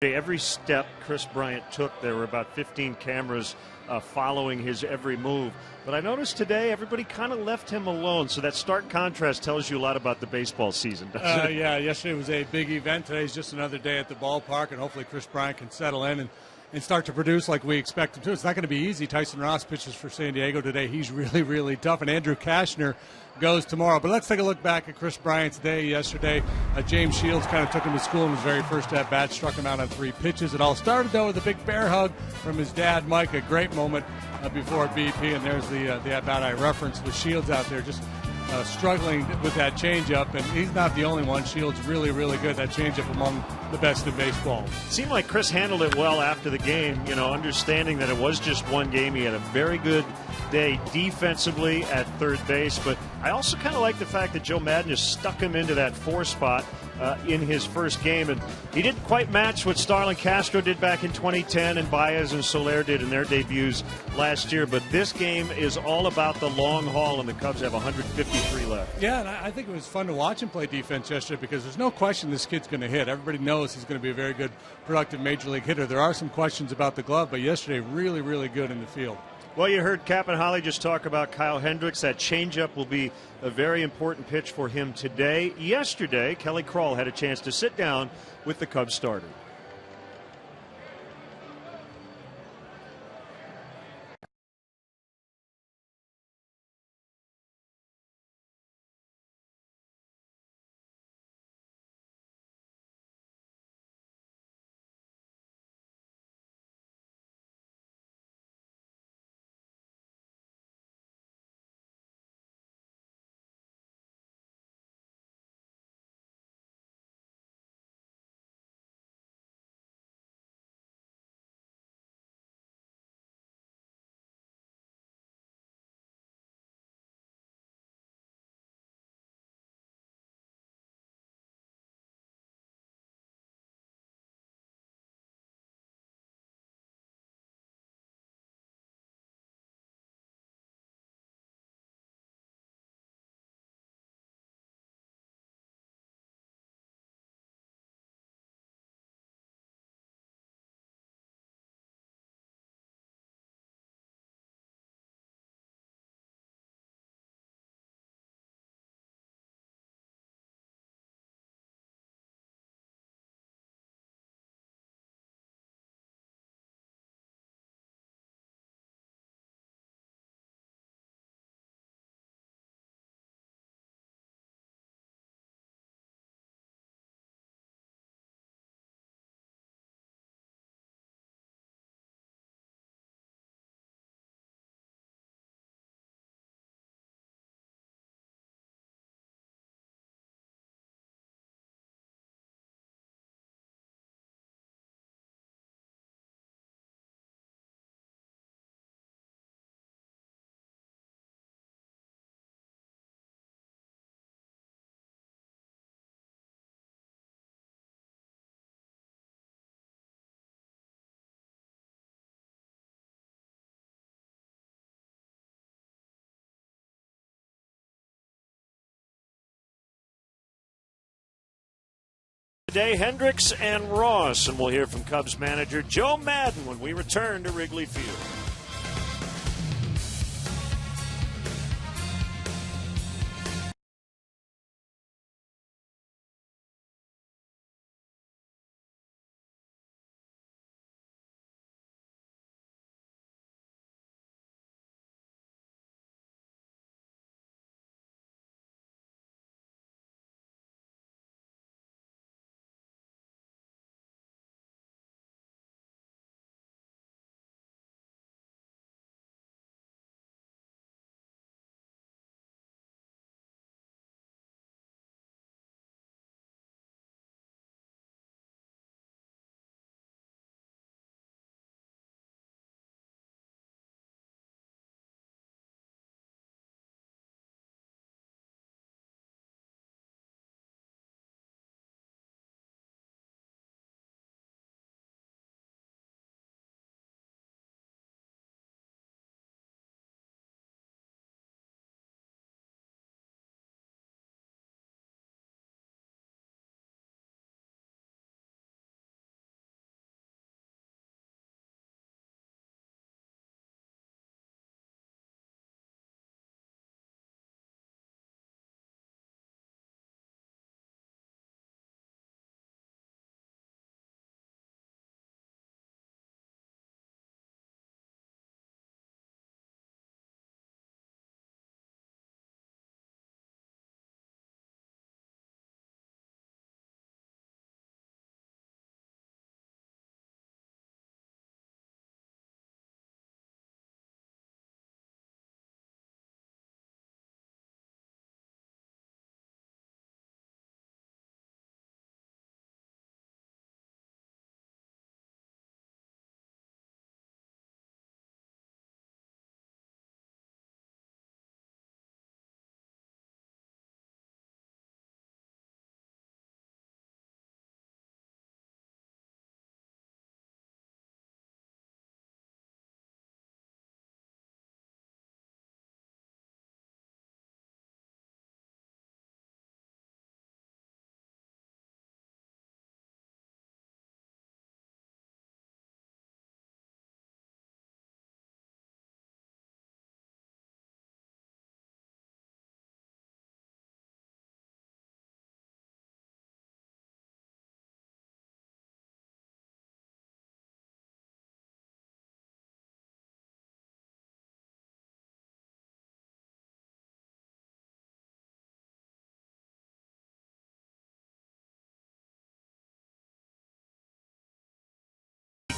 Every step Chris Bryant took, there were about 15 cameras following his every move. But I noticed today everybody kind of left him alone. So that stark contrast tells you a lot about the baseball season, doesn't it? Yeah, yesterday was a big event. Today's just another day at the ballpark, and hopefully Chris Bryant can settle in and start to produce like we expect him to. It's not going to be easy. Tyson Ross pitches for San Diego today. He's really, really tough. And Andrew Kashner goes tomorrow. But let's take a look back at Chris Bryant's day yesterday. James Shields kind of took him to school in his very first at-bat, struck him out on 3 pitches. It all started, though, with a big bear hug from his dad, Mike, a great moment before BP. And there's the at-bat I referenced with Shields out there just struggling with that changeup, and he's not the only one. Shields really, really good. That changeup among the best in baseball. Seemed like Chris handled it well after the game, understanding that it was just one game. He had a very good day defensively at third base, but I also kind of like the fact that Joe Maddon just stuck him into that 4 spot in his first game, and he didn't quite match what Starlin Castro did back in 2010 and Baez and Soler did in their debuts last year, but this game is all about the long haul, and the Cubs have 153 left. Yeah, and I think it was fun to watch him play defense yesterday because there's no question this kid's going to hit. Everybody knows he's going to be a very good, productive major league hitter. There are some questions about the glove, but yesterday really, really good in the field. Well, you heard Cap and Holly just talk about Kyle Hendricks. That changeup will be a very important pitch for him today. Yesterday, Kelly Krall had a chance to sit down with the Cubs starter. Today, Hendricks and Ross, and we'll hear from Cubs manager Joe Maddon when we return to Wrigley Field.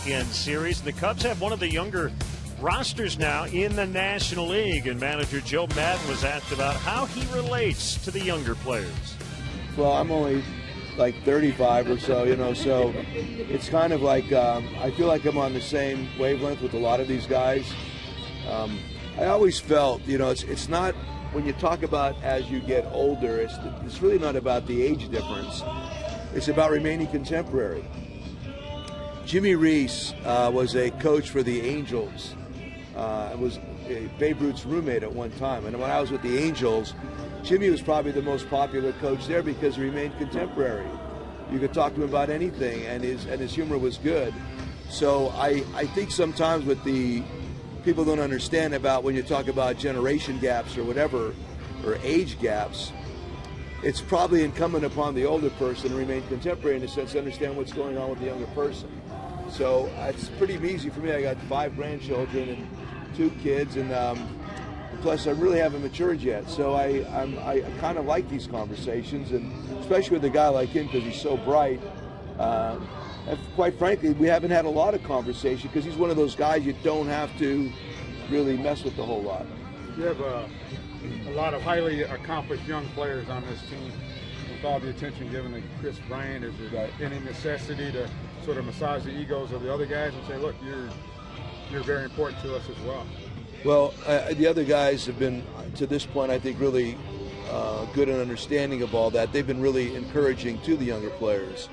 weekend series. The Cubs have one of the younger rosters now in the National League, and manager Joe Maddon was asked about how he relates to the younger players. Well, I'm only like 35 or so, so it's kind of like I feel like I'm on the same wavelength with a lot of these guys. I always felt, it's not, when you talk about as you get older, it's really not about the age difference. It's about remaining contemporary. Jimmy Reese was a coach for the Angels. Was Babe Ruth's roommate at one time. And when I was with the Angels, Jimmy was probably the most popular coach there because he remained contemporary. You could talk to him about anything, and his humor was good. So I think sometimes with the people don't understand about when you talk about generation gaps or whatever, or age gaps, it's probably incumbent upon the older person to remain contemporary in the sense to understand what's going on with the younger person. So it's pretty easy for me. I got 5 grandchildren and 2 kids, and plus I really haven't matured yet. So I kind of like these conversations, and especially with a guy like him because he's so bright. And quite frankly, we haven't had a lot of conversation because he's one of those guys you don't have to really mess with a whole lot. You have a lot of highly accomplished young players on this team. With all the attention given to Chris Bryant, is there any necessity to sort of massage the egos of the other guys and say, look, you're very important to us as well? Well, the other guys have been, to this point, I think, really good and understanding of all that. They've been really encouraging to the younger players.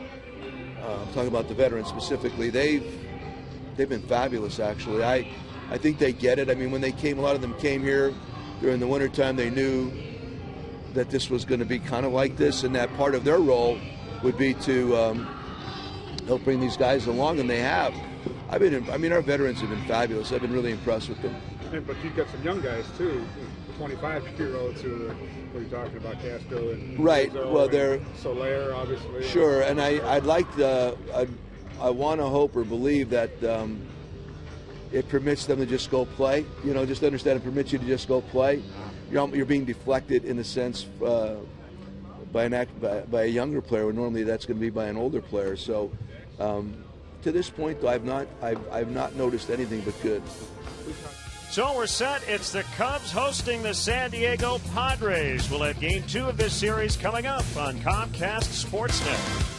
I'm talking about the veterans specifically. They've been fabulous, actually. I think they get it. I mean, when they came, a lot of them came here during the wintertime. They knew that this was going to be kind of like this, and that part of their role would be to help bring these guys along, and they have. Our veterans have been fabulous. I've been really impressed with them. But you've got some young guys too, 25-year-olds who are talking about Castro and right. Rizzo, well, they're Soler, obviously. Sure, and I want to hope or believe that it permits them to just go play. Just understand it permits you to just go play. You're being deflected in a sense by a younger player, when normally that's going to be by an older player. So to this point, though, I've not noticed anything but good. So we're set. It's the Cubs hosting the San Diego Padres. We'll have Game 2 of this series coming up on Comcast Sportsnet.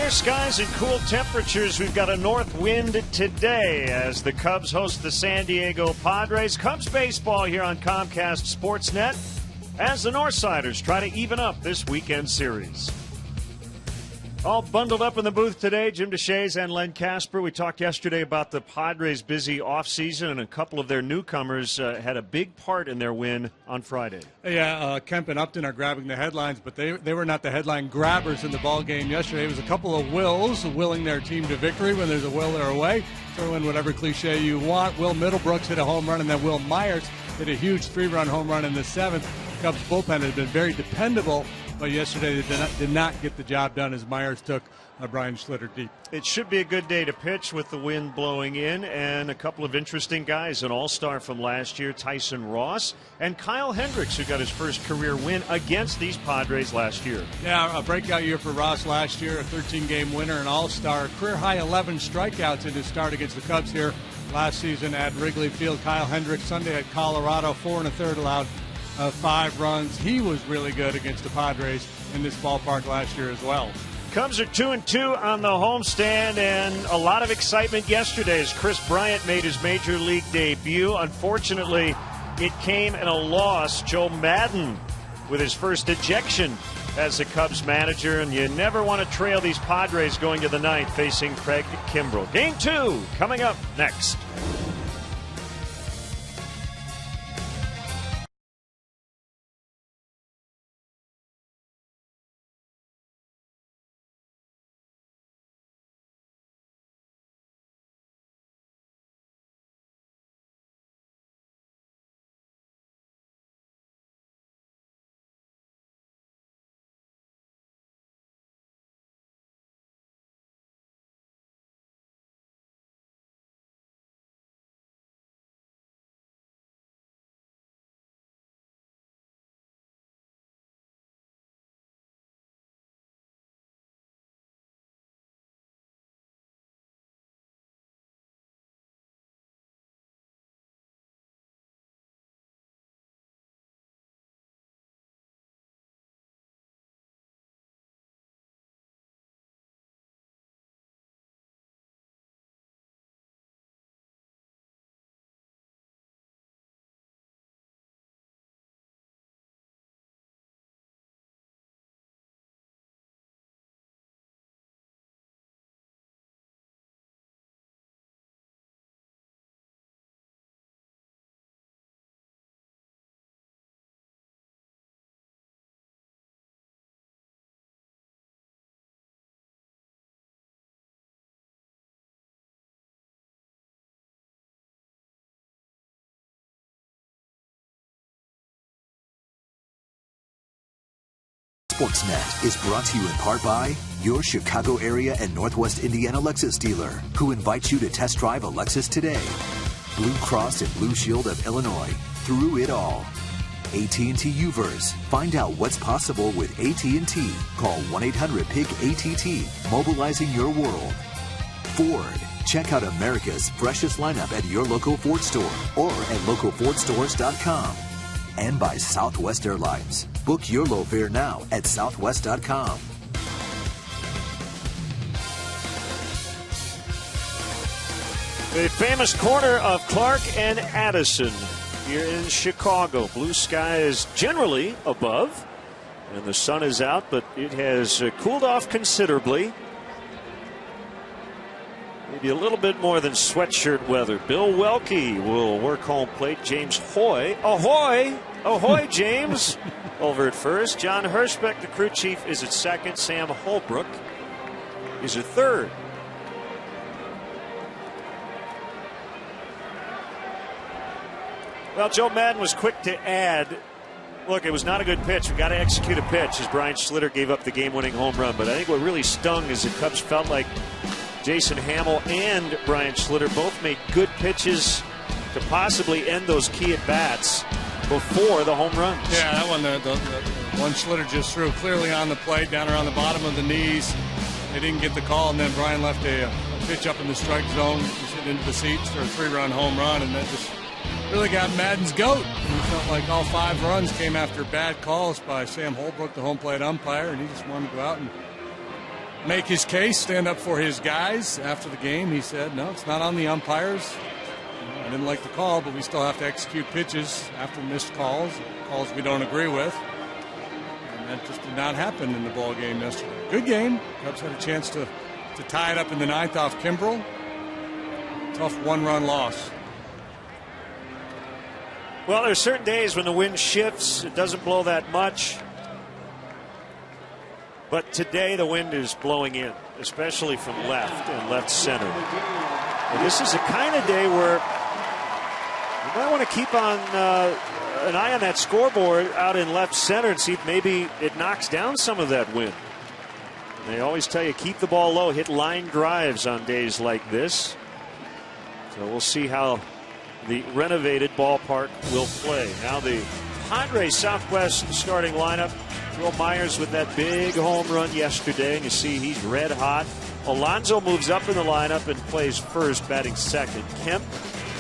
Clear skies and cool temperatures. We've got a north wind today as the Cubs host the San Diego Padres. Cubs baseball here on Comcast Sportsnet as the Northsiders try to even up this weekend series. All bundled up in the booth today, Jim DeShays and Len Casper. We talked yesterday about the Padres' busy offseason, and a couple of their newcomers had a big part in their win on Friday. Yeah, Kemp and Upton are grabbing the headlines, but they were not the headline grabbers in the ball game yesterday. It was a couple of wills willing their team to victory. When there's a will, they're away. Throw in whatever cliche you want. Will Middlebrooks hit a home run, and then Will Myers hit a huge 3-run home run in the 7th. Cubs bullpen has been very dependable, but yesterday they did not get the job done as Myers took Brian Schlitter deep. It should be a good day to pitch with the wind blowing in and a couple of interesting guys. An all-star from last year, Tyson Ross, and Kyle Hendricks, who got his first career win against these Padres last year. Yeah, a breakout year for Ross last year, a 13-game winner, an all-star, career-high 11 strikeouts in his start against the Cubs here last season at Wrigley Field. Kyle Hendricks Sunday at Colorado, 4 1/3 allowed. 5 runs. He was really good against the Padres in this ballpark last year as well. Cubs are 2-2 on the homestand, and a lot of excitement yesterday as Chris Bryant made his major league debut. Unfortunately, it came in a loss. Joe Maddon with his first ejection as the Cubs manager, and you never want to trail these Padres going to the ninth facing Craig Kimbrell. Game 2 coming up next. Sportsnet is brought to you in part by your Chicago area and Northwest Indiana Lexus dealer, who invites you to test drive a Lexus today. Blue Cross and Blue Shield of Illinois, through it all. AT&T Uverse. Find out what's possible with AT&T. Call 1-800-PIG-ATT, mobilizing your world. Ford. Check out America's freshest lineup at your local Ford store or at localfordstores.com. And by Southwest Airlines. Book your low fare now at southwest.com. The famous corner of Clark and Addison here in Chicago. Blue sky is generally above, and the sun is out, but it has cooled off considerably. Maybe a little bit more than sweatshirt weather. Bill Welke will work home plate. James Hoy. Ahoy! Ahoy, James! Over at first. John Hirschbeck, the crew chief, is at second. Sam Holbrook is at third. Well, Joe Maddon was quick to add, look, it was not a good pitch. We got to execute a pitch as Brian Schlitter gave up the game-winning home run. But I think what really stung is the Cubs felt like Jason Hamill and Brian Schlitter both made good pitches to possibly end those key at-bats before the home runs. Yeah, that one, the one Schlitter just threw clearly on the plate, down around the bottom of the knees. They didn't get the call, and then Brian left a pitch up in the strike zone. He's hitting into the seats for a 3-run home run, and that just really got Maddon's goat. He felt like all 5 runs came after bad calls by Sam Holbrook, the home plate umpire, and he just wanted to go out and make his case, stand up for his guys. After the game, he said, no, it's not on the umpires. I didn't like the call, but we still have to execute pitches after missed calls we don't agree with. And that just did not happen in the ball game yesterday. Good game. Cubs had a chance to tie it up in the ninth off Kimbrel. Tough one-run loss. Well, there's certain days when the wind shifts. It doesn't blow that much. But today the wind is blowing in, especially from left and left center. And this is the kind of day where you might want to keep on an eye on that scoreboard out in left center and see if maybe it knocks down some of that wind. And they always tell you keep the ball low, hit line drives on days like this. So we'll see how the renovated ballpark will play. Now the Padres Southwest starting lineup. Will Myers with that big home run yesterday, and you see he's red hot. Alonso moves up in the lineup and plays first, batting second. Kemp,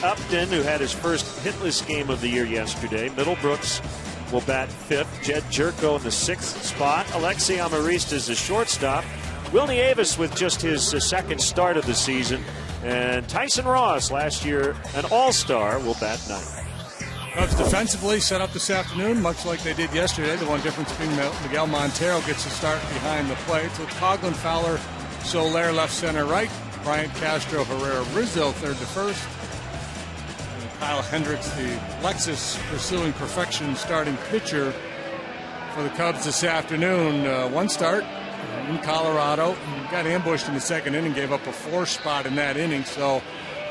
Upton, who had his first hitless game of the year yesterday. Middlebrooks will bat fifth. Jed Jerko in the sixth spot. Alexei Amarista is the shortstop. Wilnie Avis with just his second start of the season. And Tyson Ross, last year an all-star, will bat ninth. Cubs defensively set up this afternoon, much like they did yesterday. The one difference being Miguel Montero gets to start behind the plate. So it's Coughlin, Fowler, Soler, left, center, right. Bryant, Castro, Herrera, Rizzo, third to first. And Kyle Hendricks, the Lexus pursuing perfection starting pitcher for the Cubs this afternoon. One start in Colorado. He got ambushed in the second inning, gave up a 4 spot in that inning. So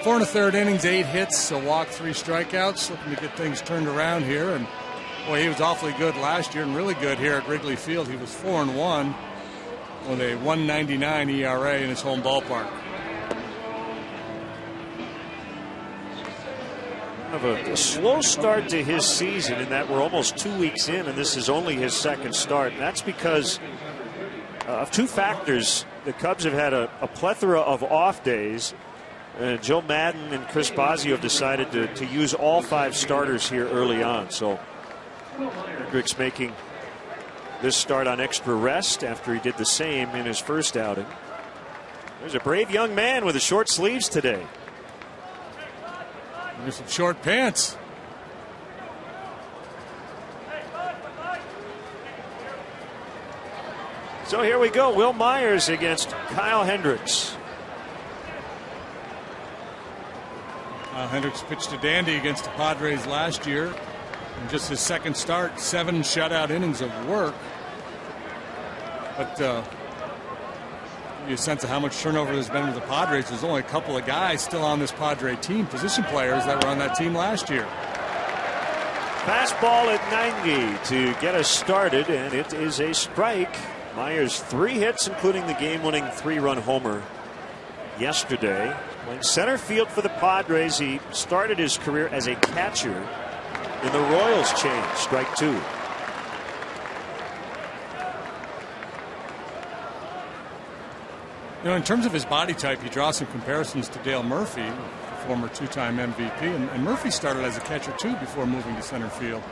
4 1/3 innings, 8 hits, a walk, 3 strikeouts. Looking to get things turned around here. And boy, he was awfully good last year and really good here at Wrigley Field. He was 4-1 with a 1.99 ERA in his home ballpark. Of a slow start to his season in that we're almost 2 weeks in and this is only his second start. And that's because of 2 factors. The Cubs have had a plethora of off days. Joe Madden and Chris Bosio have decided to use all 5 starters here early on. So Hendricks making this start on extra rest after he did the same in his first outing. There's a brave young man with the short sleeves today. There's some short pants. So here we go. Will Myers against Kyle Hendricks. Hendricks pitched a dandy against the Padres last year. In just his second start, 7 shutout innings of work. But give you a sense of how much turnover there's been with the Padres. There's only a couple of guys still on this Padre team, position players that were on that team last year. Fastball at 90 to get us started, and it is a strike. Myers 3 hits, including the game-winning 3-run homer yesterday. Playing center field for the Padres. He started his career as a catcher in the Royals chain. Strike 2. You know, in terms of his body type, he draws some comparisons to Dale Murphy, former 2-time MVP, and Murphy started as a catcher too before moving to center field.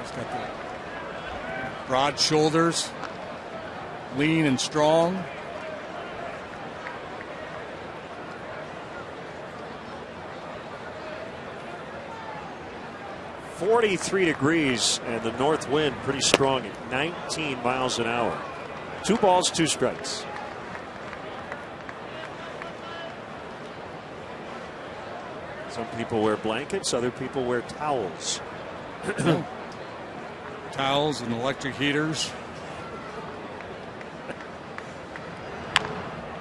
He's got the broad shoulders, lean and strong. .43 degrees and the north wind pretty strong at 19 miles an hour. 2 balls, 2 strikes. Some people wear blankets, other people wear towels. Towels and electric heaters.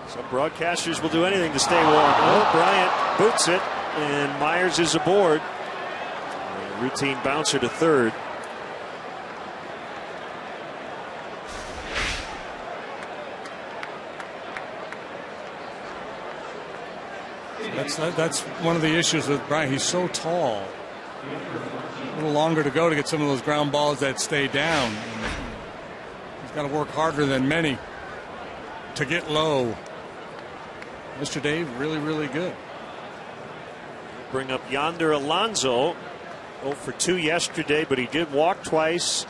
Some broadcasters will do anything to stay warm. Oh, Bryant boots it, and Myers is aboard. A routine bouncer to third. That's one of the issues with Bryant. He's so tall. A little longer to go to get some of those ground balls that stay down. He's got to work harder than many to get low. Mr. Dave, really, really good. Bring up Yonder Alonso. 0 for 2 yesterday, but he did walk twice.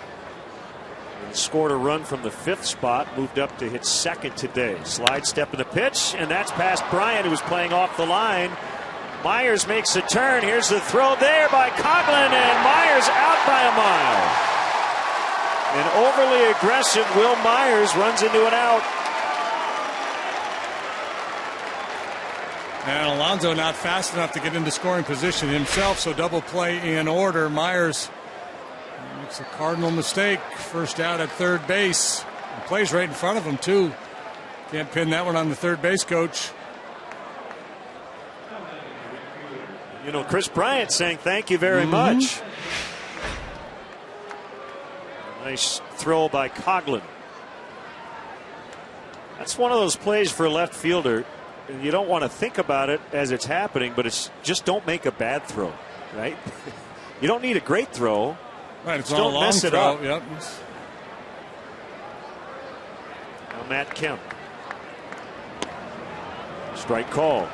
Scored a run from the 5th spot, moved up to hit 2nd today. Slide step in the pitch, and that's past Bryant, who was playing off the line. Myers makes a turn. Here's the throw there by Coughlin, and Myers out by a mile. An overly aggressive Will Myers runs into an out. And Alonso not fast enough to get into scoring position himself, so double play in order. Myers makes a cardinal mistake. First out at third base. He plays right in front of him, too. Can't pin that one on the third base coach. You know, Chris Bryant saying thank you very much. Nice throw by Coughlin. That's one of those plays for a left fielder. You don't want to think about it as it's happening, but it's just don't make a bad throw, right? You don't need a great throw. Right, it's not not a long mess it throw. up. Yep. Now Matt Kemp. Strike call.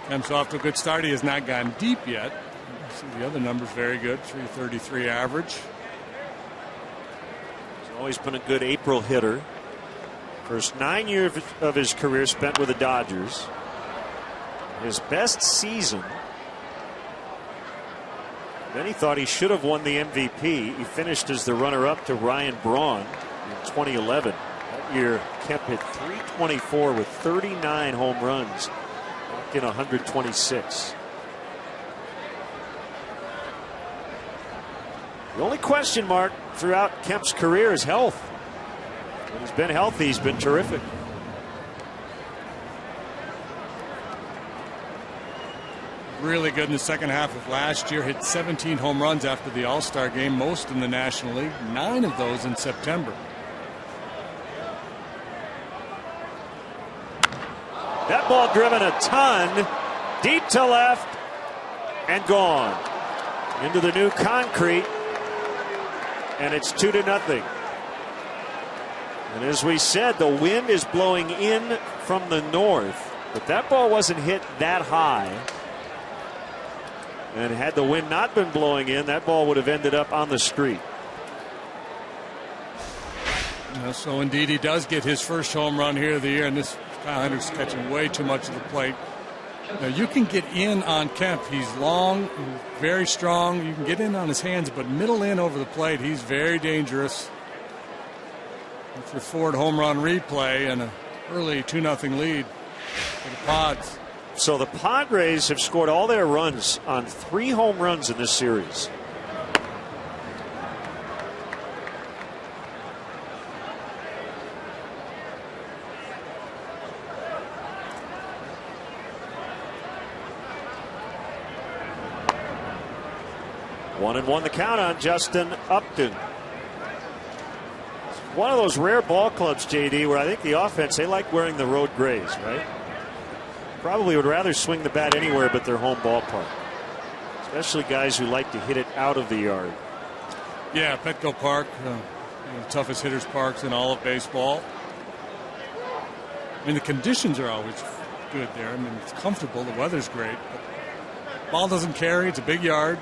Kemp's off to a good start. He has not gone deep yet. You see the other numbers very good. 333 average. He's always been a good April hitter. First 9 years of his career spent with the Dodgers. His best season. Then he thought he should have won the MVP. He finished as the runner-up to Ryan Braun in 2011. That year, Kemp hit .324 with 39 home runs in 126. The only question mark throughout Kemp's career is health. When he's been healthy, he's been terrific. Really good in the second half of last year. Hit 17 home runs after the All-Star game, most in the National League. 9 of those in September. That ball driven a ton, deep to left, and gone. Into the new concrete, and it's 2-0. And as we said, the wind is blowing in from the north, but that ball wasn't hit that high. And had the wind not been blowing in, that ball would have ended up on the street. So indeed, he does get his first home run here of the year, and this Kyle Hendricks catching way too much of the plate. Now you can get in on Kemp. He's long, very strong. You can get in on his hands, but middle in over the plate, he's very dangerous. With your Ford home run replay and an early 2-0 lead for the Pods. So the Padres have scored all their runs on 3 home runs in this series. One and one the count on Justin Upton. One of those rare ball clubs, JD, where I think the offense, they like wearing the road grays, right? Probably would rather swing the bat anywhere but their home ballpark. Especially guys who like to hit it out of the yard. Yeah, Petco Park, one of the toughest hitters parks in all of baseball. I mean, the conditions are always good there. I mean, it's comfortable. The weather's great. But ball doesn't carry. It's a big yard.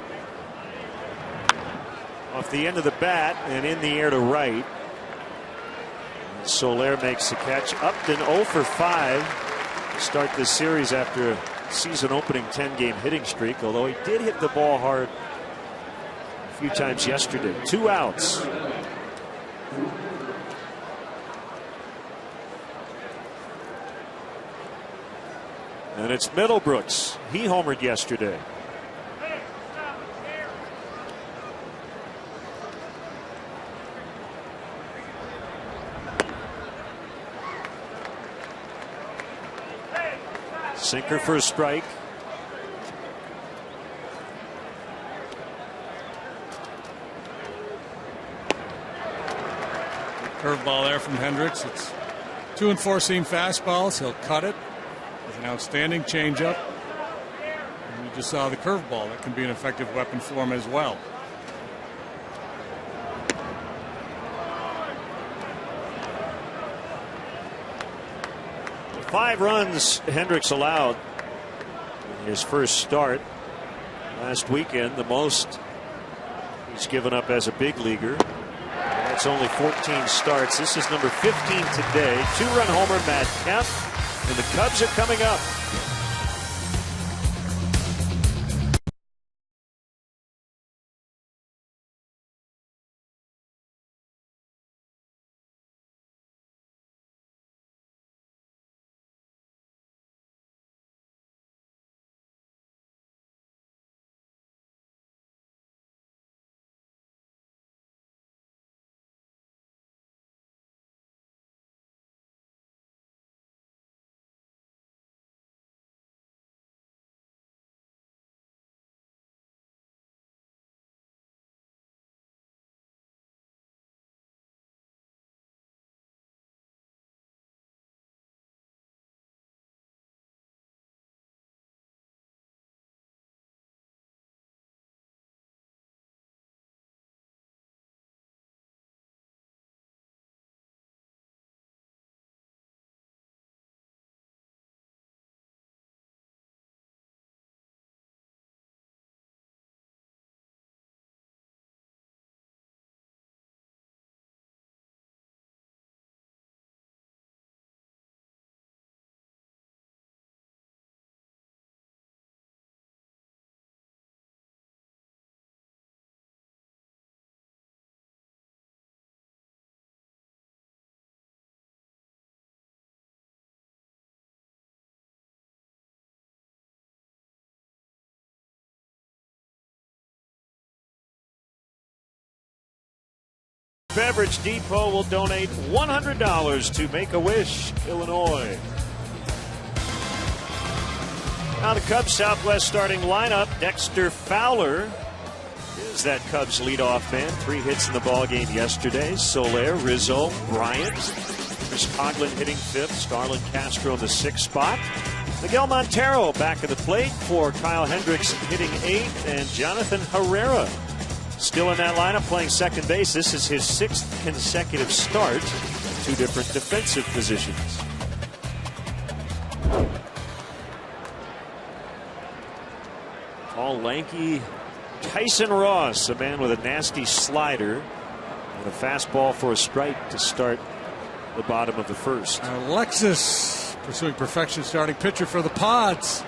Off the end of the bat and in the air to right. Soler makes the catch. Upton 0 for 5 to start this series after a season opening 10-game hitting streak, although he did hit the ball hard a few times yesterday. 2 outs. And it's Middlebrooks. He homered yesterday. Sinker for a strike. Curveball there from Hendricks. It's 2 and 4 seam fastballs. He'll cut it. It's an outstanding changeup. And you just saw the curveball. That can be an effective weapon for him as well. Five runs Hendricks allowed in his first start last weekend, the most he's given up as a big leaguer. That's only 14 starts. This is number 15 today. 2-run homer, Matt Kemp, and the Cubs are coming up. Beverage Depot will donate $100 to Make-A-Wish, Illinois. Now the Cubs Southwest starting lineup. Dexter Fowler is that Cubs leadoff man. 3 hits in the ballgame yesterday. Soler, Rizzo, Bryant. Chris Coghlan hitting 5th. Starlin Castro in the 6th spot. Miguel Montero back at the plate for Kyle Hendricks hitting 8th. And Jonathan Herrera still in that lineup playing second base. This is his 6th consecutive start. 2 different defensive positions. Tall, lanky Tyson Ross, a man with a nasty slider and a fastball for a strike to start the bottom of the first. Alexis pursuing perfection, starting pitcher for the Pods.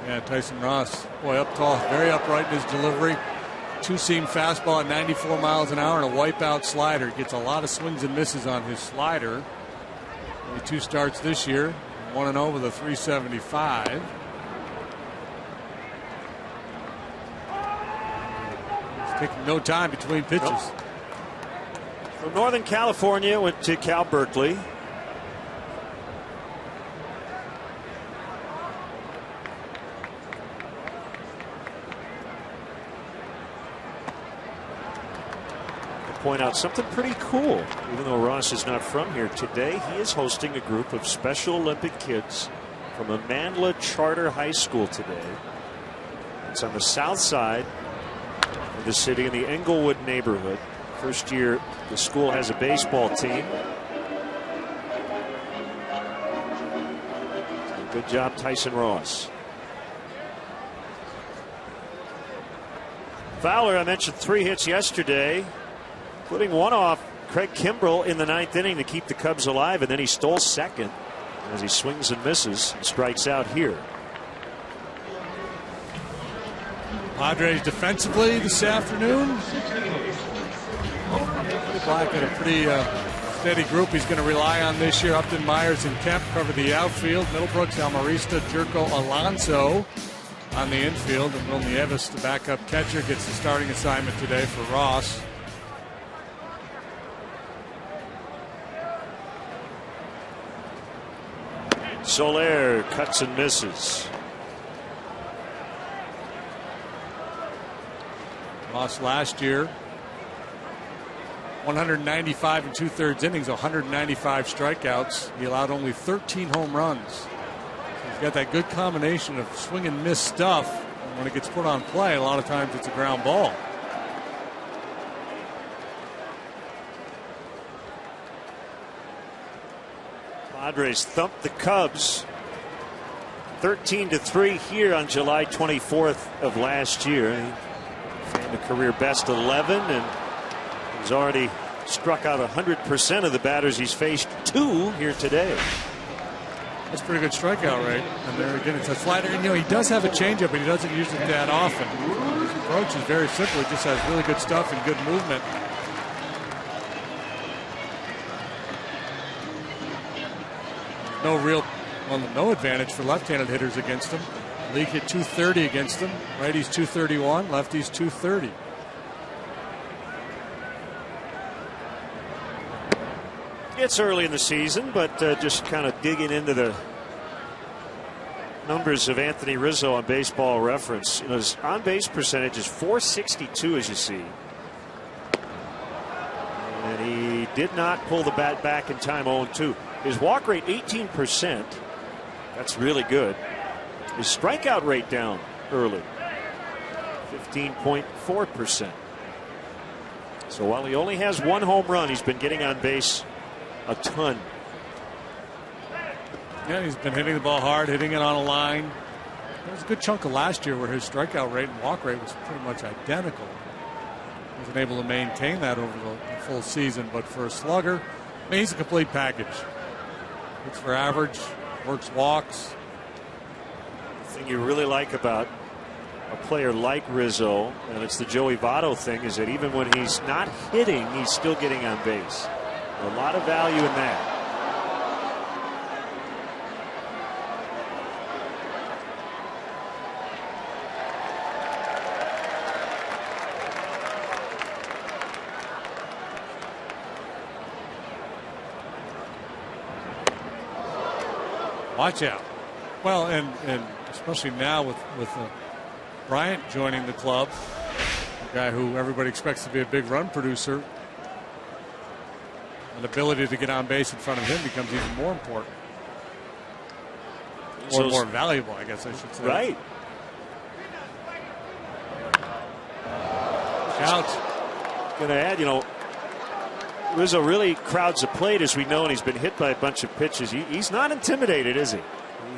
Yeah, Tyson Ross, boy, up tall, very upright in his delivery. 2-seam fastball at 94 miles an hour and a wipeout slider. Gets a lot of swings and misses on his slider. Only 2 starts this year, 1-0 with a 375. He's taking no time between pitches. Nope. From Northern California, went to Cal Berkeley. Point out something pretty cool. Even though Ross is not from here today, he is hosting a group of Special Olympic kids from Amandla Charter High School today. It's on the south side of the city in the Englewood neighborhood. First year the school has a baseball team. Good job, Tyson Ross. Fowler, I mentioned 3 hits yesterday, putting one off Craig Kimbrell in the 9th inning to keep the Cubs alive, and then he stole second as he swings and misses and strikes out here. Padres defensively this afternoon. Black had a pretty steady group he's going to rely on this year. Upton, Myers, and Kemp cover the outfield. Middlebrooks, Almarista, Jerko, Alonso on the infield, and Will Nieves, the backup catcher, gets the starting assignment today for Ross. Soler cuts and misses. Ross last year, 195 and 2/3 innings, 195 strikeouts. He allowed only 13 home runs. So he's got that good combination of swing and miss stuff. And when it gets put on play, a lot of times it's a ground ball. Padres thumped the Cubs 13-3 here on July 24th of last year. Fan a career best 11, and he's already struck out 100% of the batters he's faced 2 here today. That's pretty good strikeout rate. And there again, it's a slider. And, he does have a changeup, but he doesn't use it that often. His approach is very simple. He just has really good stuff and good movement. No advantage for left-handed hitters against him. League hit .230 against him. Righties .231, lefties .230. It's early in the season, but just kind of digging into the numbers of Anthony Rizzo on Baseball Reference. His on-base percentage is .462, as you see. And he did not pull the bat back in time 0-2. His walk rate 18%. That's really good. His strikeout rate down early, 15.4%. So while he only has 1 home run, he's been getting on base a ton. Yeah, he's been hitting the ball hard, hitting it on a line. There was a good chunk of last year where his strikeout rate and walk rate was pretty much identical. He wasn't able to maintain that over the full season, but for a slugger, he's a complete package. Hits for average, works walks. The thing you really like about a player like Rizzo, and it's the Joey Votto thing, is that even when he's not hitting, he's still getting on base. A lot of value in that. Watch out. Well, and especially now with Bryant joining the club, a guy who everybody expects to be a big run producer, an ability to get on base in front of him becomes even more important. Or more valuable, I guess I should say. Right. Shout. Going to add, Rizzo really crowds the plate, as we know, and he's been hit by a bunch of pitches. He's not intimidated, is he?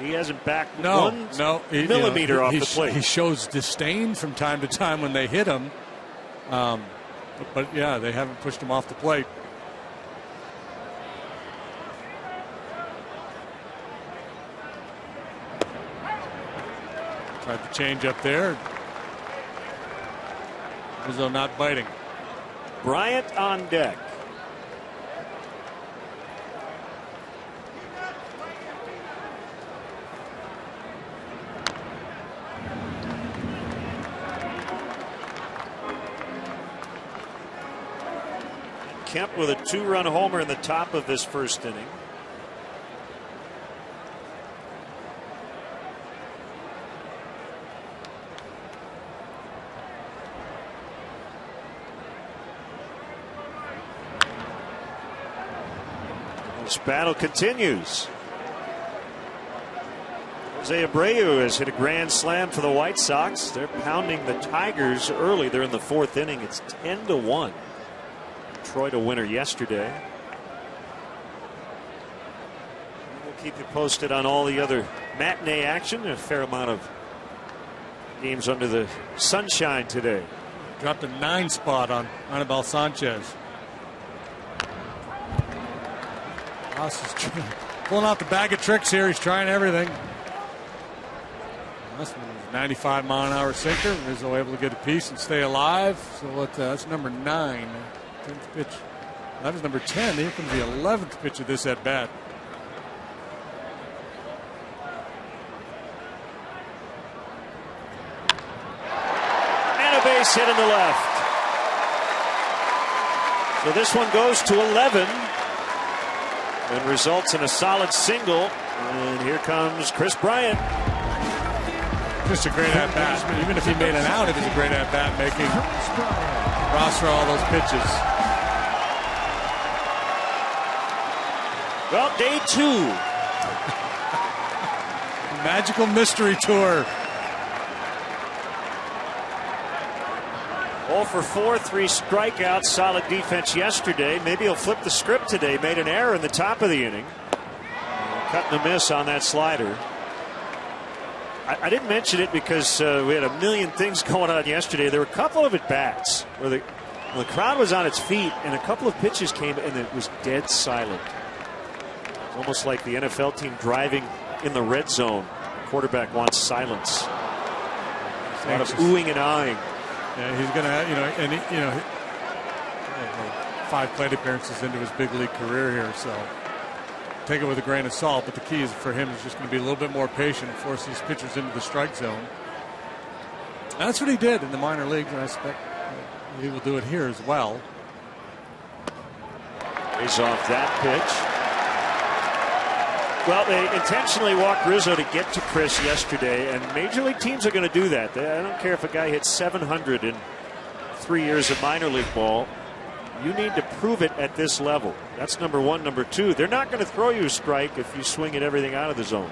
He hasn't backed one millimeter off the plate. He shows disdain from time to time when they hit him. But yeah, they haven't pushed him off the plate. Tried to change up there. Rizzo not biting. Bryant on deck. Kemp with a 2-run homer in the top of this first inning. This battle continues. Jose Abreu has hit a grand slam for the White Sox. They're pounding the Tigers early. They're in the 4th inning. It's 10-1. Detroit a winner yesterday. We'll keep you posted on all the other matinee action. A fair amount of games under the sunshine today. Dropped a 9 spot on Anibal Sanchez. Ross is pulling out the bag of tricks here. He's trying everything. That's a 95-mile-an-hour sinker. Rizzo able to get a piece and stay alive. So that's number 9. 10th pitch. That is number 10. Here comes the 11th pitch of this at bat. And a base hit in the left. So this one goes to 11 and results in a solid single. And here comes Chris Bryant. Just a great at bat. Even if he made an out, it was a great at bat, making roster all those pitches. Well, day 2. Magical mystery tour. 0 for 4, 3 strikeouts, solid defense yesterday. Maybe he'll flip the script today. Made an error in the top of the inning. Cut and a miss on that slider. I didn't mention it because we had a million things going on yesterday. There were a couple of at-bats where the crowd was on its feet and a couple of pitches came and it was dead silent. It's almost like the NFL team driving in the red zone. The quarterback wants silence. A lot of oohing and eyeing. Yeah, he's going to, 5 plate appearances into his big league career here, so take it with a grain of salt. But the key is for him is just going to be a little bit more patient and force these pitchers into the strike zone. And that's what he did in the minor leagues, and I expect he will do it here as well. He's off that pitch. Well, they intentionally walked Rizzo to get to Chris yesterday, and major league teams are going to do that. I don't care if a guy hits 700 in 3 years of minor league ball. You need to prove it at this level. That's number one. Number two, they're not going to throw you a strike if you swing at everything out of the zone.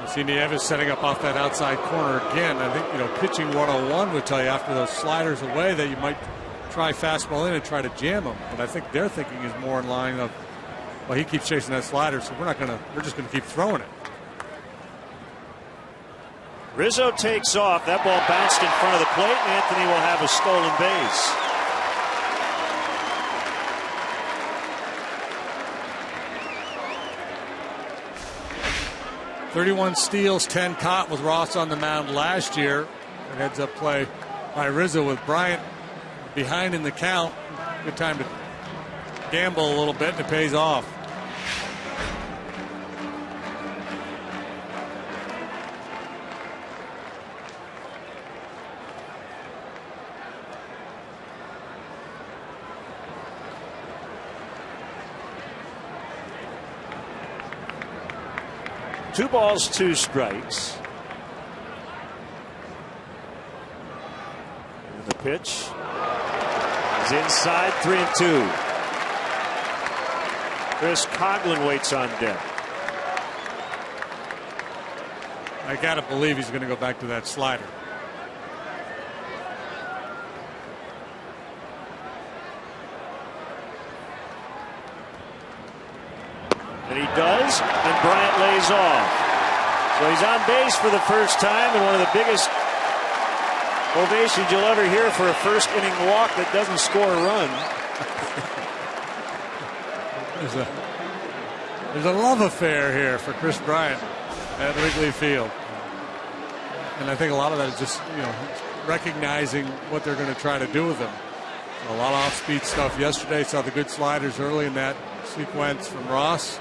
You see Nieves setting up off that outside corner again. I think, pitching 101 would tell you after those sliders away that you might try fastball in and try to jam him. But I think their thinking is more in line of, well, he keeps chasing that slider, so we're just going to keep throwing it. Rizzo takes off. That ball bounced in front of the plate, and Anthony will have a stolen base. .31 steals, 10 caught with Ross on the mound last year. A heads-up play by Rizzo with Bryant behind in the count. Good time to gamble a little bit, and it pays off. Two balls, 2 strikes. And the pitch is inside, 3-2. Chris Coghlan waits on deck. I gotta believe he's going to go back to that slider. And he does, and Bryant lays off. So he's on base for the first time, and one of the biggest ovations you'll ever hear for a first inning walk that doesn't score a run. There's a love affair here for Chris Bryant at Wrigley Field. And I think a lot of that is just, recognizing what they're going to try to do with him. A lot of off-speed stuff yesterday. Saw the good sliders early in that sequence from Ross.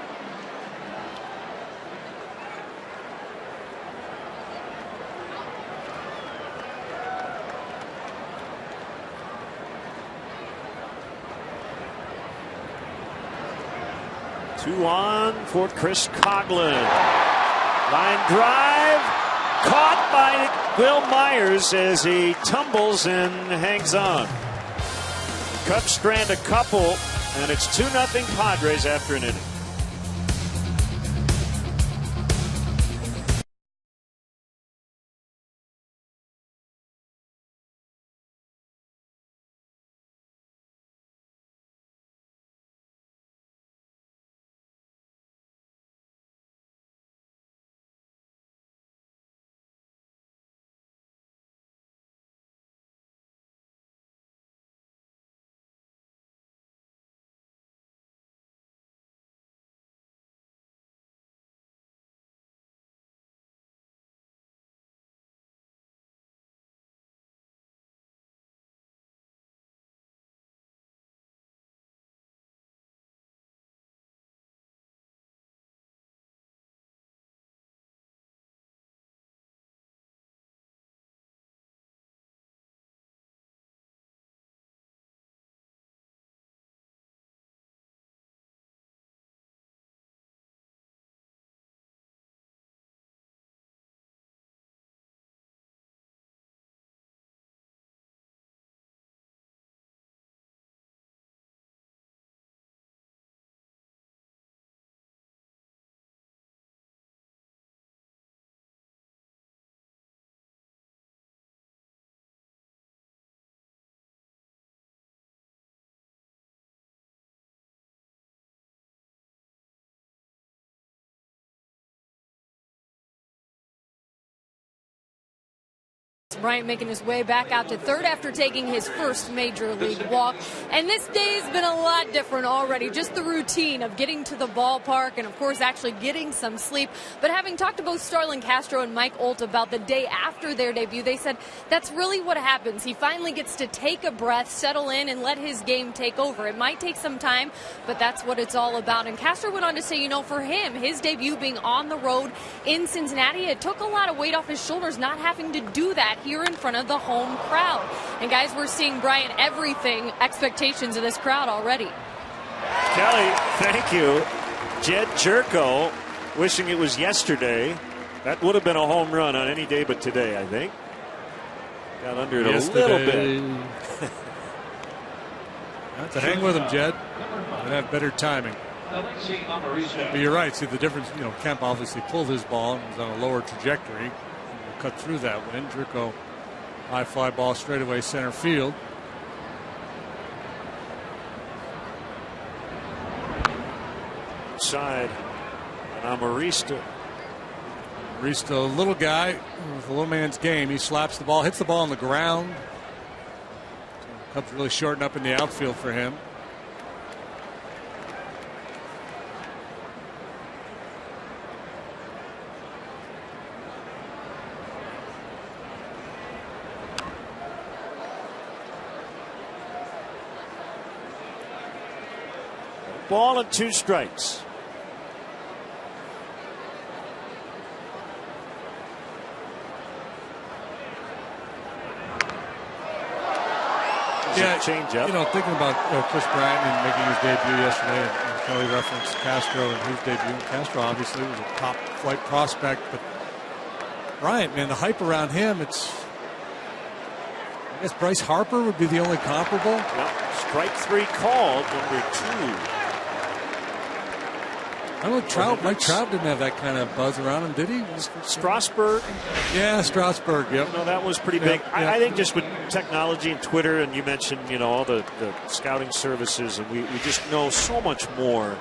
Two on for Chris Coghlan. Line drive. Caught by Will Myers as he tumbles and hangs on. Cubs strand a couple, and it's 2-0 Padres after an inning. Bryant making his way back out to third after taking his first major league walk. And this day's been a lot different already. Just the routine of getting to the ballpark and, of course, actually getting some sleep. But having talked to both Starlin Castro and Mike Olt about the day after their debut, they said that's really what happens. He finally gets to take a breath, settle in, and let his game take over. It might take some time, but that's what it's all about. And Castro went on to say, for him, his debut being on the road in Cincinnati, it took a lot of weight off his shoulders not having to do that here in front of the home crowd. And guys, we're seeing Bryant everything expectations of this crowd already. Kelly, thank you. Jed Jerko wishing it was yesterday. That would have been a home run on any day but today, I think. Got under it a little bit. To hang with him, Jed, and have better timing. But you're right. See the difference. Kemp obviously pulled his ball and was on a lower trajectory. Cut through that wind. Jerko, high fly ball straight away center field. Side. And Amarista. Amarista, little guy with a little man's game. He slaps the ball, hits the ball on the ground. Cubs really shorten up in the outfield for him. Ball and 2 strikes. Yeah, change up. Thinking about Chris Bryant and making his debut yesterday, and Kelly referenced Castro and his debut. Castro obviously was a top flight prospect, but Bryant, man, the hype around him, I guess Bryce Harper would be the only comparable. Yep. Strike 3 called, number 2. I don't know, Mike Trout didn't have that kind of buzz around him, did he? Strasburg. Yeah, Strasburg, yep. That was pretty big. Yeah. I think just with technology and Twitter, and you mentioned, all the scouting services, and we just know so much more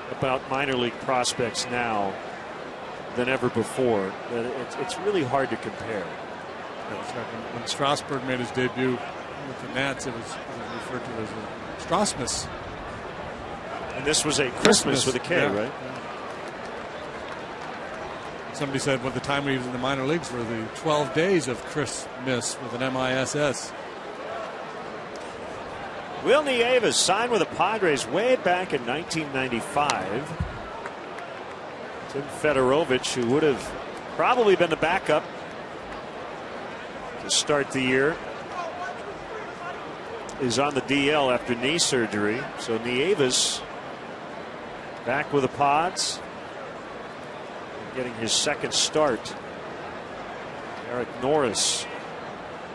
about minor league prospects now than ever before. That it's really hard to compare. When Strasburg made his debut with the Nats, it was referred to as a Strasmus. And this was a Christmas with a K, yeah. Right? Somebody said the time he was in the minor leagues were the 12 days of Christmas with an MISS. Will Nieves signed with the Padres way back in 1995. Tim Fedorovich, who would have probably been the backup to start the year, is on the DL after knee surgery. So Nieves back with the Pods, getting his second start. Eric Norris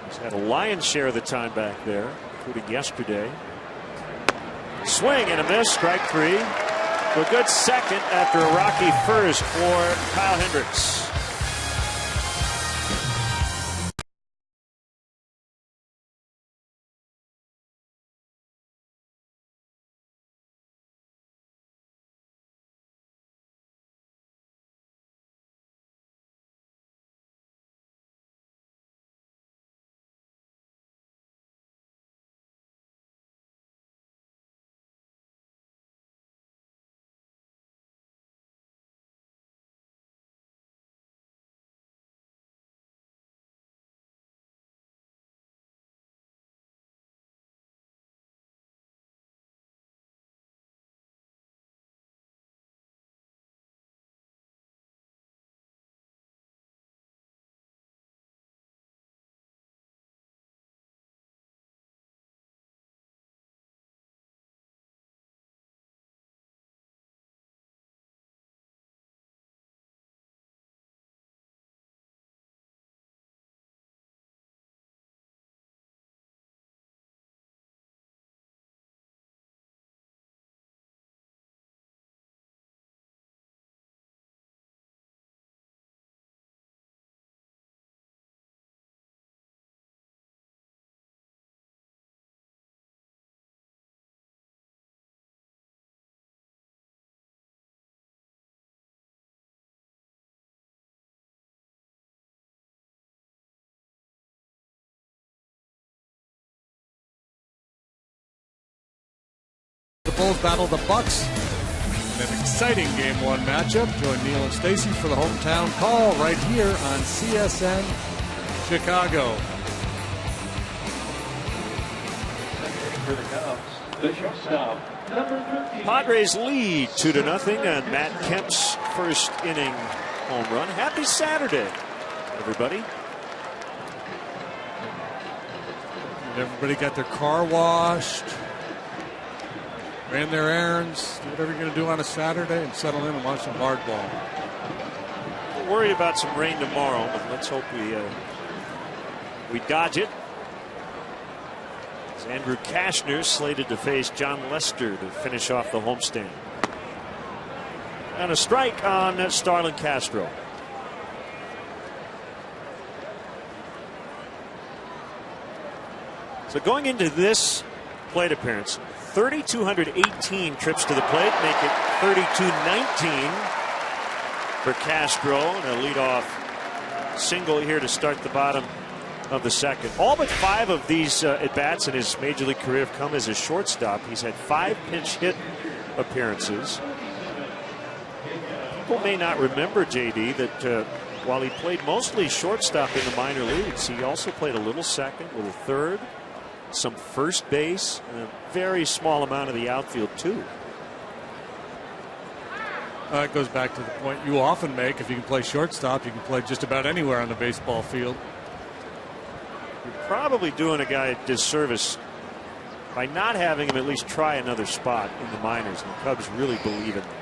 has had a lion's share of the time back there, including yesterday. Swing and a miss, strike 3. A good second after a rocky first for Kyle Hendricks. The Bulls battle the Bucks. An exciting Game 1 matchup. Join Neil and Stacy for the hometown call right here on CSN Chicago. For the Cubs, the shortstop, number 13. Padres lead 2-0 on Matt Kemp's first inning home run. Happy Saturday, everybody. Everybody got their car washed, ran their errands, do whatever you're going to do on a Saturday, and settle in and watch some hardball. Worried about some rain tomorrow, but let's hope we dodge it. As Andrew Kashner slated to face John Lester to finish off the homestand. And a strike on Starlin Castro. So going into this plate appearance, 3,218 trips to the plate, make it 3,219 for Castro, and a leadoff single here to start the bottom of the second. All but 5 of these at-bats in his major league career have come as a shortstop. He's had 5 pinch hit appearances. People may not remember, JD, that while he played mostly shortstop in the minor leagues, he also played a little second, a little third, some first base, and a very small amount of the outfield too. That goes back to the point you often make. If you can play shortstop, you can play just about anywhere on the baseball field. You're probably doing a guy a disservice by not having him at least try another spot in the minors, and the Cubs really believe in him.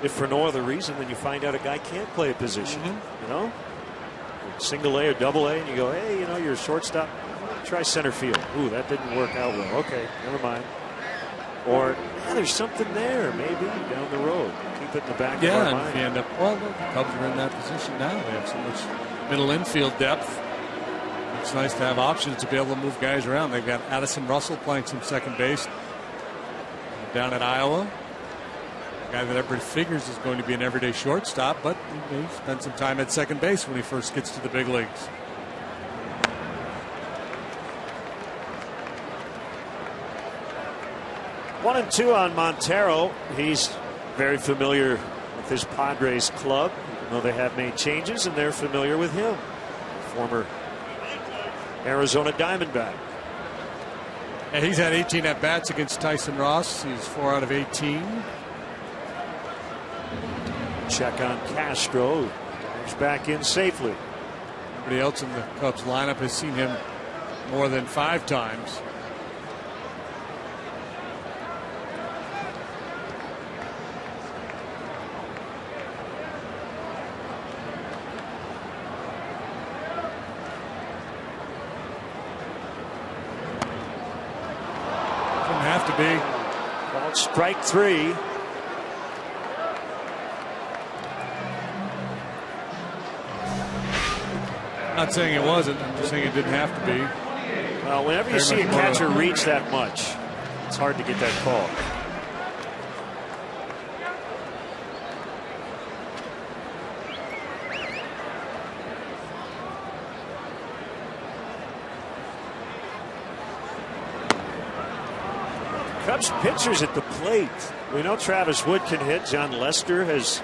If for no other reason than you find out a guy can't play a position, you know, single A or double A, and you go, hey, you know, you're a shortstop, try center field. Ooh, that didn't work out well. Okay, never mind. Or there's something there, maybe down the road. Keep it in the back of our mind. And well, the Cubs are in that position now. They have so much middle infield depth. It's nice to have options to be able to move guys around. They've got Addison Russell playing some second base down at Iowa. A guy that everybody figures is going to be an everyday shortstop, but he may spend some time at second base when he first gets to the big leagues. One and two on Montero. He's very familiar with his Padres club, even though they have made changes, and they're familiar with him. Former Arizona Diamondback. And he's had 18 at-bats against Tyson Ross. He's 4 out of 18. Check on Castro. He's back in safely. Everybody else in the Cubs lineup has seen him more than 5 times. Didn't have to be. Called strike 3. I'm not saying it wasn't. I'm just saying it didn't have to be. Well, whenever you see a catcher reach that much, it's hard to get that call. Cubs pitchers at the plate. We know Travis Wood can hit. John Lester has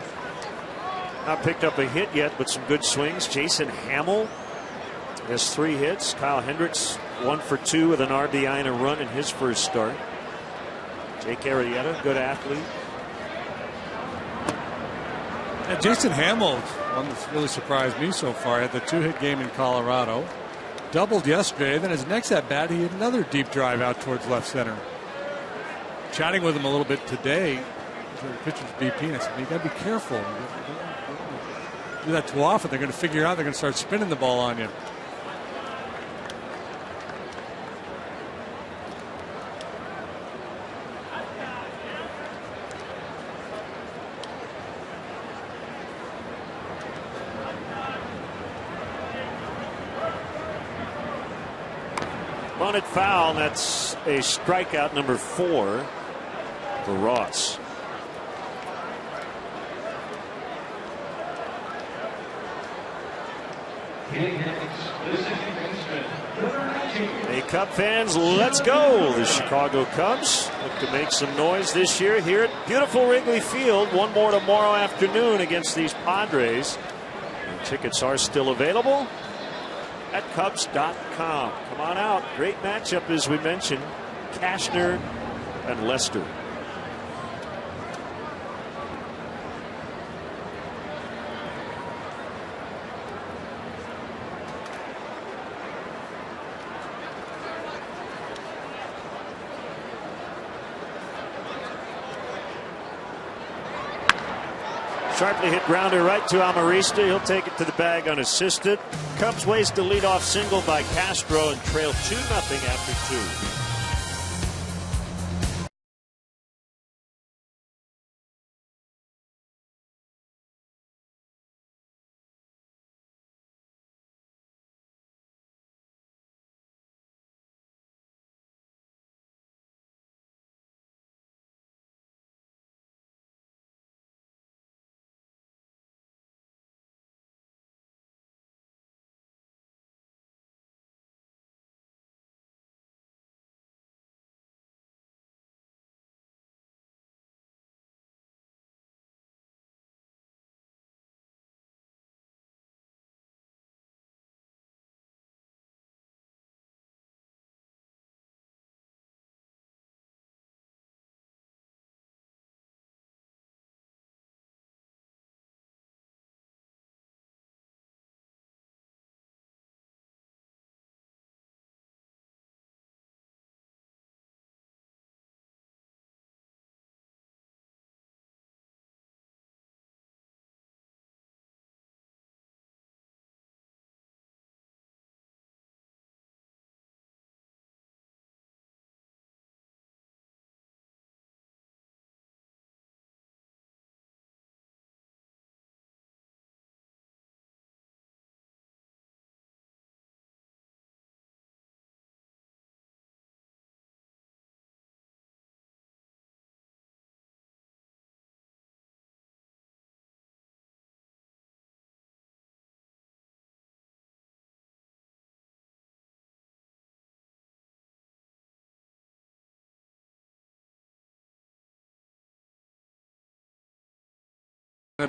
not picked up a hit yet, but some good swings. Jason Hamill has 3 hits. Kyle Hendricks 1 for 2 with an RBI and a run in his first start. Jake Arrieta, good athlete. And Jason Hamill, one that's really surprised me so far, had the 2-hit game in Colorado. Doubled yesterday. Then his next at bat, he had another deep drive out towards left center. Chatting with him a little bit today, the pitcher's BP, and I said, you got to be careful. Do that too often, they're going to figure out they're going to start spinning the ball on you. Bunted foul, and that's a strikeout number 4 for Ross. Hey, Cub fans, let's go. The Chicago Cubs look to make some noise this year here at beautiful Wrigley Field. One more tomorrow afternoon against these Padres. And tickets are still available at Cubs.com. Come on out. Great matchup, as we mentioned. Cashner and Lester. Sharply hit grounder right to Amarista. He'll take it to the bag unassisted. Cubs waste a leadoff single by Castro and trail 2-0 after 2.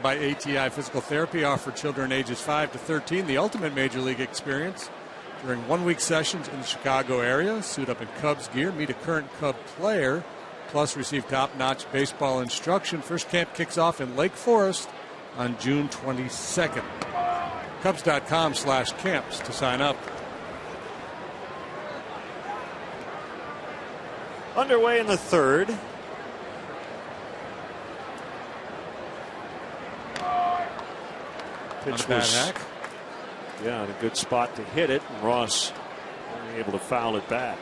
By ATI Physical Therapy, offered children ages 5 to 13 the ultimate Major League experience during 1-week sessions in the Chicago area. Suit up in Cubs gear, meet a current Cub player, plus receive top-notch baseball instruction. First camp kicks off in Lake Forest on June 22nd. Cubs.com/camps to sign up. Underway in the third. Pitch was, yeah, in a good spot to hit it, and Ross only able to foul it back.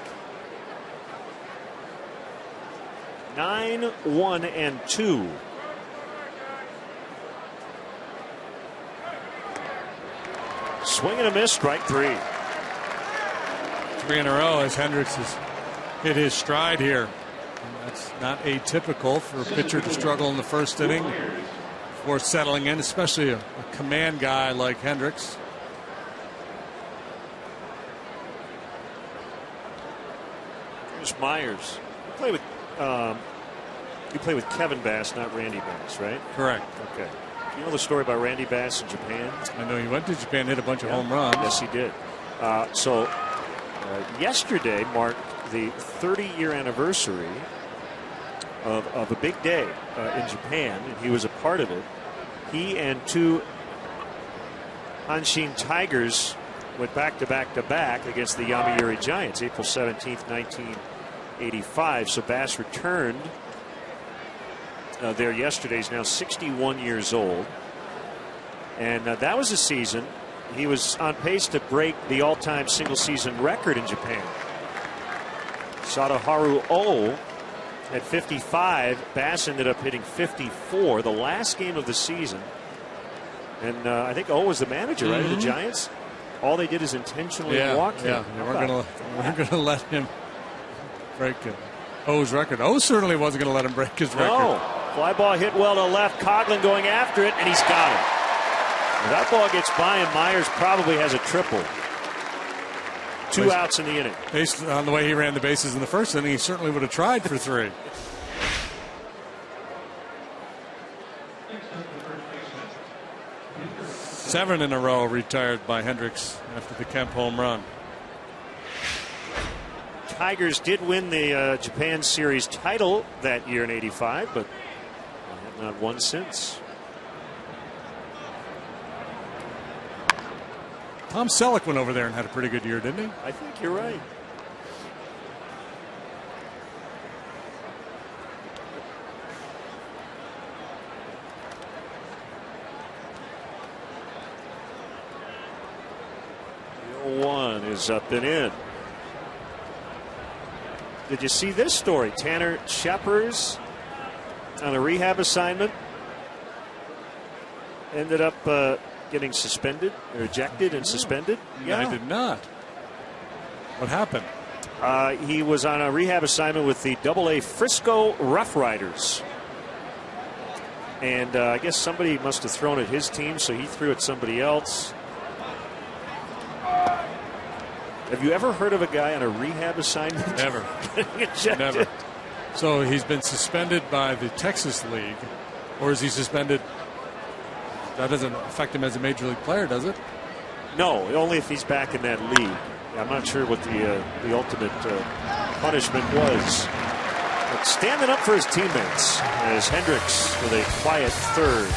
9-1-2. Swing and a miss, strike 3. 3 in a row as Hendricks has hit his stride here. And that's not atypical for a pitcher to struggle in the first inning before settling in, especially a command guy like Hendricks. Here's Myers. You play with Kevin Bass, not Randy Bass, right? Correct. Okay. Do you know the story about Randy Bass in Japan? I know he went to Japan, hit a bunch of home runs. Yes, he did. Yesterday marked the 30-year anniversary of a big day in Japan, and he was a part of it. He and 2 Hanshin Tigers went back-to-back against the Yomiuri Giants, April 17th, 1985. So Bass returned there yesterday. He's now 61 years old. And that was a season he was on pace to break the all-time single-season record in Japan. Sadaharu Oh at 55. Bass ended up hitting 54 the last game of the season. And I think O was the manager, right, of the Giants. All they did is intentionally walk him. Yeah, they weren't going to let him break O's record. O certainly wasn't going to let him break his record. No. Fly ball hit well to left. Coughlin going after it, and he's got it. If that ball gets by him, Myers probably has a triple. 2 outs in the inning. Based on the way he ran the bases in the first inning, he certainly would have tried for 3. Seven in a row retired by Hendricks after the Kemp home run. Tigers did win the Japan Series title that year in '85, but have not won since. Tom Selleck went over there and had a pretty good year, didn't he? I think you're right. The 1 is up and in. Did you see this story? Tanner Scheppers on a rehab assignment ended up getting suspended or ejected and suspended. Yeah. I did not. What happened? He was on a rehab assignment with the AA Frisco Rough Riders. And I guess somebody must have thrown at his team, so he threw at somebody else. Have you ever heard of a guy on a rehab assignment? Never. Never. So he's been suspended by the Texas League, or is he suspended? That doesn't affect him as a major league player, does it? No, only if he's back in that league. I'm not sure what the ultimate punishment was. But standing up for his teammates as Hendricks with a quiet third.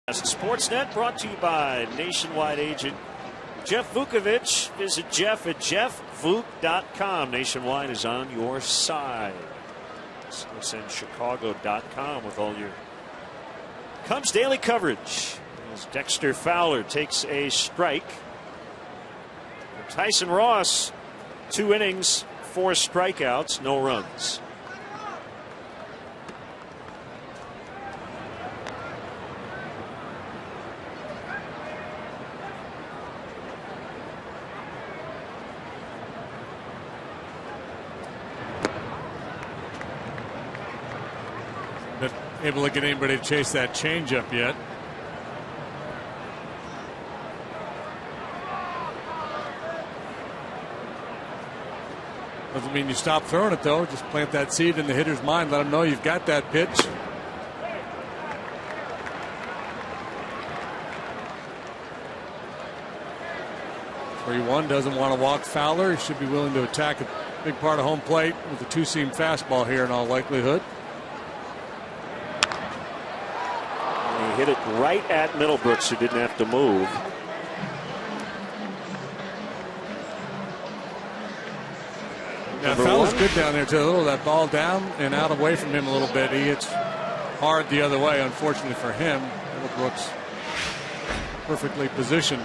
Sportsnet brought to you by Nationwide agent Jeff Vukovich. Visit Jeff at jeffvuk.com. Nationwide is on your side. SNChicago.com with all your Cubs daily coverage. As Dexter Fowler takes a strike. Tyson Ross, 2 innings, 4 strikeouts, no runs. Able to get anybody to chase that changeup yet. Doesn't mean you stop throwing it, though. Just plant that seed in the hitter's mind. Let him know you've got that pitch. 3-1, doesn't want to walk Fowler. He should be willing to attack a big part of home plate with a 2-seam fastball here in all likelihood. He hit it right at Middlebrooks, who didn't have to move. Yeah, Fowler's good down there too. A little that ball down and out away from him a little bit. He hits hard the other way. Unfortunately for him, Brooks perfectly positioned.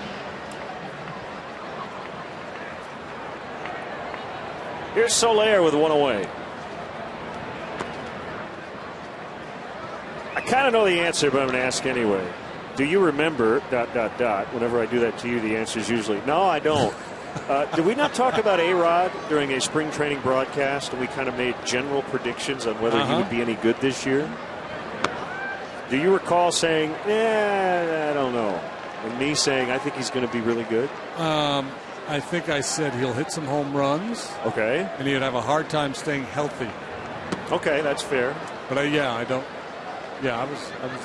Here's Soler with one away. I kind of know the answer, but I'm going to ask anyway. Do you remember ... Whenever I do that to you, the answer is usually no, I don't. Did we not talk about A-Rod during a spring training broadcast, and we kind of made general predictions on whether he would be any good this year? Do you recall saying, I don't know, and me saying I think he's going to be really good? I think I said he'll hit some home runs. Okay. And he'd have a hard time staying healthy. Okay, that's fair. But I don't. Yeah,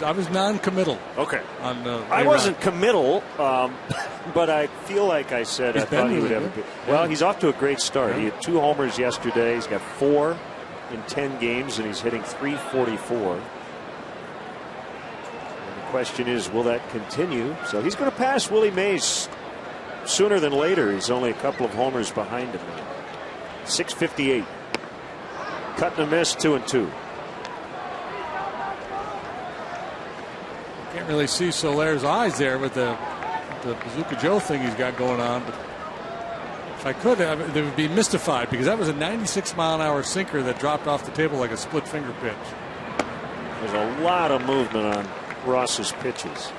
I was non-committal. Okay. On I wasn't committal, but I feel like I said I thought he would have a good. Well, he's off to a great start. Yeah. He had 2 homers yesterday. He's got 4 in 10 games, and he's hitting .344. Question is, will that continue? So he's going to pass Willie Mays sooner than later. He's only a couple of homers behind him now. 658. Cut and a miss, 2-2. Can't really see Soler's eyes there with the Bazooka Joe thing he's got going on. But if I could, they would be mystified because that was a 96-mile-an-hour sinker that dropped off the table like a split finger pitch. There's a lot of movement on Ross's pitches.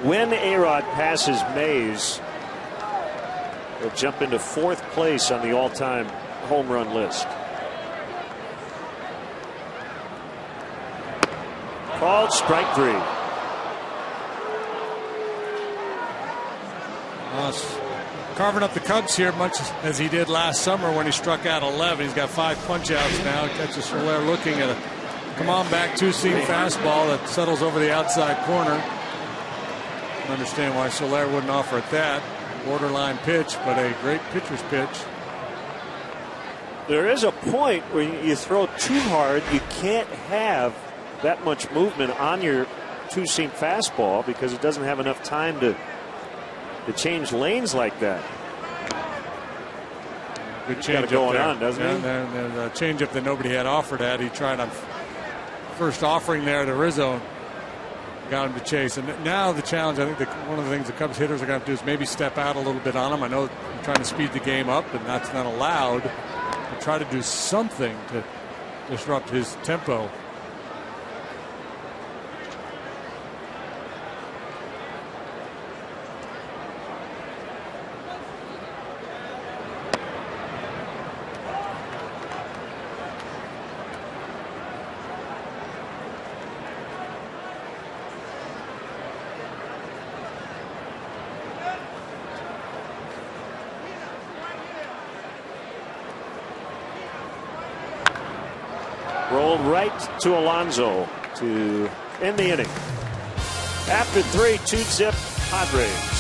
When A-Rod passes Mays, he'll jump into 4th place on the all-time home run list. Called strike 3. Ross carving up the Cubs here much as he did last summer when he struck out 11. He's got 5 punch-outs now. Catches Soler looking at a come-on-back 2-seam fastball that settles over the outside corner. I understand why Soler wouldn't offer it that. Borderline pitch, but a great pitcher's pitch. There is a point where you throw too hard, you can't have that much movement on your 2-seam fastball because it doesn't have enough time to change lanes like that. Good change going on, doesn't he? And a changeup that nobody had offered at. He tried on first offering there to Rizzo. Got him to chase. And now the challenge, I think one of the things the Cubs hitters are going to have to do is maybe step out a little bit on him. I know they're trying to speed the game up, and that's not allowed. But try to do something to disrupt his tempo. Rolled right to Alonso to end the inning. After 3, 2-zip Padres.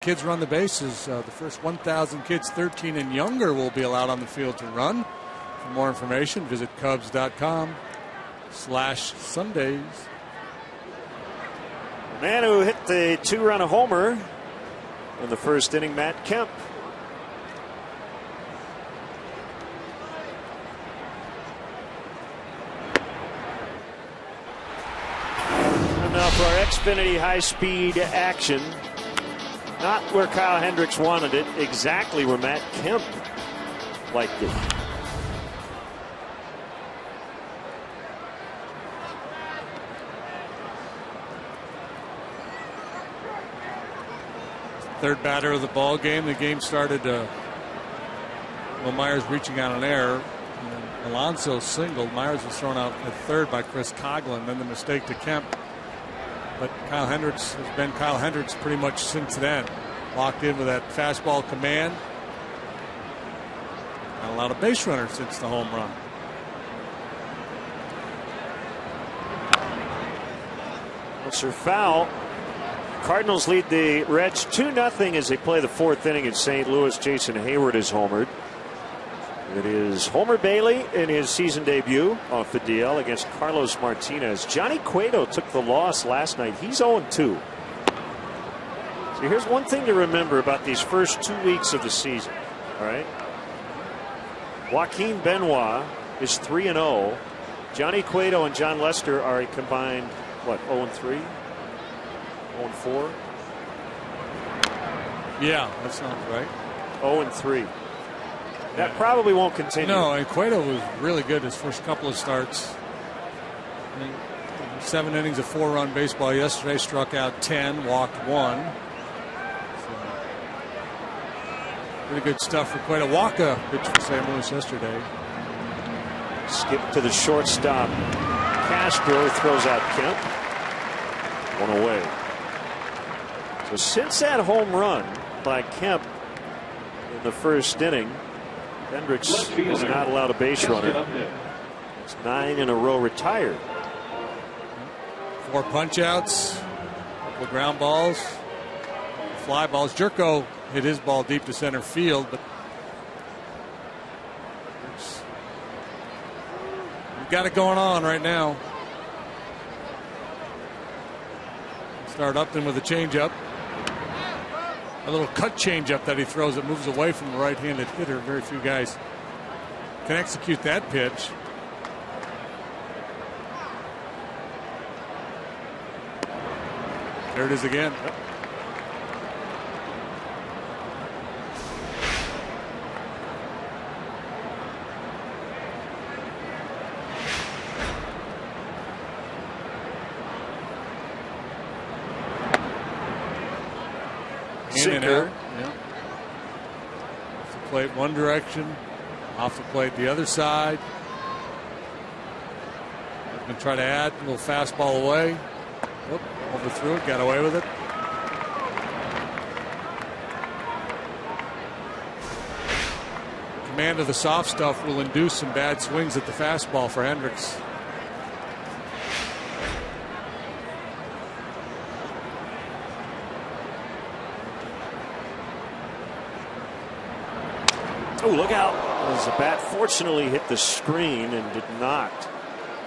kids run the bases. The first 1,000 kids 13 and younger will be allowed on the field to run. For more information, visit Cubs.com/Sundays. The man who hit the 2-run homer in the first inning, Matt Kemp. And now for our Xfinity high-speed action. Not where Kyle Hendricks wanted it, exactly where Matt Kemp liked it. Third batter of the ball game. The game started. Myers reaching out an error. And Alonso singled. Myers was thrown out at third by Chris Coughlin. Then the mistake to Kemp. But Kyle Hendricks has been Kyle Hendricks pretty much since then. Locked in with that fastball command. Not allowed a base runner since the home run. Sir foul. Cardinals lead the Reds 2-0 as they play the fourth inning in St. Louis. Jason Hayward is homered. It is Homer Bailey in his season debut off the DL against Carlos Martinez. Johnny Cueto took the loss last night. He's 0-2. So here's one thing to remember about these first 2 weeks of the season. All right. Joaquin Benoit is 3-0. Johnny Cueto and John Lester are a combined, what, 0-3? 0-4? Yeah, that sounds right. 0-3. That probably won't continue. No, and Cueto was really good his first couple of starts. 7 innings of 4-run baseball yesterday, struck out 10, walked 1. So, pretty good stuff for Cueto. Waka pitched for St. Louis yesterday. Skip to the shortstop. Castro throws out Kemp. 1 away. So since that home run by Kemp in the first inning, Hendricks has not allowed a base runner. It's 9 in a row retired. 4 punch outs, couple ground balls, fly balls. Jerko hit his ball deep to center field, but we've got it going on right now. Start Upton with a changeup. A little cut changeup that he throws that moves away from the right-handed hitter. Very few guys can execute that pitch. There it is again. In and out. Yeah. Off the plate one direction, off the plate the other side. Going to try to add a little fastball away. Oop, overthrew it, got away with it. Command of the soft stuff will induce some bad swings at the fastball for Hendricks. Oh, look out. As the bat fortunately hit the screen and did not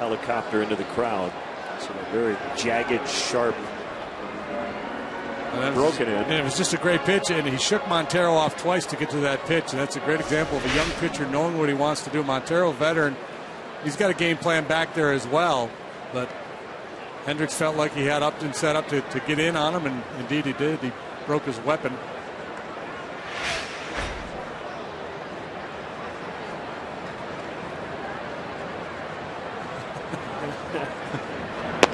helicopter into the crowd. So a very jagged, sharp, broken in. And it was just a great pitch, and he shook Montero off twice to get to that pitch. And that's a great example of a young pitcher knowing what he wants to do. Montero, veteran, he's got a game plan back there as well. But Hendricks felt like he had Upton set up to get in on him, and indeed he did. He broke his weapon.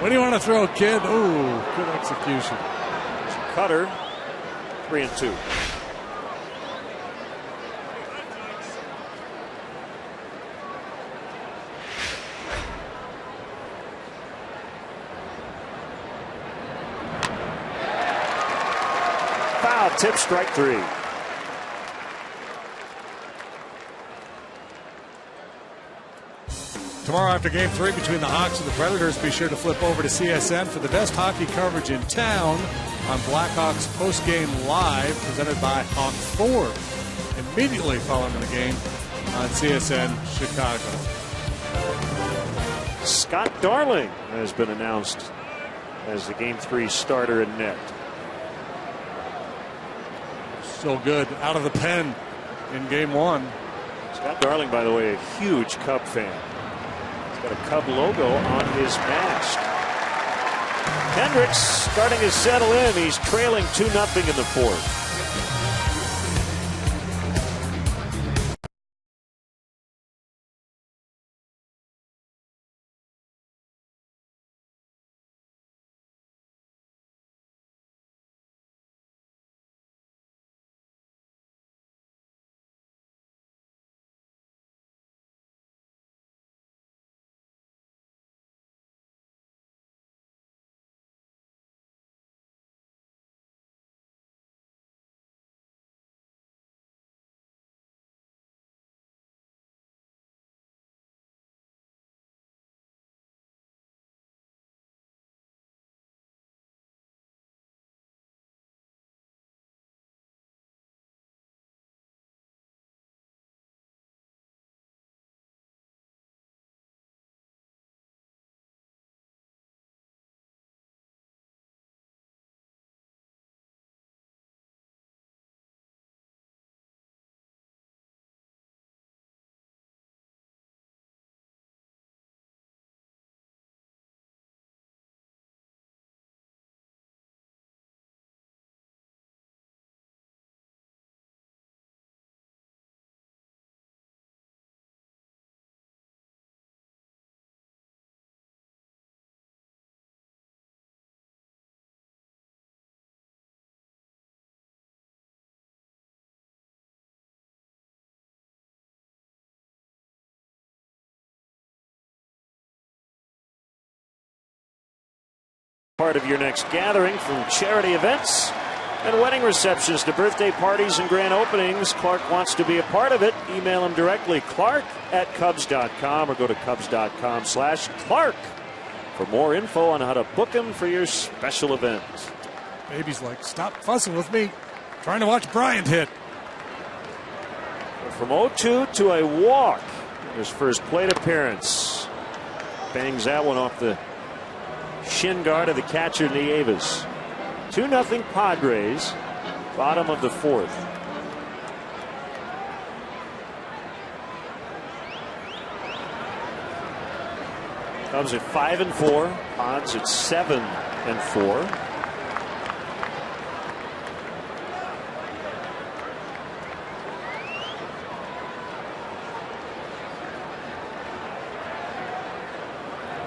What do you want to throw, kid? Ooh, good execution. Cutter, 3-2. Foul tip, strike 3. Tomorrow after Game 3 between the Hawks and the Predators, be sure to flip over to CSN for the best hockey coverage in town. on Blackhawks Postgame Live, presented by Hawk Ford. Immediately following the game on CSN Chicago. Scott Darling has been announced as the Game 3 starter in net. So good out of the pen in Game 1. Scott Darling, by the way, a huge Cub fan. He's got a Cub logo on his mask. Hendricks starting to settle in. He's trailing 2-0 in the fourth. Part of your next gathering, from charity events and wedding receptions to birthday parties and grand openings. Clark wants to be a part of it. Email him directly, clark@cubs.com, or go to cubs.com/Clark for more info on how to book him for your special event. Baby's like, stop fussing with me. Trying to watch Bryant hit. From 0-2 to a walk. His first plate appearance. Bangs that one off the shin guard of the catcher, Nieves. 2-0 Padres, bottom of the fourth. Cubs at 5-4, Pods at 7-4.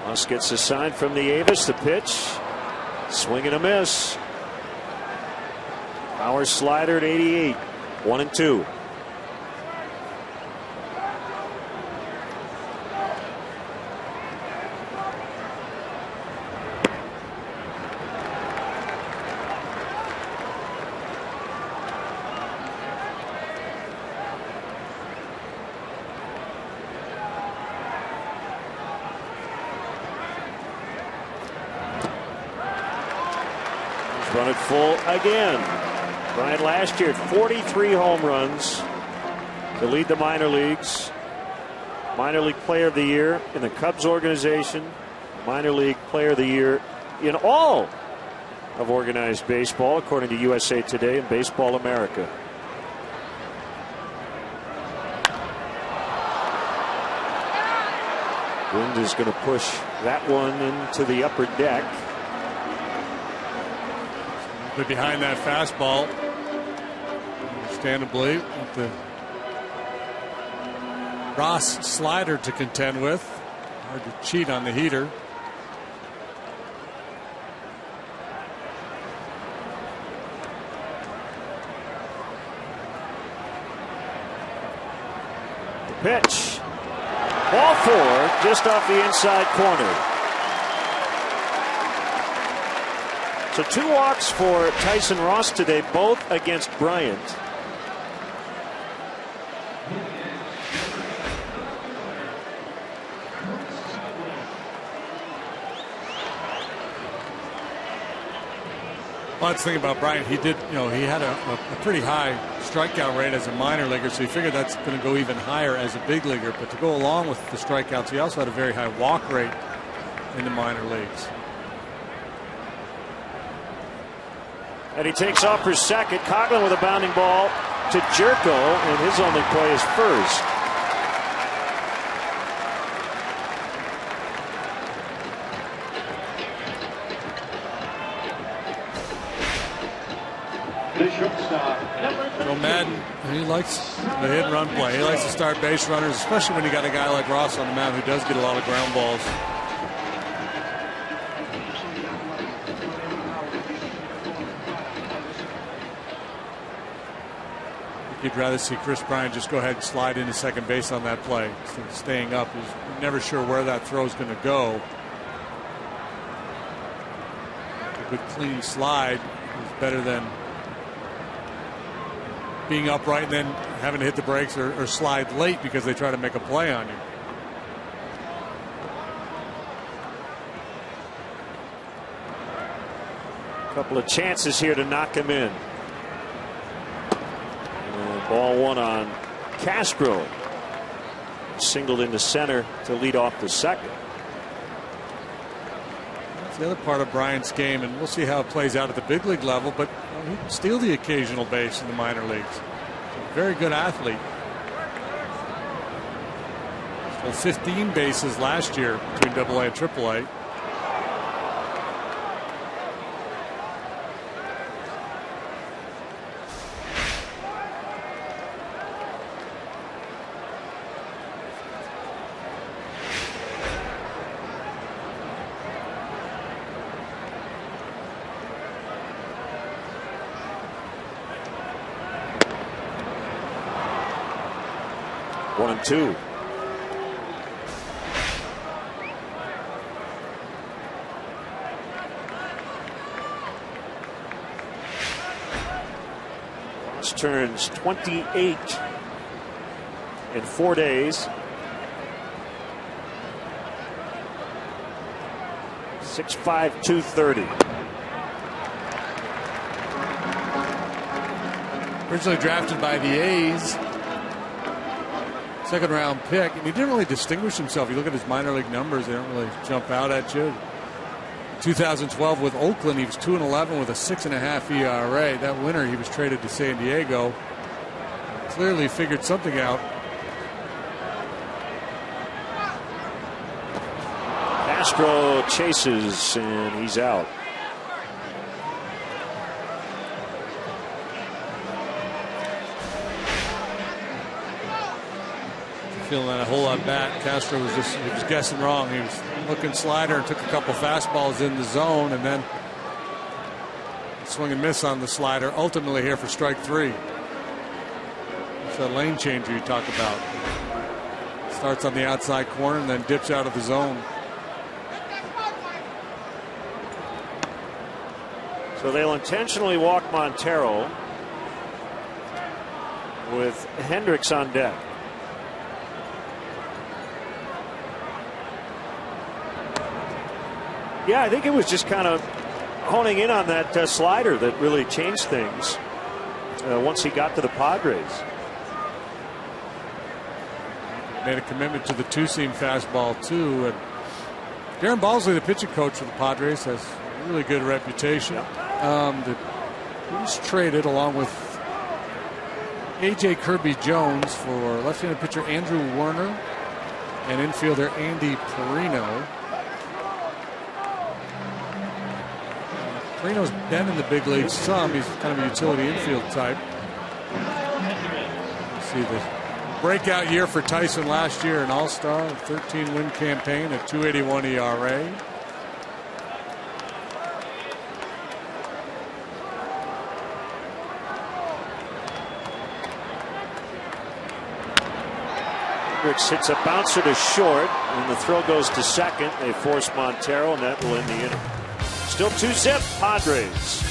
Moss gets a sign from Nieves. The pitch, swing and a miss. Power slider at 88, 1-2. Run it full again. Bryant last year at 43 home runs to lead the minor leagues. Minor League Player of the Year in the Cubs organization. Minor League Player of the Year in all of organized baseball, according to USA Today and Baseball America. Wind is going to push that one into the upper deck. Behind that fastball, understandably, with the Ross slider to contend with. Hard to cheat on the heater. The pitch. Ball four, just off the inside corner. So 2 walks for Tyson Ross today, both against Bryant. Well, that's the thing about Bryant. He did, he had a pretty high strikeout rate as a minor leaguer, so he figured that's going to go even higher as a big leaguer. But to go along with the strikeouts, he also had a very high walk rate in the minor leagues. And he takes off for second. Coughlin with a bounding ball to Jerko, and his only play is first. So Madden, he likes the hit and run play. He likes to start base runners, especially when you got a guy like Ross on the mound who does get a lot of ground balls. You'd rather see Chris Bryant just go ahead and slide into second base on that play instead of staying up. He's never sure where that throw is going to go. A good clean slide is better than being upright and then having to hit the brakes or slide late because they try to make a play on you. A couple of chances here to knock him in. And ball one on Castro. Singled into center to lead off the second. That's the other part of Bryant's game, and we'll see how it plays out at the big league level, but he can steal the occasional base in the minor leagues. He's a very good athlete. Well, 15 bases last year between AA and AAA. One and two. This turns 28 in 4 days. 6'5", 230. Originally drafted by the A's. Second round pick, and he didn't really distinguish himself. You look at his minor league numbers, they don't really jump out at you. 2012 with Oakland, he was 2-11 with a 6.5 ERA. That winter, he was traded to San Diego. Clearly figured something out. Castro chases, and he's out. Feeling that a whole lot back. Castro was he was guessing wrong. He was looking slider and took a couple fastballs in the zone, and then swing and miss on the slider. Ultimately here for strike three. It's that lane changer you talk about. Starts on the outside corner and then dips out of the zone. So they'll intentionally walk Montero with Hendricks on deck. Yeah, I think it was just kind of honing in on that slider that really changed things once he got to the Padres. Made a commitment to the two-seam fastball, too. And Darren Balsley, the pitching coach for the Padres, has a really good reputation. He was traded along with A.J. Kirby Jones for left-handed pitcher Andrew Werner and infielder Andy Perino. Perino's been in the big leagues some. He's kind of a utility infield type. See the breakout year for Tyson last year, an all-star, 13-win campaign, a 2.81 ERA. Hendricks hits a bouncer to short, and the throw goes to second. They force Montero, and that will end the inning. Still 2-zip, Padres.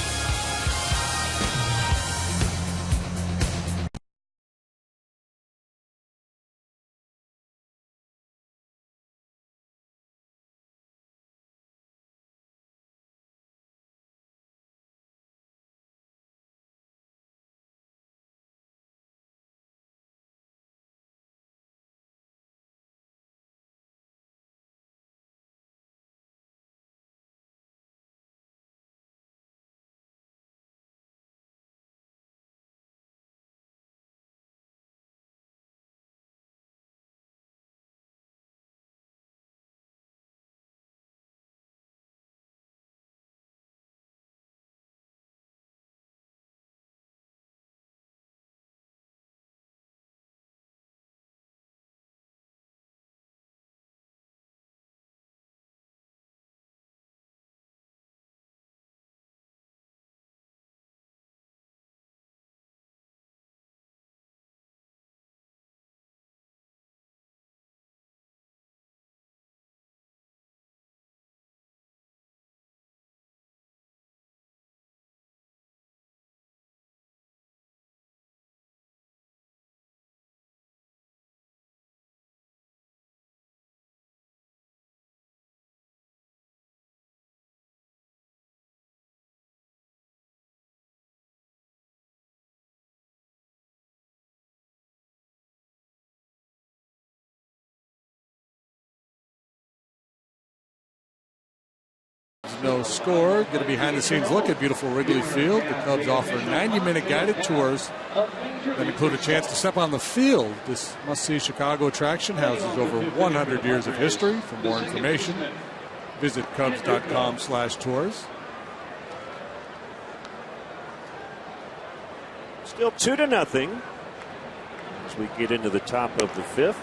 no score. Get a behind-the-scenes look at beautiful Wrigley Field. The Cubs offer 90-minute guided tours that include a chance to step on the field. This must-see Chicago attraction houses over 100 years of history. For more information, visit Cubs.com/tours. Still 2-0 as we get into the top of the fifth.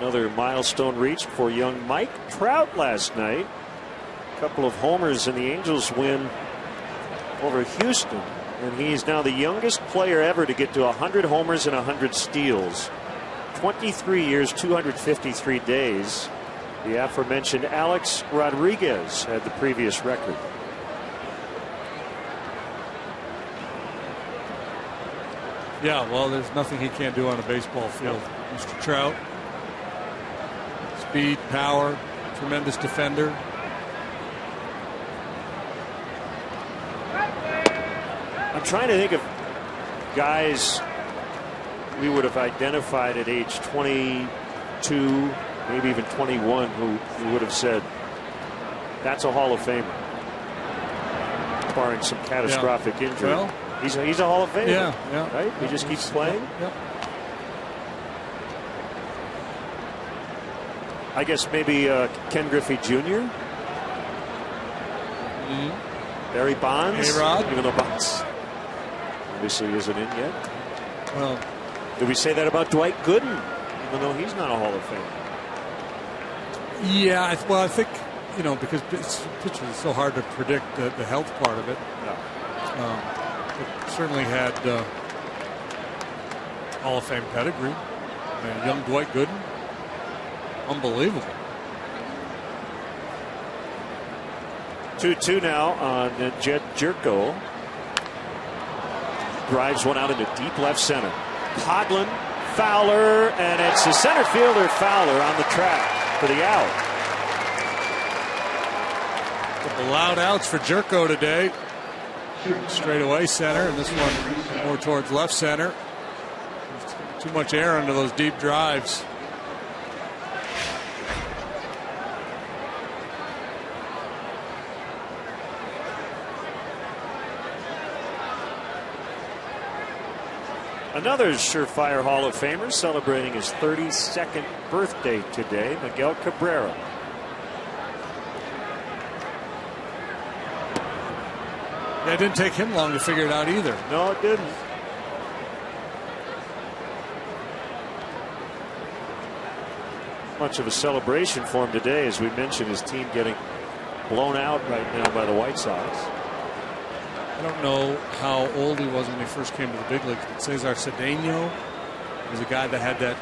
Another milestone reached for young Mike Trout last night. A couple of homers in the Angels win over Houston. And he's now the youngest player ever to get to 100 homers and 100 steals. 23 years, 253 days. The aforementioned Alex Rodriguez had the previous record. Yeah, well, there's nothing he can't do on a baseball field. Yep. Mr. Trout. Speed, power, tremendous defender. I'm trying to think of guys we would have identified at age 22, maybe even 21, who would have said, that's a Hall of Famer, barring some catastrophic injury. Well, he's a Hall of Famer. Yeah. Right? He just keeps playing. Yeah. I guess maybe Ken Griffey Jr. Barry Bonds. A-Rod. Even though Bonds obviously isn't in yet. Well, did we say that about Dwight Gooden? Even though he's not a Hall of Famer. Yeah, well, I think, because pitching is so hard to predict the health part of it. Yeah. It certainly had Hall of Fame pedigree. Young Dwight Gooden. Unbelievable. 2-2 now on Jed Jerko. Drives one out into deep left center. Coghlan, Fowler, and it's the center fielder Fowler on the track for the out. Couple loud outs for Jerko today. Straight away center, and this one more towards left center. Too much air under those deep drives. Another surefire Hall of Famer celebrating his 32nd birthday today, Miguel Cabrera. Yeah, it didn't take him long to figure it out either. No, it didn't. Much of a celebration for him today, as we mentioned, his team getting blown out right now by the White Sox. I don't know how old he was when he first came to the big leagues. Cesar Cedeno was a guy that had that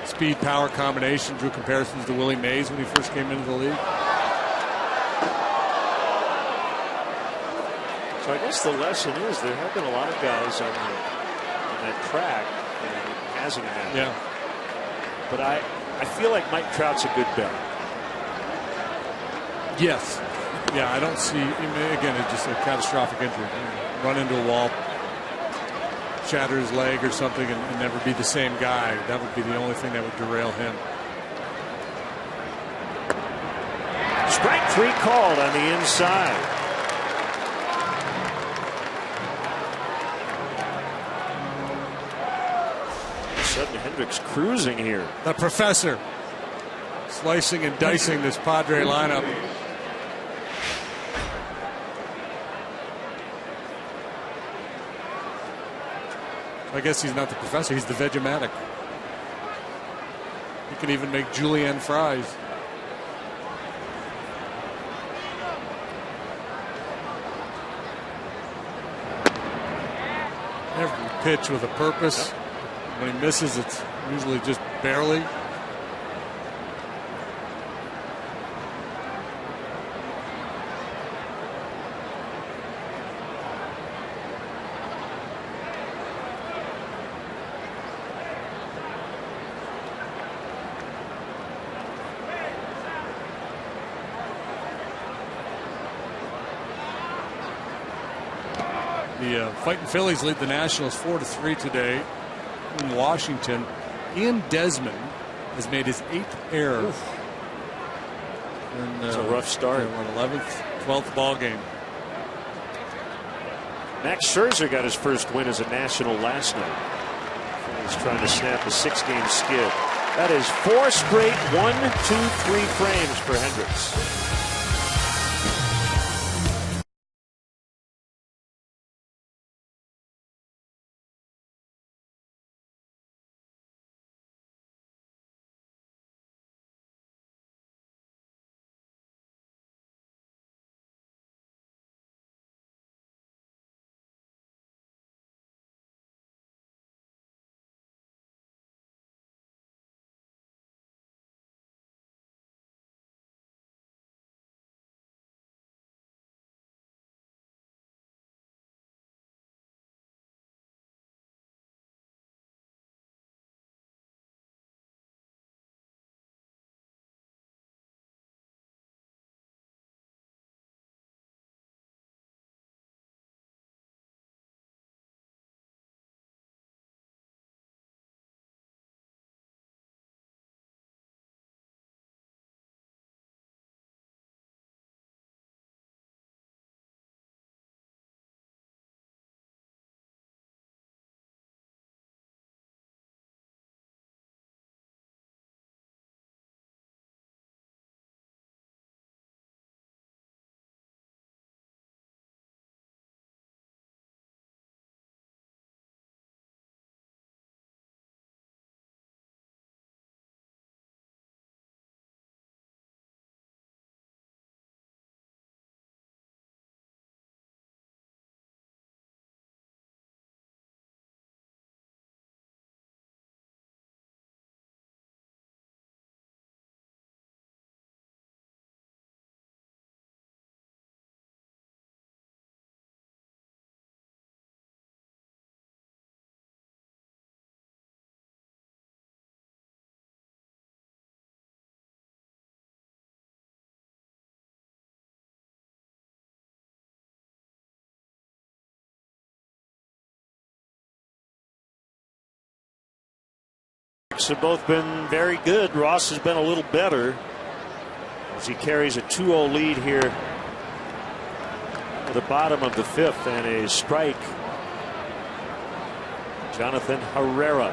speed power combination. Drew comparisons to Willie Mays when he first came into the league. So I guess the lesson is there have been a lot of guys on that track, and it hasn't happened. Yeah. But I feel like Mike Trout's a good bet. Yes. Yeah, I don't see, again, it's just a catastrophic injury. Run into a wall, shatter his leg or something, and never be the same guy. That would be the only thing that would derail him. Strike three called on the inside. Sudden Hendricks cruising here. The professor slicing and dicing this Padre lineup. I guess he's not the professor, he's the Vegematic. He can even make julienne fries. Every pitch with a purpose. Yep. When he misses, it's usually just barely. The Fighting Phillies lead the Nationals 4-3 today in Washington. Ian Desmond has made his 8th error And, it's a rough start. 11th, 12th ball game. Max Scherzer got his first win as a National last night. He's trying to snap a 6-game skid. That is 4 straight 1, 2, 3 frames for Hendricks. Have both been very good. Ross has been a little better as he carries a 2-0 lead here at the bottom of the 5th, and a strike. Jonathan Herrera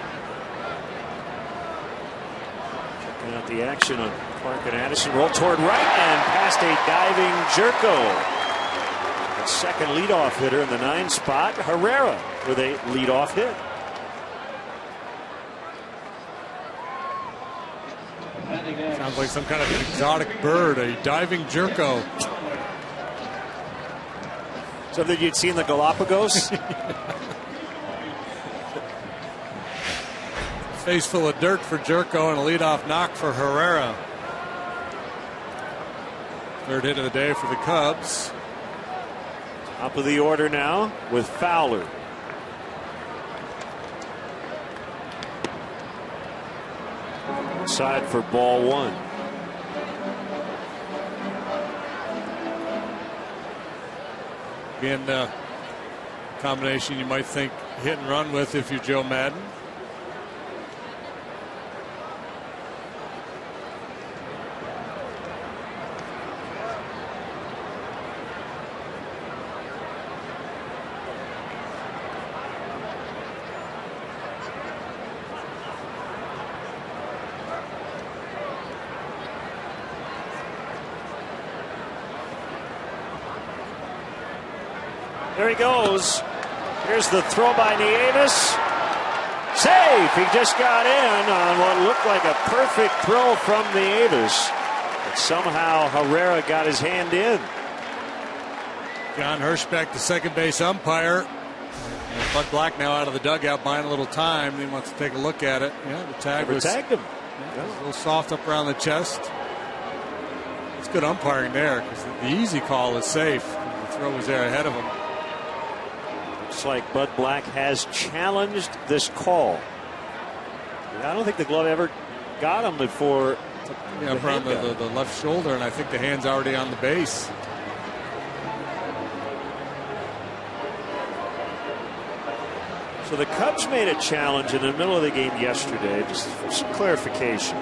checking out the action on Clark and Addison. Roll toward right and past a diving Jerko. The second leadoff hitter in the 9 spot. Herrera with a leadoff hit. Sounds like some kind of exotic bird, a diving Jerko. Something you'd see in the Galapagos. Face full of dirt for Jerko and a leadoff knock for Herrera. 3rd hit of the day for the Cubs. Top of the order now with Fowler. Side for ball 1. Again, combination you might think hit and run with if you're Joe Madden. There he goes. Here's the throw by Nieves. Safe. He just got in on what looked like a perfect throw from Nieves. But somehow Herrera got his hand in. John Hirschbeck, the second base umpire. And Bud Black now out of the dugout buying a little time. He wants to take a look at it. Yeah, the tag was tagged him. Yeah, a little soft up around the chest. It's good umpiring there because the easy call is safe. The throw was there ahead of him. Looks like Bud Black has challenged this call. I don't think the glove ever got him before. Yeah, around the left shoulder, and I think the hand's already on the base. So the Cubs made a challenge in the middle of the game yesterday, just for some clarification.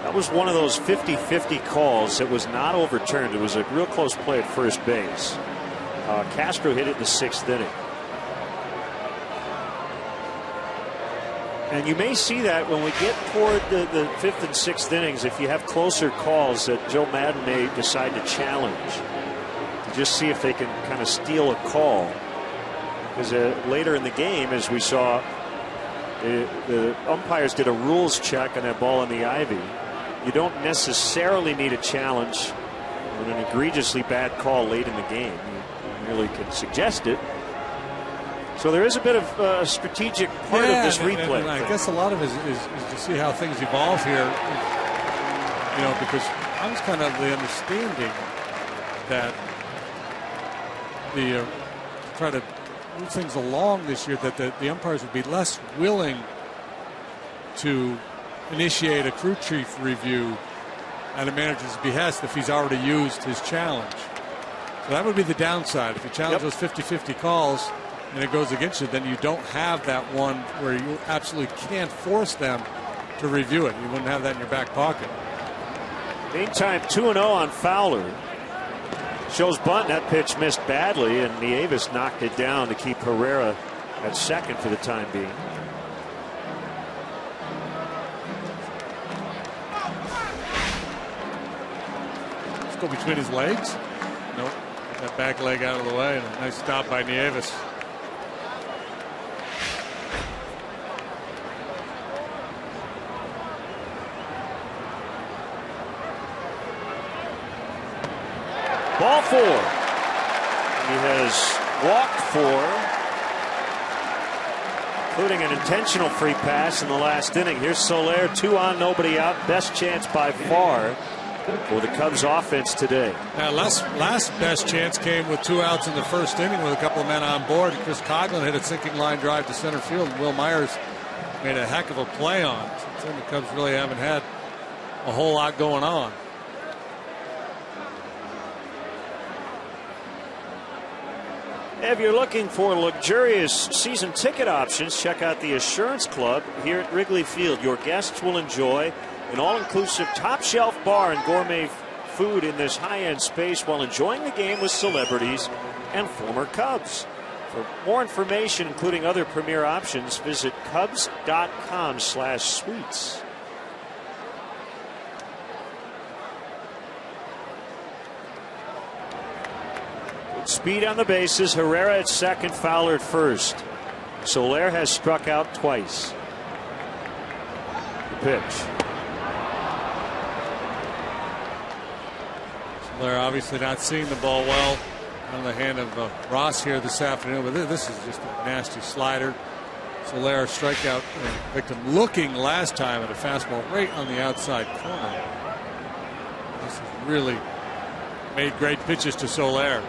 That was one of those 50-50 calls that was not overturned. It was a real close play at first base. Castro hit it in the 6th inning. And you may see that when we get toward the 5th and 6th innings, if you have closer calls, that Joe Maddon may decide to challenge, to just see if they can kind of steal a call. Because later in the game, as we saw, the umpires did a rules check on that ball in the ivy. You don't necessarily need a challenge on an egregiously bad call late in the game. You really can suggest it. So there is a bit of a strategic part of this replay. And I guess a lot of it is to see how things evolve here. You know, because I was kind of the understanding that the try to move things along this year, that the umpires would be less willing to initiate a crew chief review at a manager's behest if he's already used his challenge. So that would be the downside. If you challenge those 50-50 calls and it goes against you, then you don't have that one where you absolutely can't force them to review it. You wouldn't have that in your back pocket. Meantime, 2-0 on Fowler. Shows bunt. That pitch missed badly, and Nieves knocked it down to keep Herrera at second for the time being. Let's go between his legs. Nope. That back leg out of the way, and a nice stop by Nieves. Ball 4. He has walked 4, including an intentional free pass in the last inning. Here's Soler, 2 on, nobody out. Best chance by far for the Cubs offense today. Now, last best chance came with 2 outs in the first inning with a couple of men on board. Chris Coghlan hit a sinking line drive to center field. Will Myers made a heck of a play on it. Since then, the Cubs really haven't had a whole lot going on. If you're looking for luxurious season ticket options, check out the Assurance Club here at Wrigley Field. Your guests will enjoy an all-inclusive top-shelf bar and gourmet food in this high-end space while enjoying the game with celebrities and former Cubs. For more information, including other premier options, visit Cubs.com/suites. Speed on the bases. Herrera at second, Fowler at first. Soler has struck out twice. The pitch. Soler obviously not seeing the ball well on the hand of Ross here this afternoon, but this is just a nasty slider. Soler strikeout victim, looking last time at a fastball right on the outside corner. This has really made great pitches to Soler.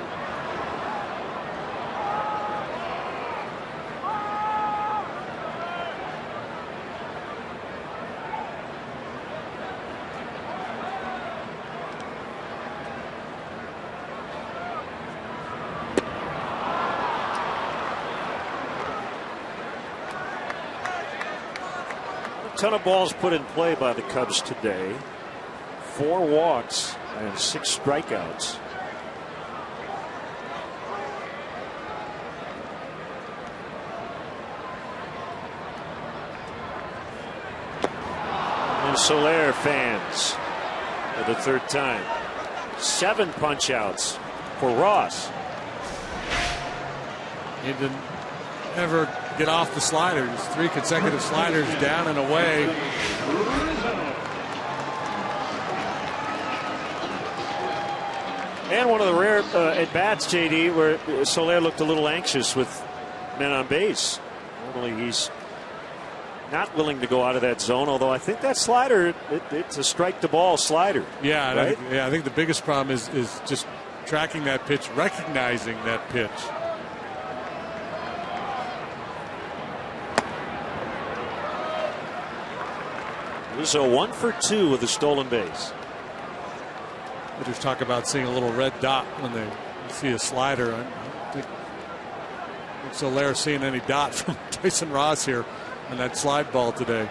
Ton of balls put in play by the Cubs today. 4 walks and 6 strikeouts. And Soler fans for the 3rd time. 7 punch outs for Ross. He didn't ever get off the sliders. 3 consecutive sliders down and away. And one of the rare at-bats, JD, where Soler looked a little anxious with men on base. Normally he's not willing to go out of that zone, although I think that slider, it's a strike-to-ball slider. Yeah, right? I think the biggest problem is just tracking that pitch, recognizing that pitch. So 1 for 2 with a stolen base. They just talk about seeing a little red dot when they see a slider. I don't think Soler seeing any dot from Tyson Ross here on that slide ball today.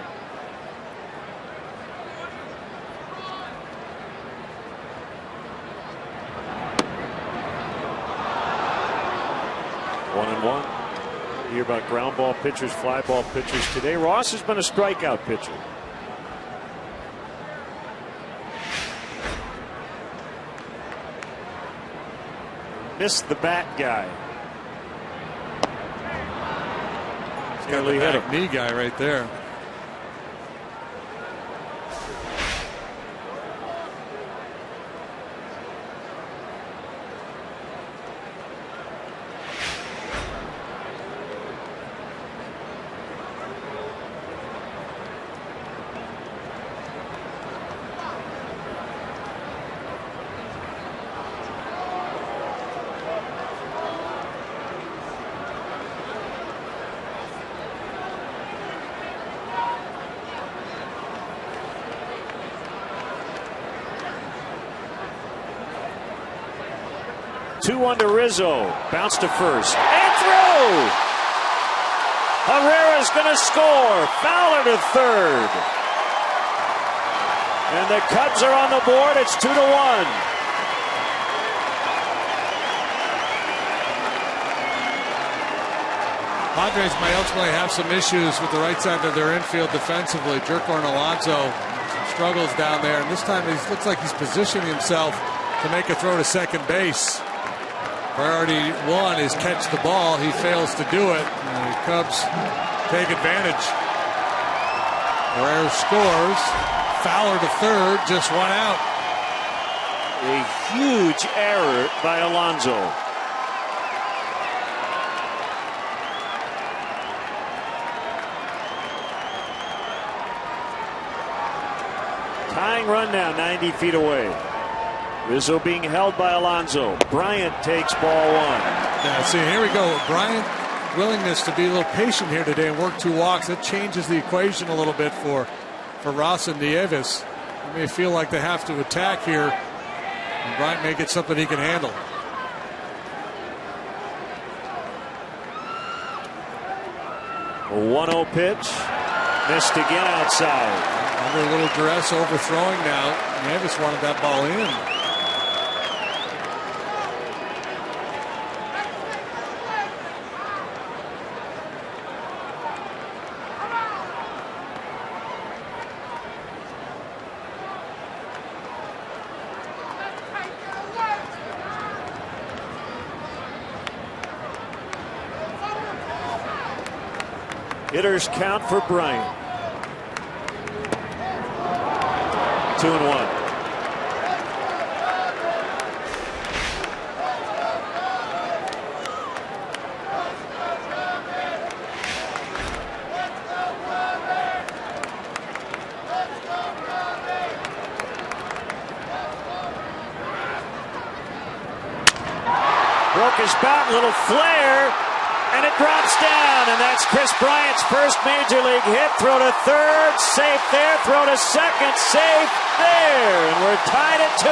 1-1. You hear about ground ball pitchers, fly ball pitchers today. Ross has been a strikeout pitcher. Missed the bat guy. He's got the back knee guy right there. To Rizzo, bounce to first and through. Herrera's going to score. Fowler to third, and the Cubs are on the board. It's 2-1. Padres may ultimately have some issues with the right side of their infield defensively. Jerko and Alonso struggles down there, and this time he looks like he's positioning himself to make a throw to second base. Priority one is catch the ball. He fails to do it. And the Cubs take advantage. Herrera scores. Fowler to third, just one out. A huge error by Alonso. Tying run now, 90 feet away. Rizzo being held by Alonso. Bryant takes ball one. Yeah, see, here we go. Bryant willingness to be a little patient here today and work 2 walks. That changes the equation a little bit for Ross and Nieves. They may feel like they have to attack here, and Bryant may get something he can handle. A 1-0 pitch. Missed again outside. Under a little duress, overthrowing now. Nieves wanted that ball in. Hitters count for Bryant. 2-1. Broke his bat, little flare. And it drops down, and that's Chris Bryant's first major league hit. Throw to third, safe there. Throw to second, safe there. And we're tied at 2.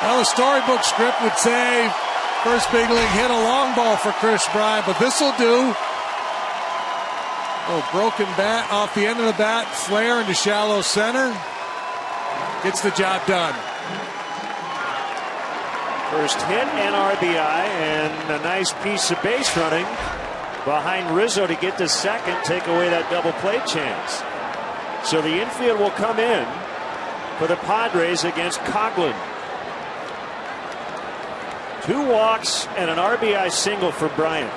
Well, the storybook script would say first big league hit, a long ball for Chris Bryant, but this will do. Oh, broken bat off the end of the bat, flare into shallow center. Gets the job done. First hit and RBI, and a nice piece of base running behind Rizzo to get to second, take away that double play chance. So the infield will come in for the Padres against Coughlin. 2 walks and an RBI single for Bryant.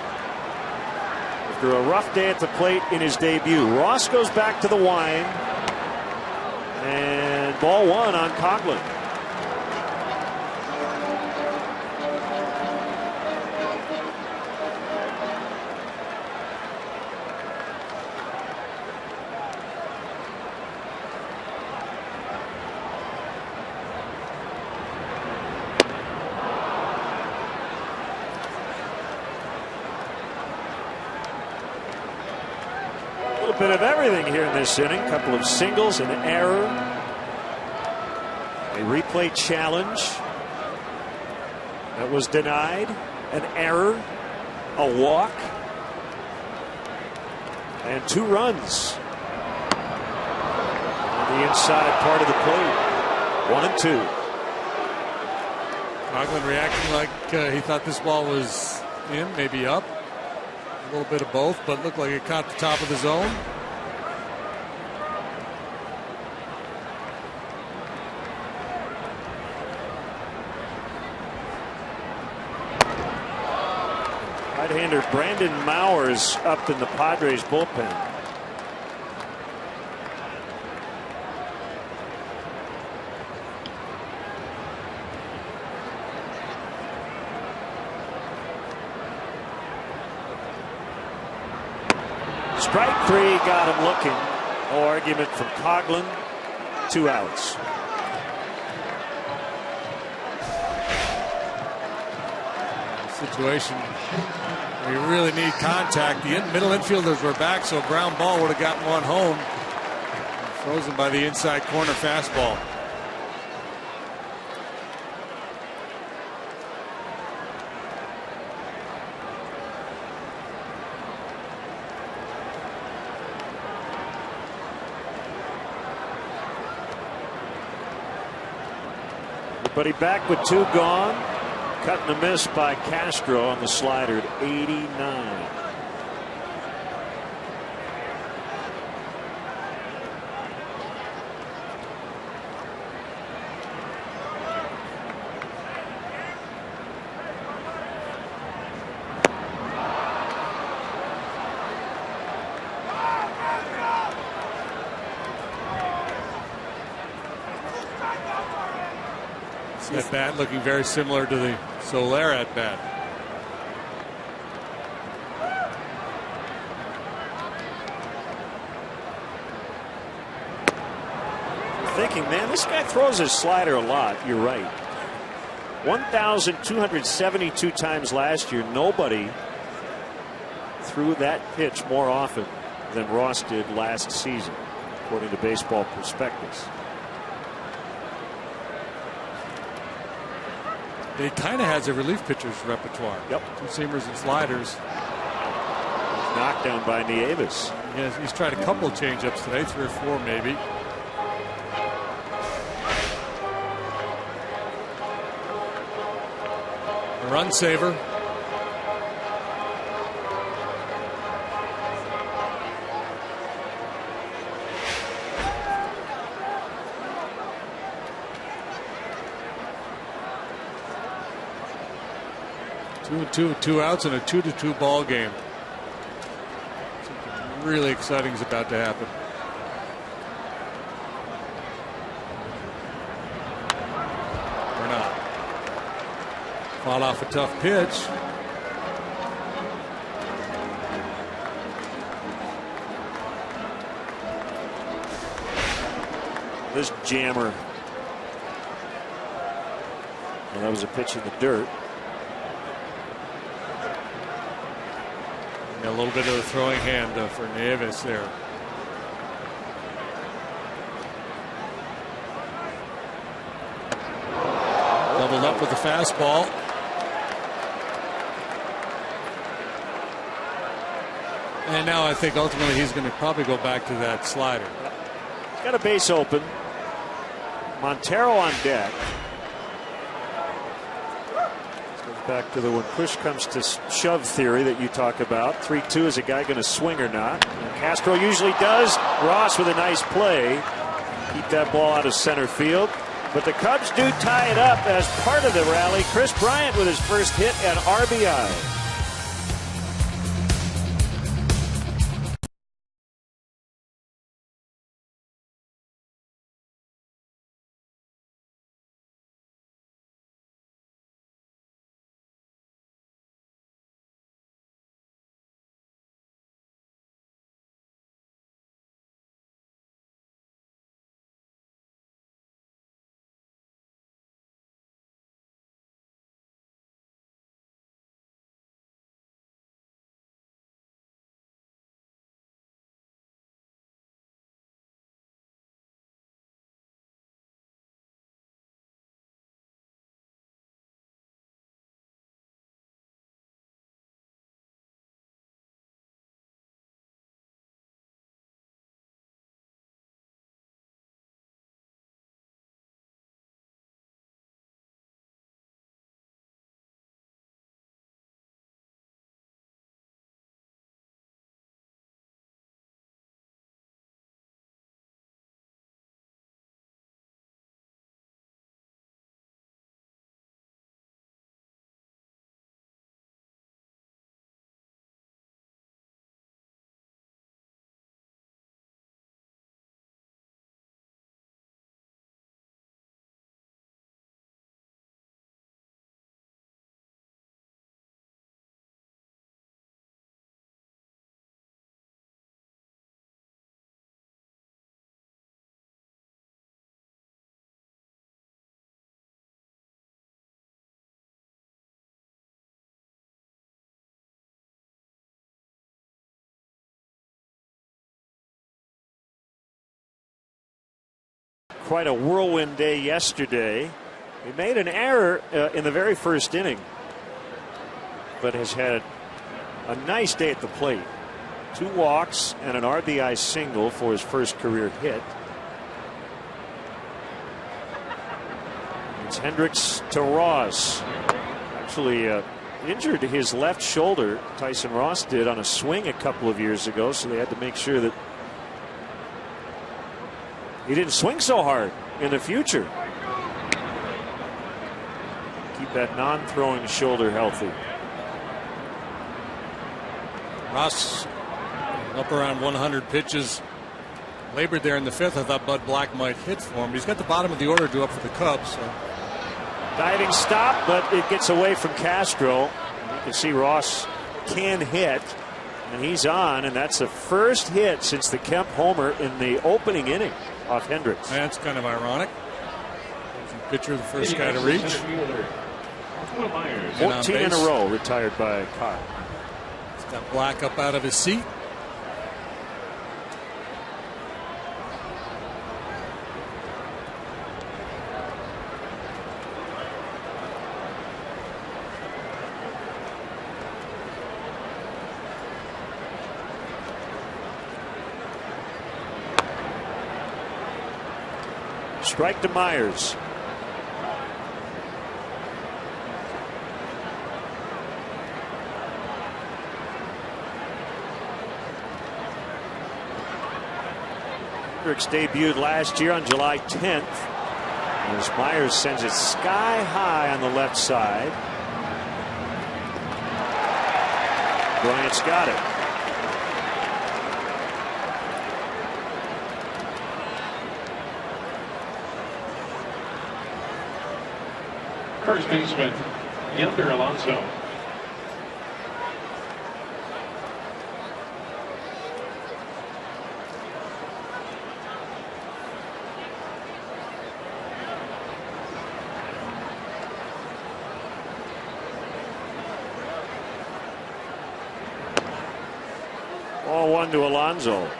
After a rough day at the plate in his debut. Ross goes back to the wind. And ball 1 on Coughlin. Bit of everything here in this inning. A couple of singles, an error, a replay challenge that was denied, an error, a walk. And 2 runs. On the inside part of the plate. 1-2. Oakland reacting like he thought this ball was in, maybe up. A little bit of both, but looked like it caught the top of the zone. Right-hander Brandon Mowers up in the Padres bullpen. Strike 3 got him looking. No argument from Coughlin. 2 outs. Situation where you really need contact. The middle infielders were back, so a ground ball would have gotten one home. Frozen by the inside corner fastball. But he back with 2 gone. Cut and a miss by Castro on the slider at 89. At bat looking very similar to the Soler at bat. You're thinking, man, this guy throws his slider a lot. You're right. 1,272 times last year. Nobody threw that pitch more often than Ross did last season, according to Baseball Prospectus. He kind of has a relief pitcher's repertoire. Yep. 2 seamers and sliders. Knocked down by Nieves. He's tried a couple of changeups today, 3 or 4 maybe. A run saver. Two outs in a 2-2 ball game. Something really exciting is about to happen. Or not. Fought off a tough pitch. This jammer. Well, that was a pitch in the dirt. A little bit of a throwing hand for Nieves there. Doubled up with the fastball. And now I think ultimately he's going to probably go back to that slider. Got a base open. Montero on deck. Back to the when push comes to shove theory that you talk about. 3-2, is a guy going to swing or not? And Castro usually does. Ross with a nice play. Keep that ball out of center field. But the Cubs do tie it up as part of the rally. Chris Bryant with his first hit and RBI. quite a whirlwind day yesterday. He made an error in the very first inning, but has had a nice day at the plate. 2 walks and an RBI single for his first career hit. It's Hendricks to Ross. Actually injured his left shoulder, Tyson Ross did, on a swing a couple of years ago, so they had to make sure that he didn't swing so hard in the future. Keep that non-throwing shoulder healthy. Ross up around 100 pitches. Labored there in the 5th. I thought Bud Black might hit for him. He's got the bottom of the order due up for the Cubs. So. Diving stop, but it gets away from Castro. You can see Ross can hit, and he's on, and that's the first hit since the Kemp homer in the opening inning off Hendricks. That's kind of ironic. Pitcher, the first guy to reach. 14 in a row retired by Carr. He's got Black up out of his seat. Strike to Myers. Hendricks debuted last year on July 10th. As Myers sends it sky high on the left side. Bryant's got it. First baseman, Yonder Alonso. Ball 1 to Alonso.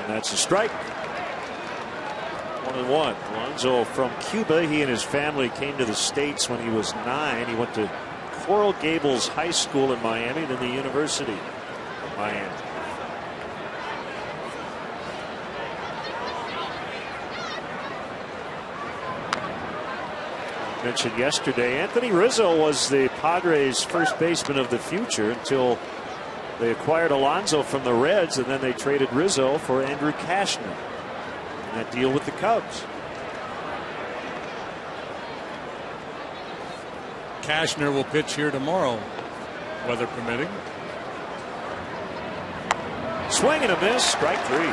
That's a strike. 1-1. Alonso from Cuba. He and his family came to the States when he was 9. He went to Coral Gables High School in Miami, then the University of Miami. I mentioned yesterday, Anthony Rizzo was the Padres' first baseman of the future until they acquired Alonso from the Reds, and then they traded Rizzo for Andrew Cashner in that deal with the Cubs. Cashner will pitch here tomorrow, weather permitting. Swing and a miss, strike 3.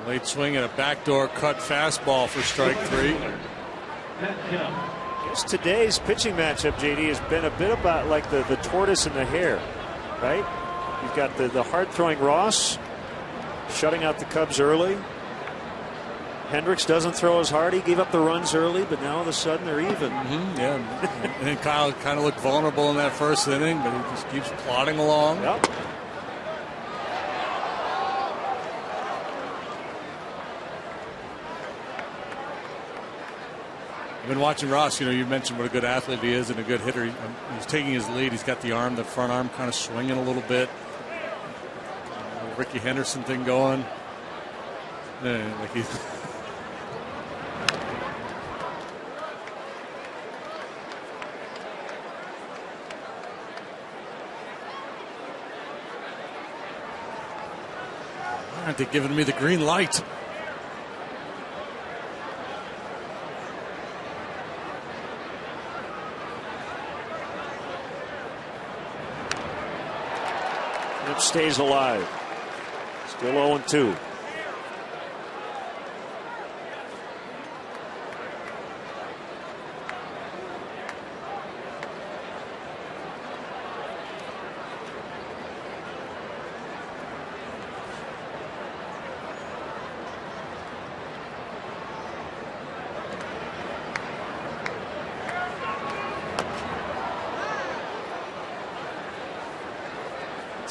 Late swing and a backdoor cut fastball for strike 3. I guess today's pitching matchup, JD, has been a bit about like the tortoise and the hare, right? You've got the hard-throwing Ross shutting out the Cubs early. Hendricks doesn't throw as hard. He gave up the runs early, but now all of a sudden they're even. Yeah, and Kyle kind of looked vulnerable in that first inning, but he just keeps plodding along. Yep. I've been watching Ross. You know, you mentioned what a good athlete he is and a good hitter. He's taking his lead. He's got the front arm kind of swinging a little bit. Ricky Henderson thing going. Like he's. Why aren't they giving me the green light? Stays alive. Still 0-2.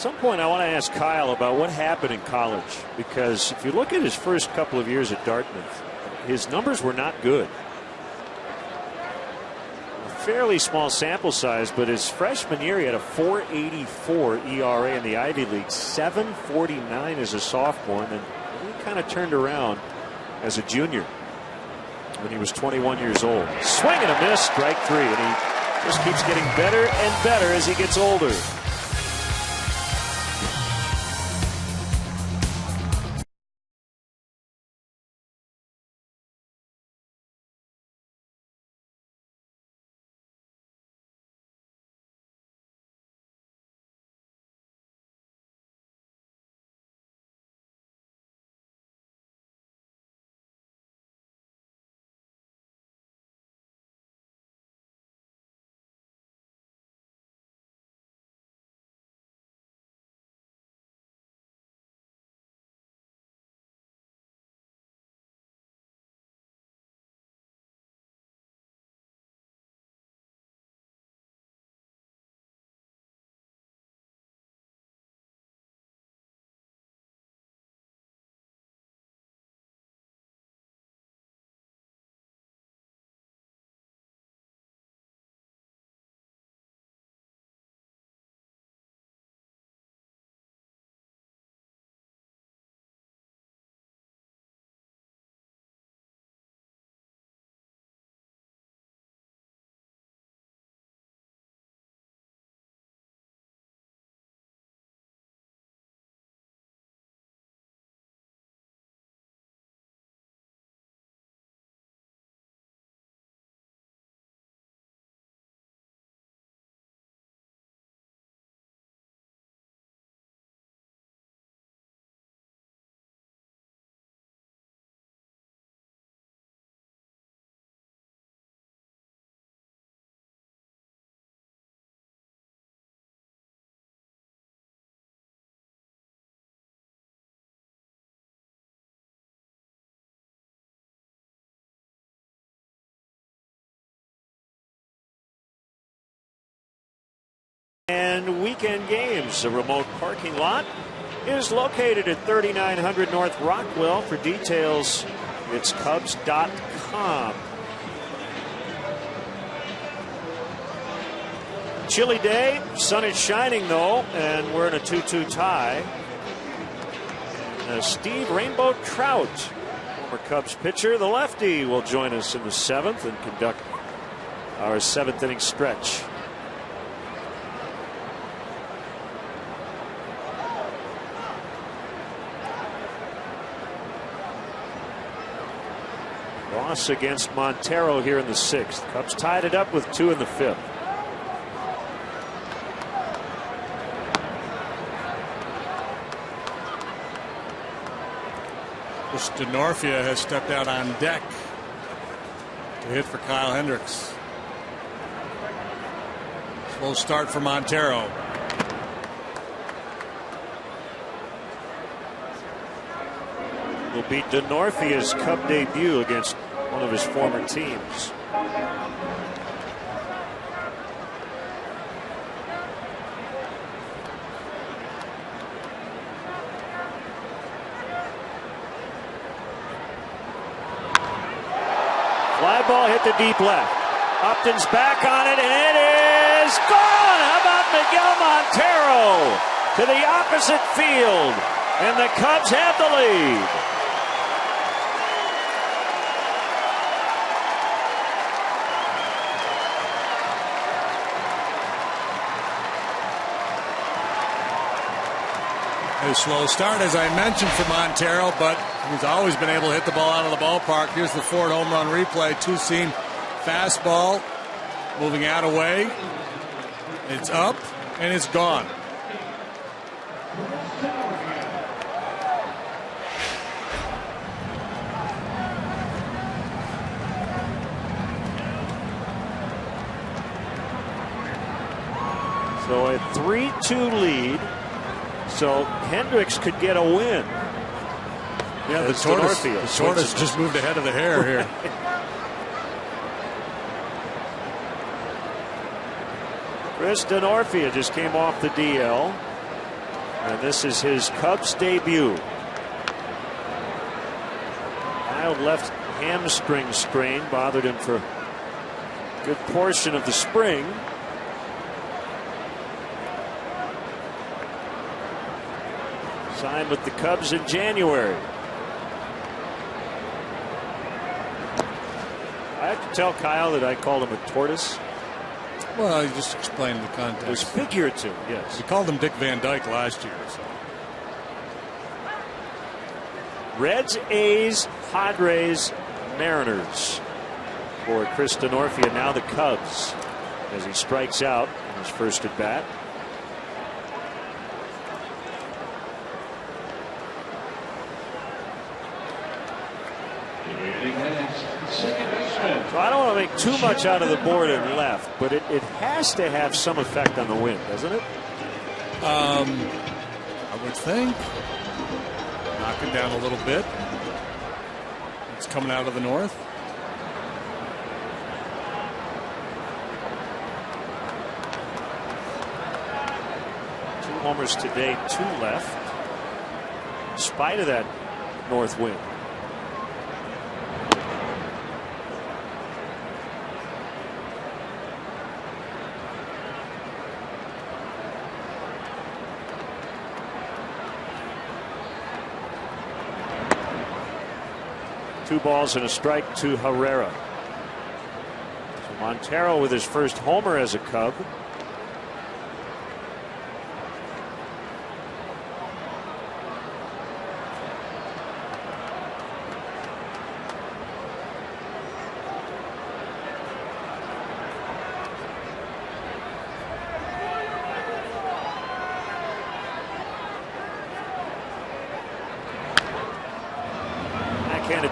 some point I want to ask Kyle about what happened in college, because if you look at his first couple of years at Dartmouth, his numbers were not good. A fairly small sample size, but his freshman year he had a 4.84 ERA in the Ivy League, 7.49 as a sophomore, and then he kind of turned around as a junior when he was 21 years old. Swing and a miss, strike 3, and he just keeps getting better and better as he gets older. And weekend games. A remote parking lot is located at 3900 North Rockwell. For details, it's Cubs.com. Chilly day, sun is shining though, and we're in a 2-2 tie. And Steve Rainbow Trout, former Cubs pitcher, the lefty, will join us in the 7th and conduct our 7th inning stretch. Loss against Montero here in the 6th. Cubs tied it up with 2 in the 5th. Denorfia has stepped out on deck to hit for Kyle Hendricks. Slow start for Montero. Will be Denorfia's Cub debut against one of his former teams. Fly ball hit the deep left. Upton's back on it, and it is gone. How about Miguel Montero to the opposite field, and the Cubs have the lead. A slow start, as I mentioned, for Montero, but he's always been able to hit the ball out of the ballpark. Here's the Ford home run replay. Two-seam fastball moving out away. It's up and it's gone. So a 3-2 lead. So Hendricks could get a win. Yeah, the tortoise just moved ahead of the hare here. Chris Denorfia just came off the DL. And this is his Cubs debut. Mild left hamstring strain bothered him for a good portion of the spring. Signed with the Cubs in January. I have to tell Kyle that I called him a tortoise. Well, you just explained the context. It was figurative, yes. We called him Dick Van Dyke last year. So. Reds, A's, Padres, Mariners for Chris Denorfia. Now the Cubs as he strikes out in his first at bat. So I don't want to make too much out of the board and left, but it has to have some effect on the wind, doesn't it? I would think. Knock it down a little bit. It's coming out of the north. Two homers today, 2 left. In spite of that north wind. Two balls and a strike to Herrera. So Montero with his first homer as a Cub.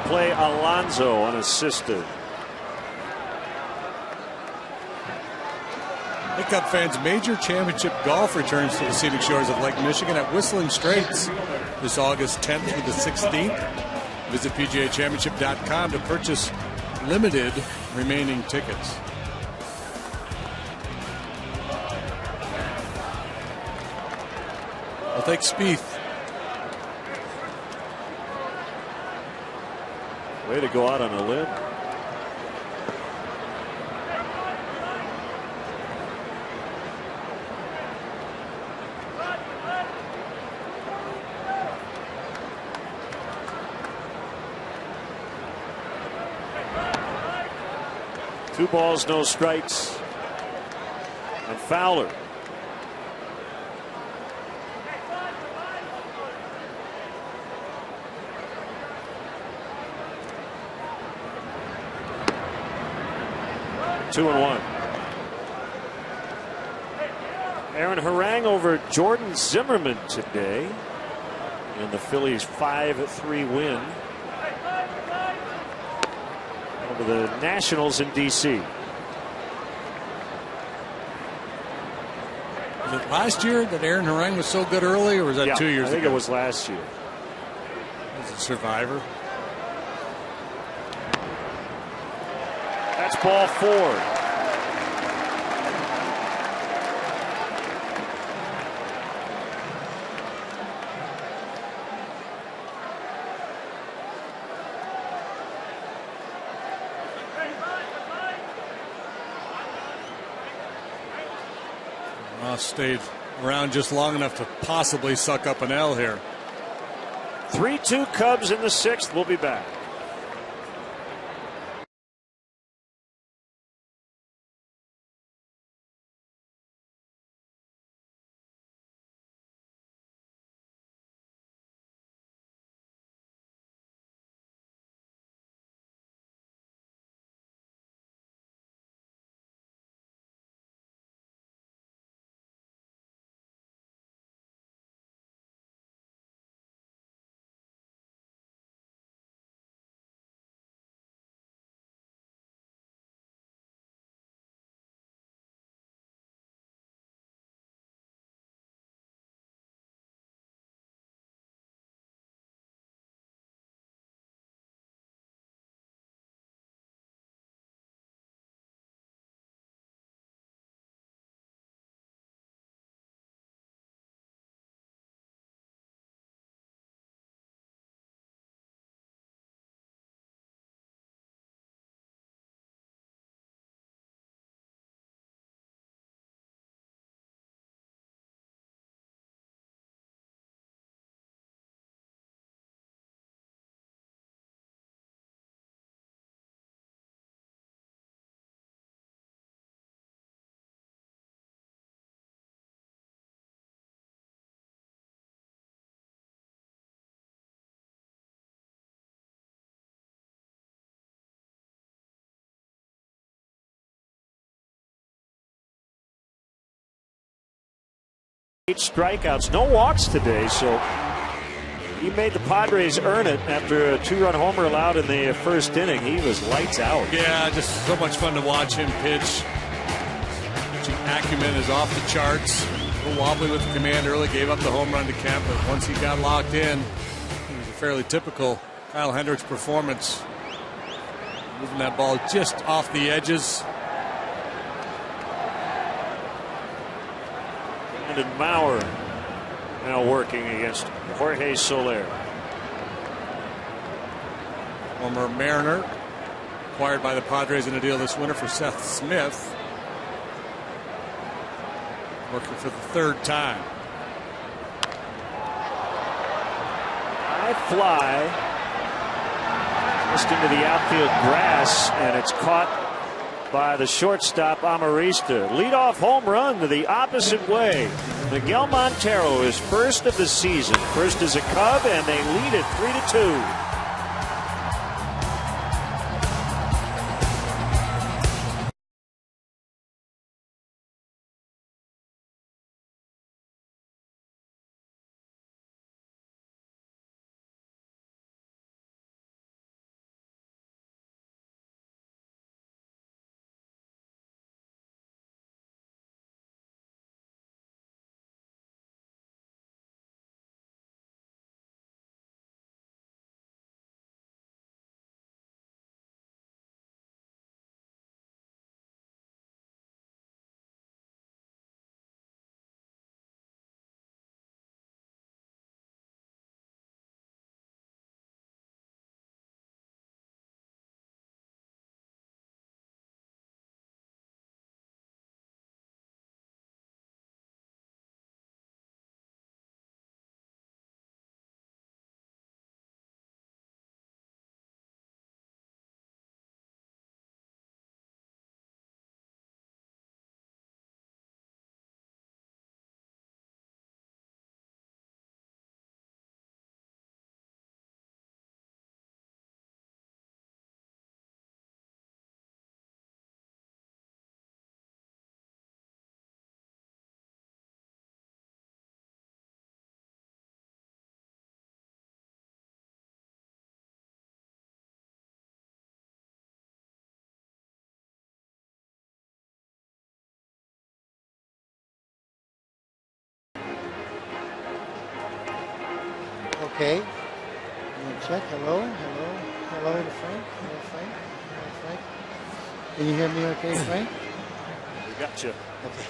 Play Alonso unassisted. Hey, Cub fans, major championship golf returns to the scenic shores of Lake Michigan at Whistling Straits this August 10th through the 16th. Visit PGAchampionship.com to purchase limited remaining tickets. I'll take Spieth. Way to go out on a limb. Two balls, no strikes on Fowler. Two and one. Aaron Harang over Jordan Zimmerman today in the Phillies 5-3 win over the Nationals in D.C. Was it last year that Aaron Harang was so good early, or was that 2 years ago? I think it was last year. As a survivor. That's ball 4. Ross stayed around just long enough to possibly suck up an L here. 3-2 Cubs in the 6th. We'll be back. 8 strikeouts, no walks today, so he made the Padres earn it after a 2-run homer allowed in the first inning. He was lights out. Yeah, just so much fun to watch him pitch. Pitching acumen is off the charts. A little wobbly with the command early, gave up the home run to Kemp, but once he got locked in, it was a fairly typical Kyle Hendricks performance. Moving that ball just off the edges. And Mauer now working against Jorge Soler. Former Mariner, acquired by the Padres in a deal this winter for Seth Smith. Working for the 3rd time. High fly just into the outfield grass, and it's caught by the shortstop Amarista. Leadoff home run to the opposite way. Miguel Montero is first of the season. First as a Cub, and they lead it 3-2. Okay. Check. Hello. Hello to Frank. Hello, Frank. Hello, Frank. Can you hear me okay, Frank? We got you. Okay.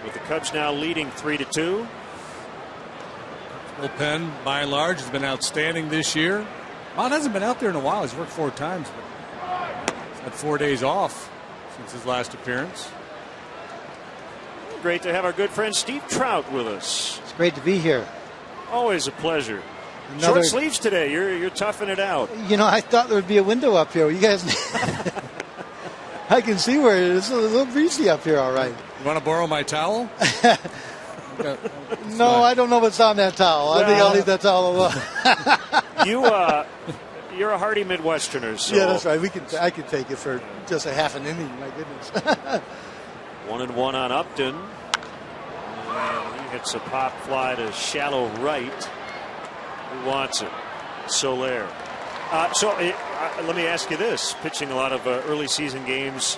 With the Cubs now leading 3-2. Bullpen, by and large, has been outstanding this year. Mont hasn't been out there in a while. He's worked 4 times, but he's had 4 days off since his last appearance. Great to have our good friend Steve Trout with us. It's great to be here. Always a pleasure. Short sleeves today. You're toughing it out. You know, I thought there would be a window up here. You guys, I can see where it is. It's a little breezy up here. All right. You want to borrow my towel? No, I don't know what's on that towel. I think I'll leave that towel alone. You're a hardy Midwesterner. So. Yeah, that's right. I can take it for just a half an inning. My goodness. 1-1 on Upton. And he hits a pop fly to shallow right. Who wants it? Soler. Let me ask you this: pitching a lot of early season games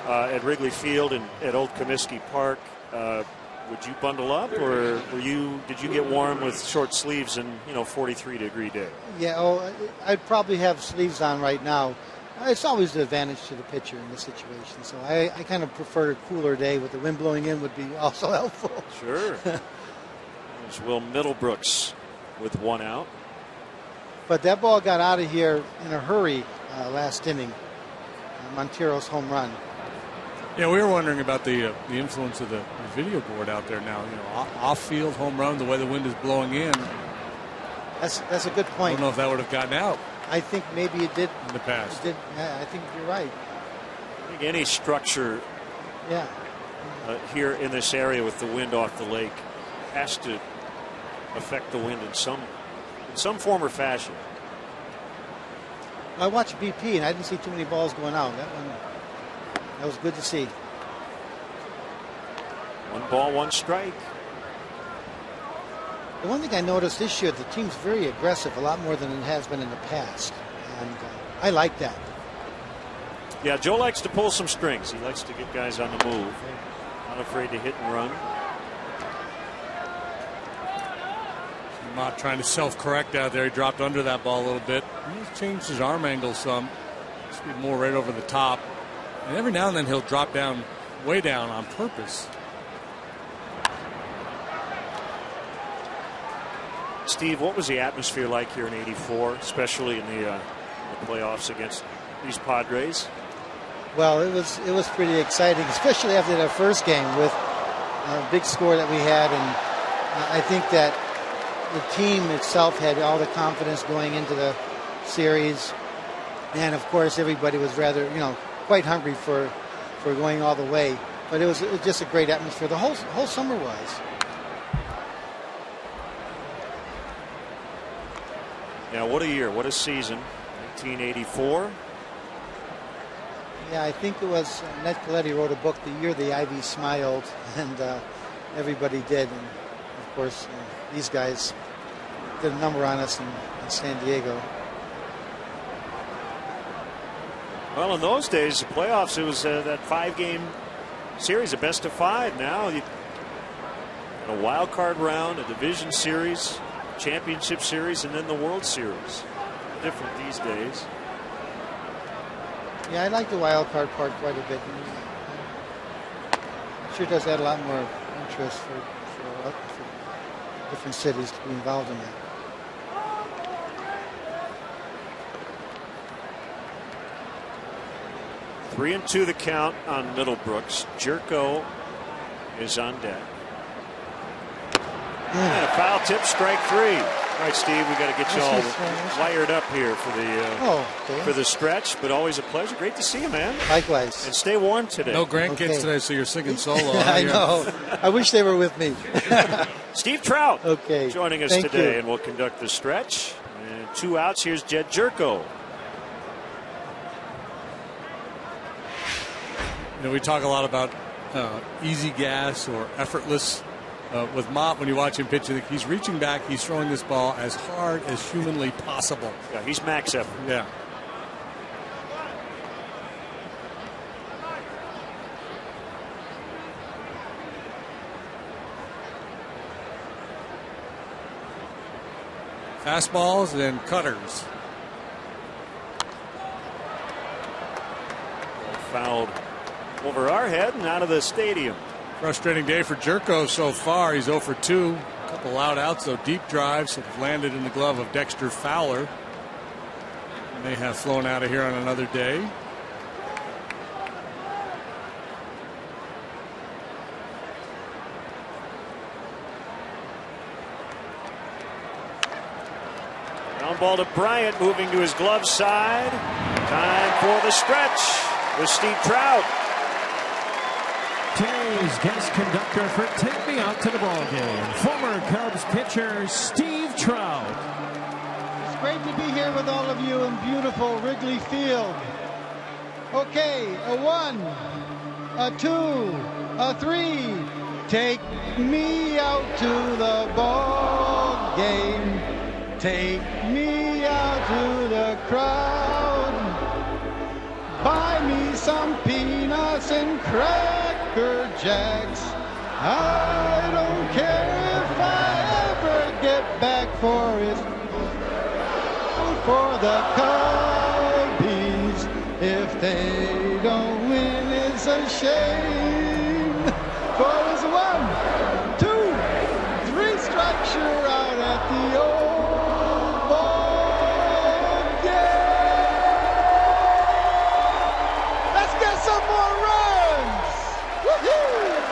at Wrigley Field and at Old Comiskey Park. Would you bundle up, or did you get warm with short sleeves and 43-degree day? Yeah, I'd probably have sleeves on right now. It's always the advantage to the pitcher in this situation. So I kind of prefer a cooler day with the wind blowing in would be also helpful. Sure. There's Will Middlebrooks with 1 out. But that ball got out of here in a hurry last inning. Montero's home run. Yeah, we were wondering about the influence of the video board out there now. Off-field home run, the way the wind is blowing in. That's a good point. I don't know if that would have gotten out. I think maybe it did in the past. It did. Yeah, I think you're right. I think any structure here in this area with the wind off the lake has to affect the wind in some form or fashion. I watched BP and I didn't see too many balls going out. That was good to see. 1 ball, 1 strike. The one thing I noticed this year, the team's very aggressive, a lot more than it has been in the past, and I like that. Yeah, Joe likes to pull some strings. He likes to get guys on the move. Not afraid to hit and run. Mott trying to self-correct out there. He dropped under that ball a little bit. He's changed his arm angle some. Just be more right over the top. And every now and then he'll drop down, way down on purpose. Steve, what was the atmosphere like here in '84, especially in the playoffs against these Padres? Well, it was pretty exciting, especially after that first game with a big score that we had, and I think that the team itself had all the confidence going into the series, and of course everybody was rather, quite hungry for going all the way. But it was just a great atmosphere. The whole summer was. Yeah, what a year, what a season. 1984. Yeah, I think it was Ned Coletti wrote a book, The Year the Ivy Smiled, and everybody did. And of course, these guys did a number on us in San Diego. Well, in those days, the playoffs, it was that 5-game series, a best of 5. Now, a wild card round, a division series, championship series, and then the World Series. Different these days. Yeah, I like the wild card part quite a bit. It sure does add a lot more interest for different cities to be involved in that. Three and 2 the count on Middlebrooks. Jerko is on deck. And a foul tip, strike 3. All right, Steve, we got to get you all wired up here for the stretch, but always a pleasure. Great to see you, man. Likewise. And stay warm today. No grandkids today, so you're singing solo. I know. I wish they were with me. Steve Trout joining us Thank today, you. and we'll conduct the stretch. And 2 outs. Here's Jed Jerko. We talk a lot about easy gas or effortless. With Mott, when you watch him pitch, he's reaching back, he's throwing this ball as hard as humanly possible. Yeah, he's max effort. Yeah. Fastballs and cutters. Fouled over our head and out of the stadium. Frustrating day for Jerko so far. He's 0 for 2. A couple loud outs, though. Deep drives have landed in the glove of Dexter Fowler. May have flown out of here on another day. Ground ball to Bryant, moving to his glove side. Time for the stretch with Steve Trout. Today's guest conductor for Take Me Out to the Ball Game, former Cubs pitcher Steve Trout. It's great to be here with all of you in beautiful Wrigley Field. Okay, a 1, a 2, a 3. Take me out to the ball game. Take me out to the crowd. Buy me some peanuts and Cracker Jacks. I don't care if I ever get back for it. For the Cubbies, if they don't win, it's a shame. For it's 1, 2, 3 strikes, you're out at the old ball game. Let's get some more runs. Woohoo!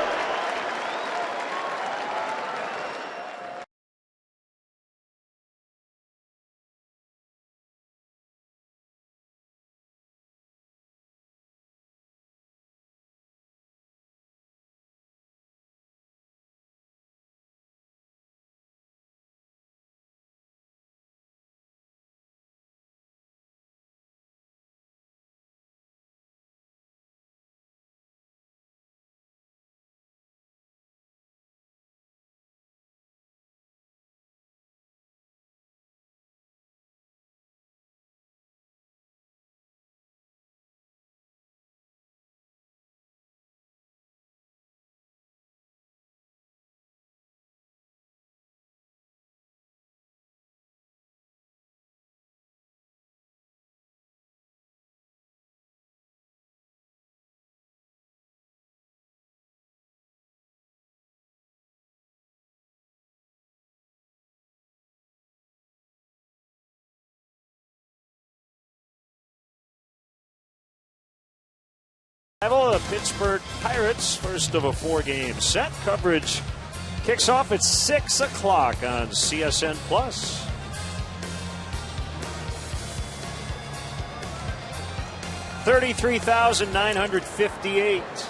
The Pittsburgh Pirates, first of a 4-game set. Coverage kicks off at 6 o'clock on CSN Plus. $33,958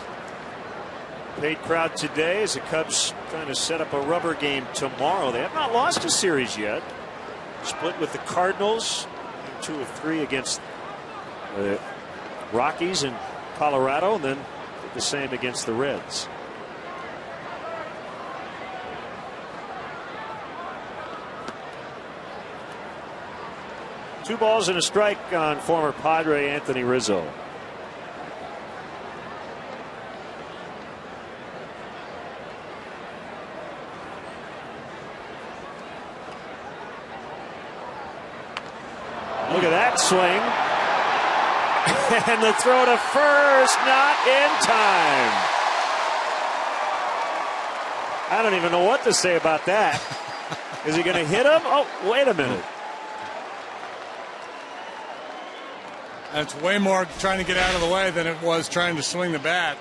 paid crowd today as the Cubs trying to set up a rubber game tomorrow. They have not lost a series yet. Split with the Cardinals, 2 of 3 against the Rockies and Colorado, and then did the same against the Reds. Two balls and a strike on former Padre Anthony Rizzo. Look at that swing. And the throw to first, not in time. I don't even know what to say about that. Is he going to hit him? Oh, wait a minute. That's way more trying to get out of the way than it was trying to swing the bat.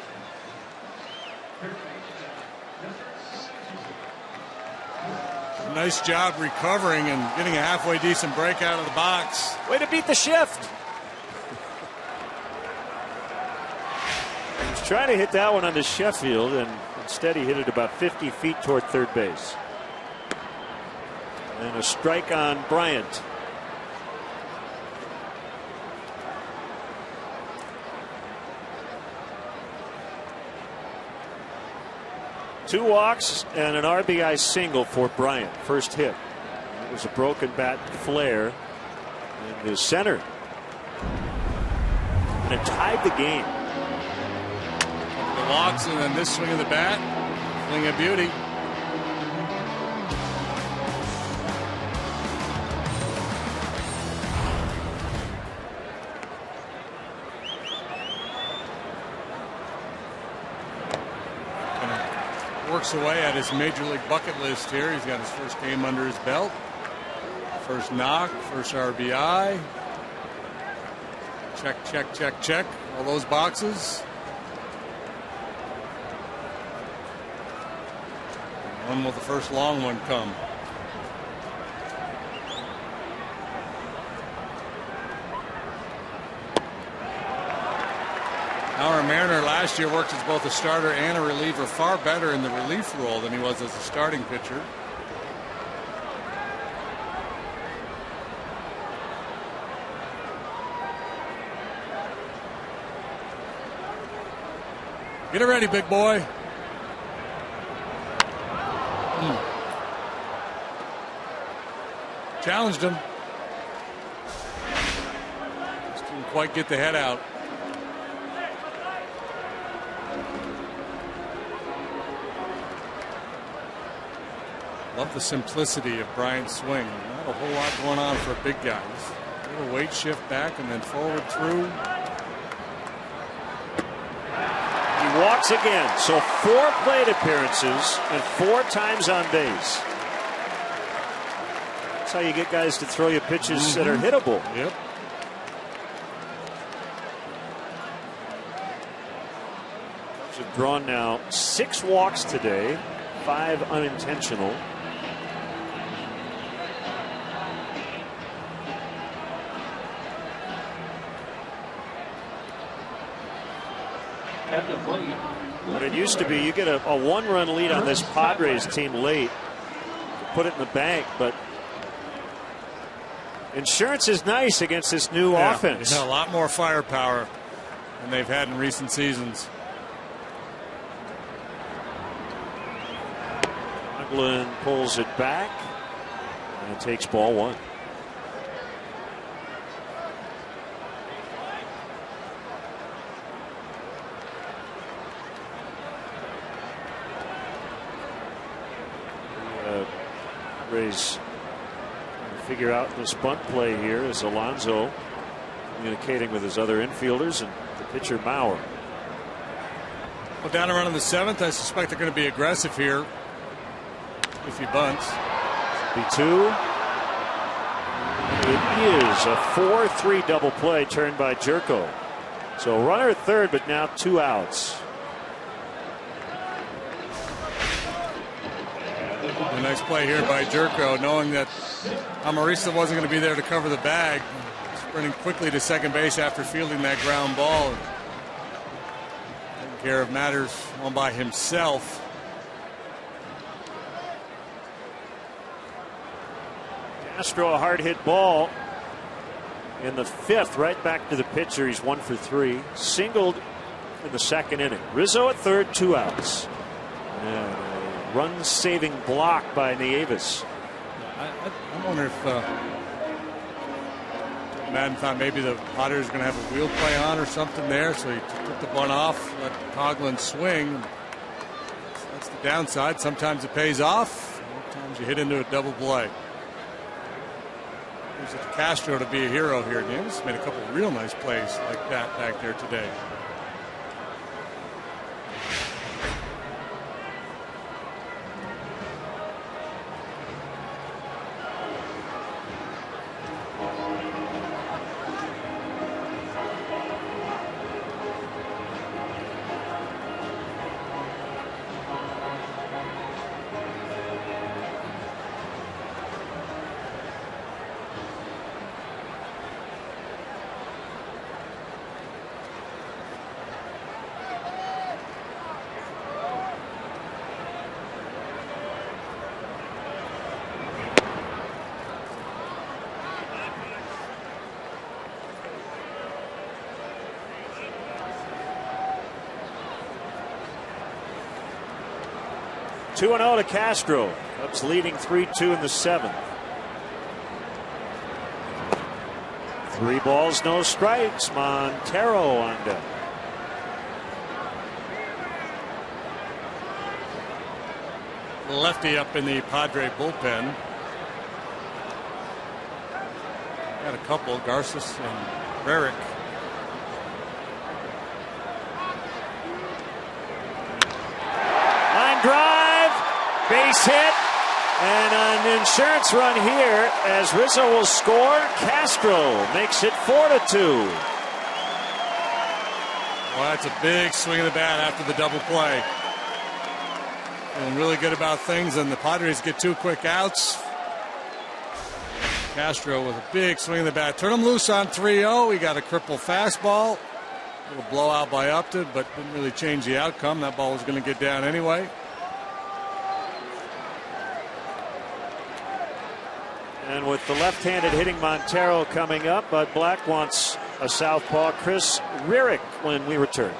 Nice job recovering and getting a halfway decent break out of the box. Way to beat the shift. He was trying to hit that one onto Sheffield, and instead he hit it about 50 feet toward third base. And a strike on Bryant. Two walks and an RBI single for Bryant. First hit. It was a broken bat flare in his center. And it tied the game. The walks and then this swing of the bat. Fling of beauty. Works away at his major league bucket list here. He's got his first game under his belt. First knock, first RBI. Check, check, check, check. All those boxes. When will the first long one come? Howard Mariner last year worked as both a starter and a reliever, far better in the relief role than he was as a starting pitcher. Get it ready, big boy. Challenged him. Just didn't quite get the head out. Love the simplicity of Bryant's swing. Not a whole lot going on for a big guy. Just a little weight shift back and then forward through. He walks again. So 4 plate appearances and 4 times on base. That's how you get guys to throw you pitches that are hittable. Yep. Cubs have drawn now 6 walks today, 5 unintentional. But it used to be you get a 1-run lead on this Padres team late, put it in the bank, but insurance is nice against this new offense. A lot more firepower than they've had in recent seasons. Oakland pulls it back and takes ball 1. Rays figure out this bunt play here as Alonso communicating with his other infielders and the pitcher Mauer. Well, down around in the 7th, I suspect they're going to be aggressive here if he bunts. Be 2. It is a 4-3 double play turned by Jerko. So runner at third, but now 2 outs. A nice play here by Jerko, knowing that Amarista wasn't going to be there to cover the bag. Sprinting quickly to second base after fielding that ground ball. Taking care of matters all by himself. Castro, a hard hit ball in the 5th, right back to the pitcher. He's 1 for 3. Singled in the 2nd inning. Rizzo at third, 2 outs. And a run-saving block by Nieves. I wonder if Madden thought maybe the Padres are going to have a wheel play on or something there, so he took the bunt off, let Coughlin swing. That's the downside. Sometimes it pays off. Sometimes you hit into a double play. There's Castro to be a hero here. Nieves made a couple of real nice plays like that back there today. Two 2-0 to Castro. Cubs leading 3-2 in the 7th. 3 balls, no strikes. Montero on deck. Lefty up in the Padre bullpen. Got a couple, Garces and Rarick. Line drive, base hit, and an insurance run here as Rizzo will score. Castro makes it 4-2. Well, that's a big swing of the bat after the double play. Feeling really good about things, and the Padres get 2 quick outs. Castro with a big swing of the bat. Turn him loose on 3-0. He got a cripple fastball. A little blowout by Upton, but didn't really change the outcome. That ball was going to get down anyway. And with the left-handed hitting Montero coming up, Bud Black wants a southpaw, Chris Rarick, when we return.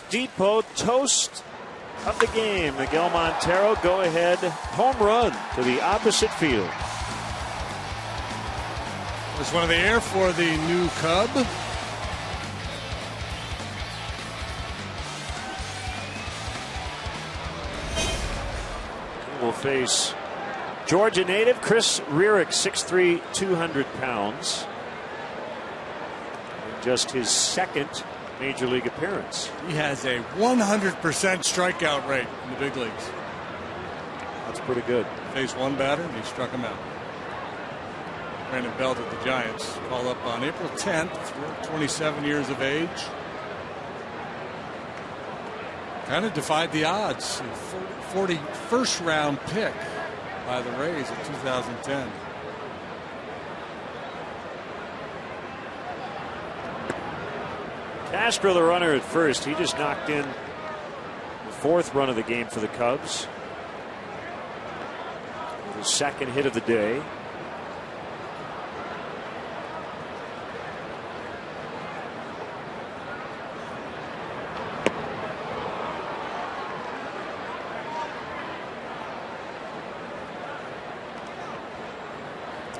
Depot toast of the game. Miguel Montero go-ahead home run to the opposite field. There's one in the air for the new Cub. will face Georgia native Chris Rierick, 6'3", 200 pounds. Just his second major league appearance. He has a 100% strikeout rate in the big leagues. That's pretty good. Faced one batter and he struck him out. Brandon Belt at the Giants. Called up on April 10th, 27 years of age. Kind of defied the odds. 41st round pick by the Rays in 2010. Castro, the runner at first, he just knocked in the 4th run of the game for the Cubs. The second hit of the day.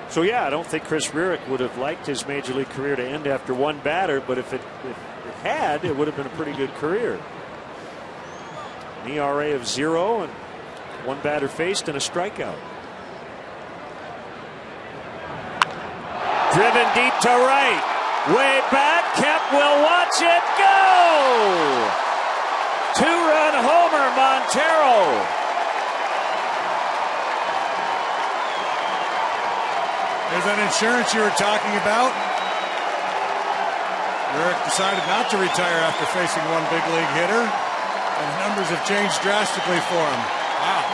So yeah, I don't think Chris Rierick would have liked his major league career to end after one batter, but if it had, it would have been a pretty good career. An ERA of 0 and one batter faced and a strikeout. Driven deep to right. Way back. Kemp will watch it go. 2-run homer, Montero. There's that insurance you were talking about. Rierick decided not to retire after facing one big league hitter, and the numbers have changed drastically for him. Wow.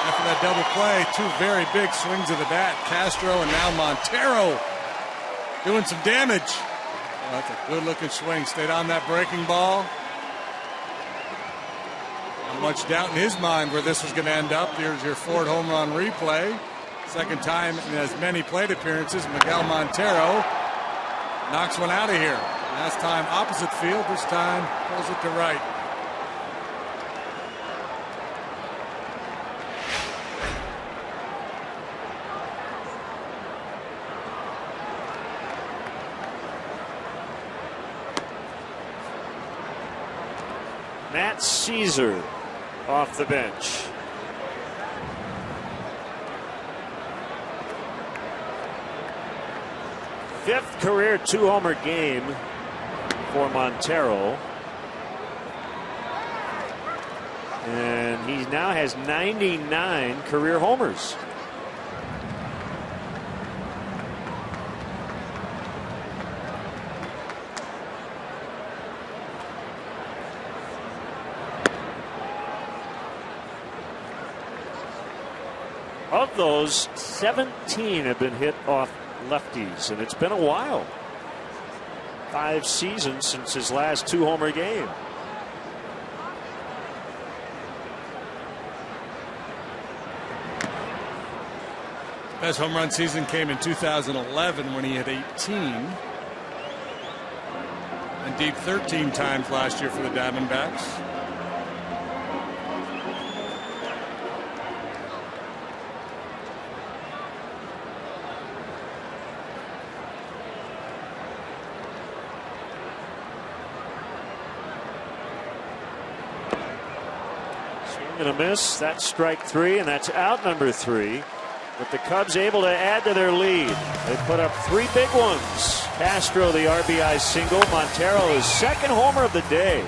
After that double play, 2 very big swings of the bat. Castro and now Montero doing some damage. Oh, that's a good looking swing. Stayed on that breaking ball. Not much doubt in his mind where this was going to end up. Here's your Ford home run replay. Second time in as many plate appearances, Miguel Montero knocks one out of here. Last time opposite field, this time pulls it to right. Matt Caesar off the bench. Fifth career 2-homer game for Montero. And he now has 99 career homers. Of those, 17 have been hit off lefties, and it's been a while. 5 seasons since his last 2-homer game. Best home run season came in 2011 when he hit 18. And deep 13 times last year for the Diamondbacks. And a miss. That's strike 3, and that's out number 3. But the Cubs able to add to their lead. They put up 3 big ones. Castro, the RBI single. Montero, his second homer of the day.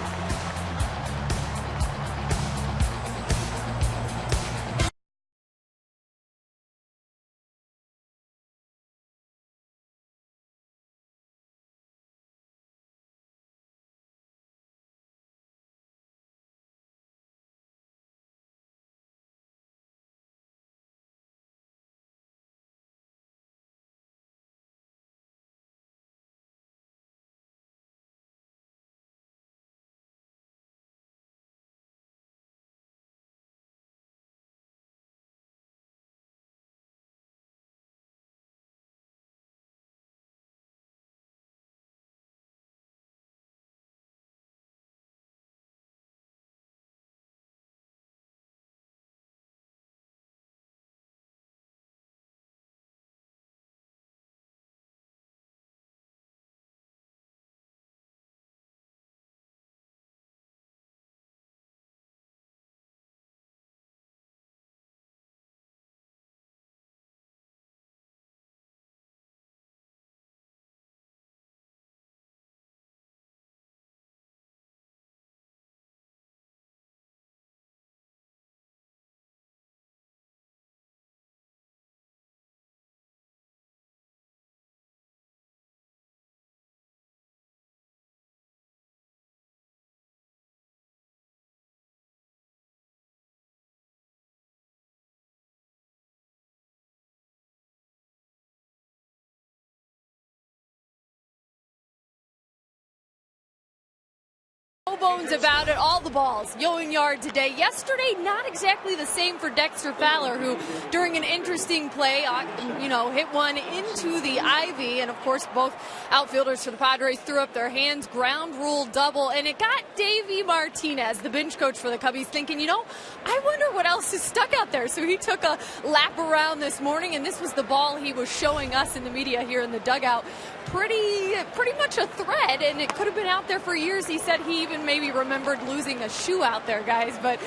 bones about it. All the balls going yard today. Yesterday, not exactly the same for Dexter Fowler, who during an interesting play, hit one into the ivy. And, of course, both outfielders for the Padres threw up their hands. Ground rule double. And it got Davey Martinez, the bench coach for the Cubbies, thinking, I wonder what else is stuck out there. So he took a lap around this morning, and this was the ball he was showing us in the media here in the dugout. Pretty much a thread, and it could have been out there for years. He said he even maybe remembered losing a shoe out there, guys. But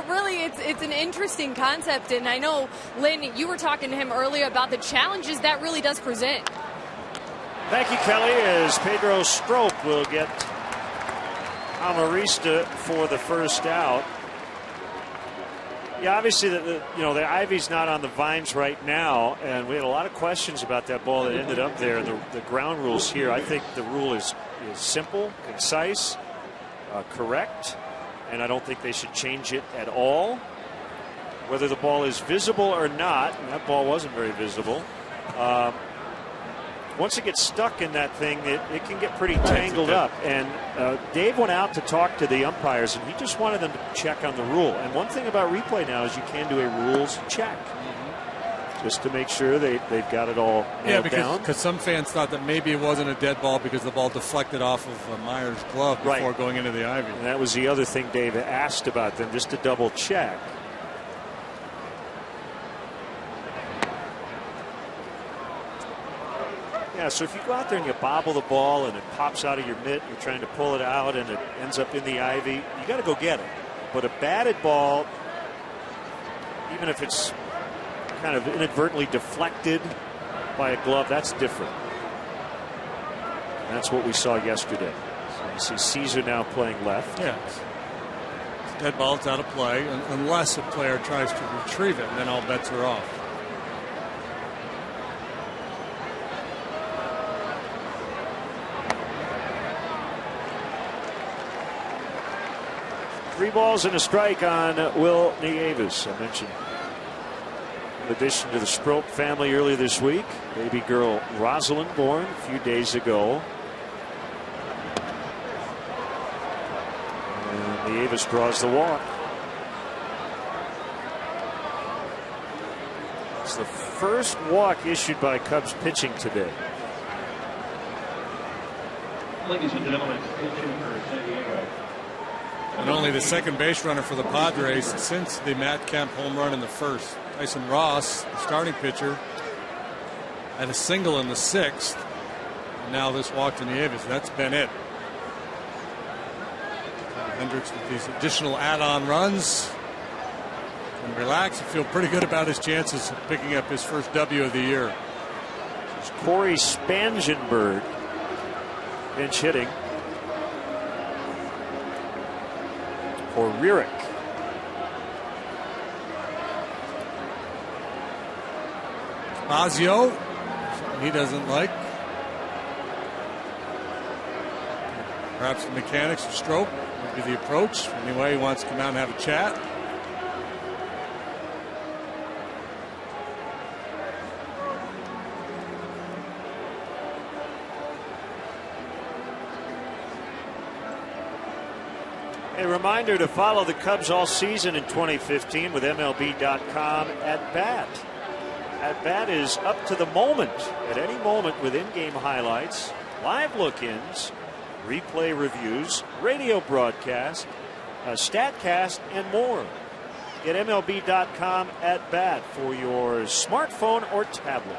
really, it's an interesting concept. And I know, Lynn, you were talking to him earlier about the challenges that really does present. Thank you, Kelly, as Pedro Strop will get Amarista for the first out. Yeah, obviously, the ivy's not on the vines right now, and we had a lot of questions about that ball that ended up there. The ground rules here, I think the rule is simple, concise, correct, and I don't think they should change it at all. Whether the ball is visible or not, and that ball wasn't very visible, once it gets stuck in that thing, it can get pretty tangled up. And Dave went out to talk to the umpires, and he just wanted them to check on the rule. And one thing about replay now is you can do a rules check, just to make sure they've got it all nailed down. Because some fans thought that maybe it wasn't a dead ball because the ball deflected off of Meyer's glove before going into the ivy. And that was the other thing Dave asked about them, just to double check. Yeah, so if you go out there and you bobble the ball and it pops out of your mitt, you're trying to pull it out and it ends up in the ivy, you got to go get it. But a batted ball, even if it's kind of inadvertently deflected by a glove, that's different. And that's what we saw yesterday. So you see Caesar now playing left. Yeah. Dead ball, it's out of play unless a player tries to retrieve it, and then all bets are off. Three balls and a strike on Will Nieves. I mentioned, in addition to the Strop family earlier this week, baby girl Rosalind born a few days ago. And Nieves draws the walk. It's the first walk issued by Cubs pitching today. Ladies and gentlemen, pitching for San Diego. And only the second base runner for the Padres since the Matt Kemp home run in the first. Tyson Ross, the starting pitcher, had a single in the sixth. And now this walk to Nieves. That's been it. Hendricks with these additional add-on runs. And relax and feel pretty good about his chances of picking up his first W of the year. It's Corey Spangenberg bench hitting for Rierick. Mazio, he doesn't like. Perhaps the mechanics of Strop would be the approach. Anyway, he wants to come out and have a chat. A reminder to follow the Cubs all season in 2015 with MLB.com at bat. At bat is up to the moment, at any moment with in-game highlights, live look-ins, replay reviews, radio broadcast, StatCast, and more. Get MLB.com at bat for your smartphone or tablet.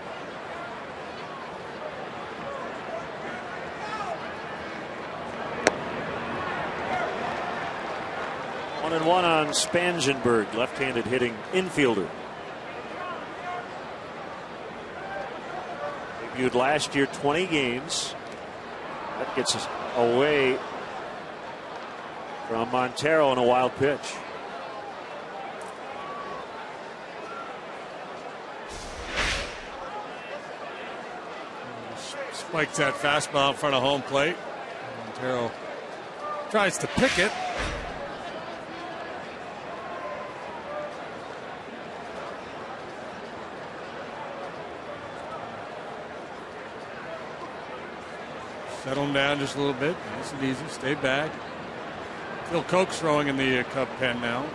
1-1 on Spangenberg, left-handed hitting infielder. Debuted last year, 20 games. That gets us away from Montero on a wild pitch. Spikes that fastball in front of home plate. Montero tries to pick it. Settle him down just a little bit. Nice and easy. Stay back. Phil Koch's throwing in the Cub pen now.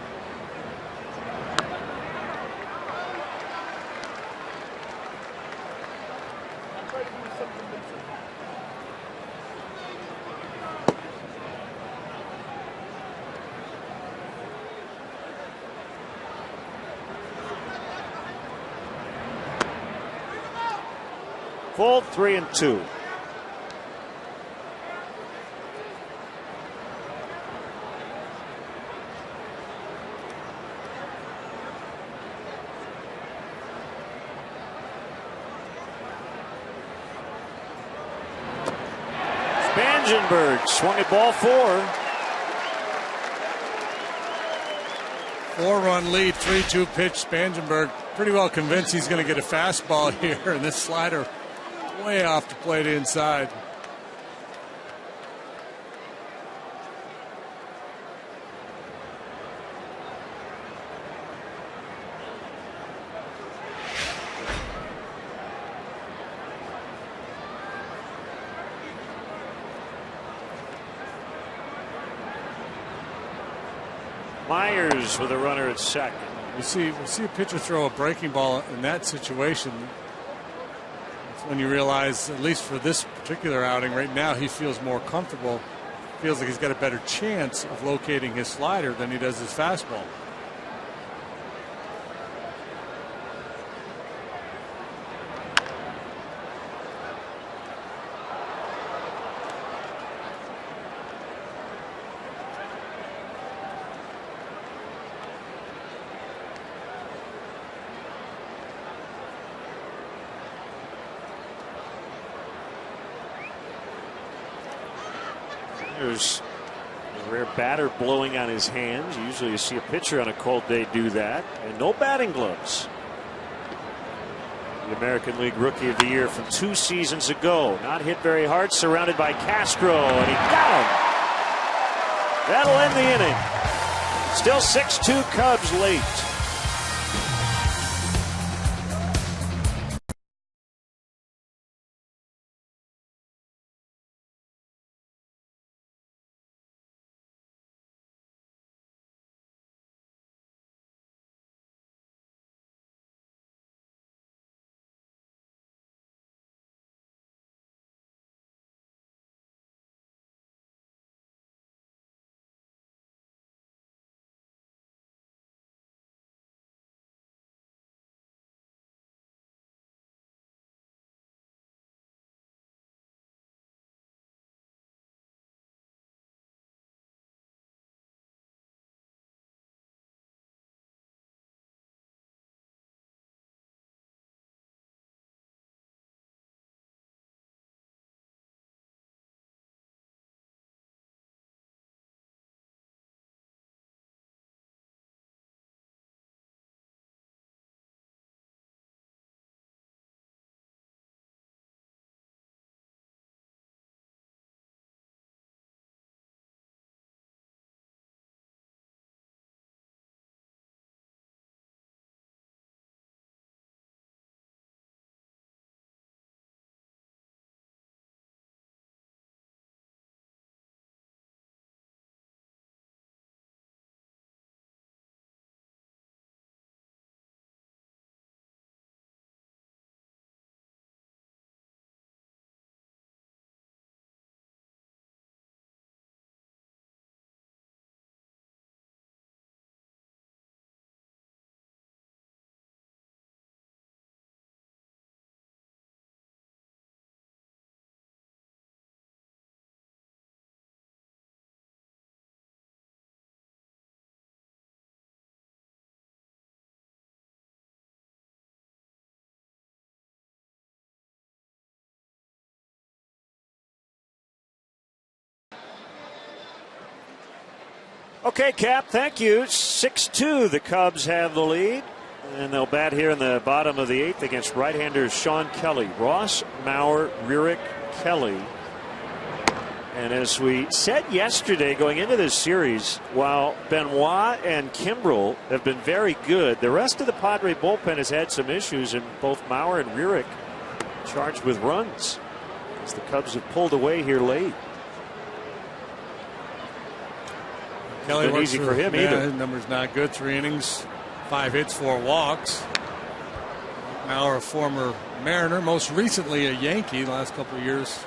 Full 3-2. Spangenberg swung at ball 4. 4-run lead, 3-2 pitch. Spangenberg pretty well convinced he's going to get a fastball here, and this slider way off the plate inside. Myers with a runner at second. We see a pitcher throw a breaking ball in that situation. It's when you realize, at least for this particular outing right now, he feels more comfortable. Feels like he's got a better chance of locating his slider than he does his fastball. There's a rare batter blowing on his hands. Usually you see a pitcher on a cold day do that. And no batting gloves. The American League Rookie of the Year from 2 seasons ago. Not hit very hard, surrounded by Castro, and he got him. That'll end the inning. Still 6-2 Cubs late. Okay, Cap, thank you. 6-2, the Cubs have the lead. And they'll bat here in the bottom of the 8th against right-handers Sean Kelly. Ross, Mauer, Rierick, Kelly. And as we said yesterday going into this series, while Benoit and Kimbrel have been very good, the rest of the Padre bullpen has had some issues, and both Mauer and Rierick charged with runs as the Cubs have pulled away here late. Kelly been easy for him either. His number's not good. 3 innings, 5 hits, 4 walks. Now a former Mariner, most recently a Yankee. The last couple of years,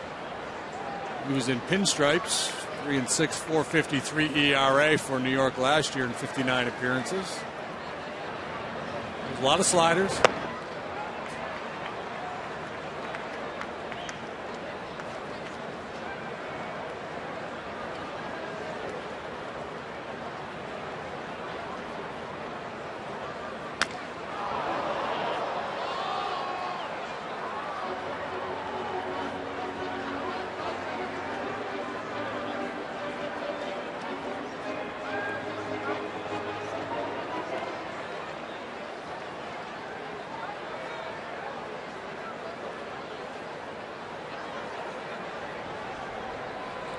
he was in pinstripes. 3-6, 4.53 ERA for New York last year in 59 appearances. There's a lot of sliders.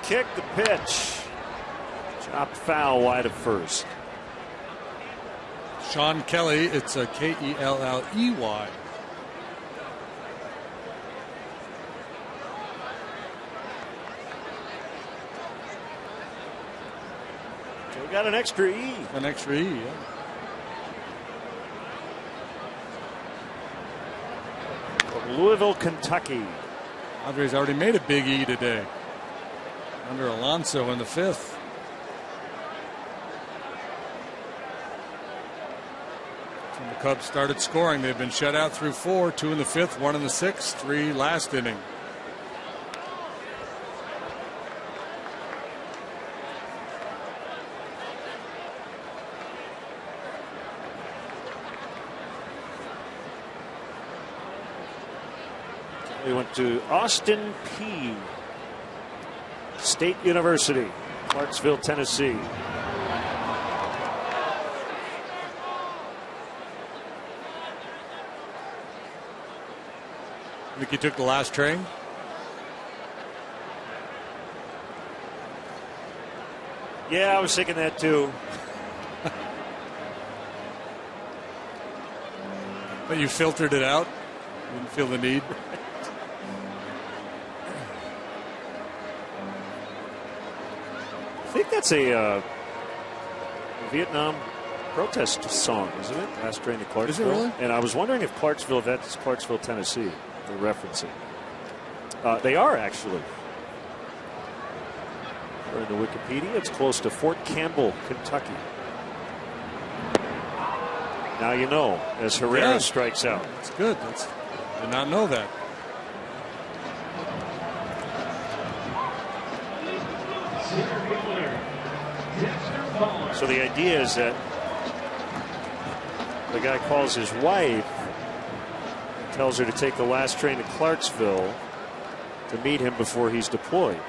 Kick the pitch. Chopped foul wide of first. Sean Kelly, it's a Kelley. So we got an extra E. An extra E, yeah. From Louisville, Kentucky. Padres already made a big E today. Under Alonso in the 5th. When the Cubs started scoring, they've been shut out through 4, 2 in the 5th, 1 in the 6th, 3 last inning. We went to Austin Peay State University, Clarksville, Tennessee. I think he took the last train. Yeah, I was thinking that too. But you filtered it out. Didn't feel the need. I think that's a Vietnam protest song, isn't it? Last Train to Clarksville. Is it really? And I was wondering if that's Clarksville, Tennessee, they're referencing. They are actually. According to Wikipedia, it's close to Fort Campbell, Kentucky. Now you know, as Herrera strikes out. That's good. Did not know that. So the idea is that the guy calls his wife and tells her to take the last train to Clarksville to meet him before he's deployed.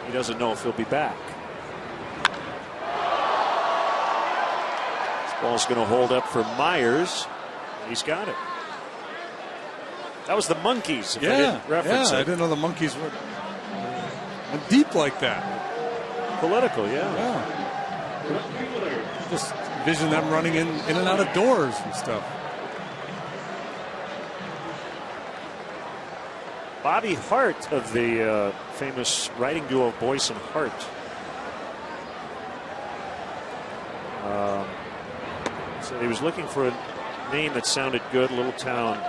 He doesn't know if he'll be back. This ball's going to hold up for Myers. He's got it. That was the Monkees, if I didn't reference it. I didn't know the Monkees were deep like that. Political, yeah. Just envision them running in and out of doors and stuff. Bobby Hart of the famous writing duo Boyce and Hart. So he was looking for a name that sounded good, a little town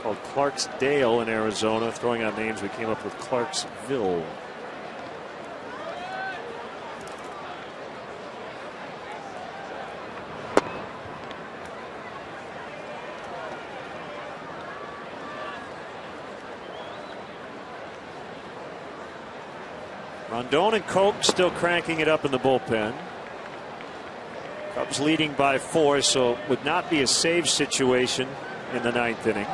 called Clarksdale in Arizona. Throwing out names, we came up with Clarksville. Rondon and Koch still cranking it up in the bullpen. Cubs leading by 4, so it would not be a save situation in the 9th inning.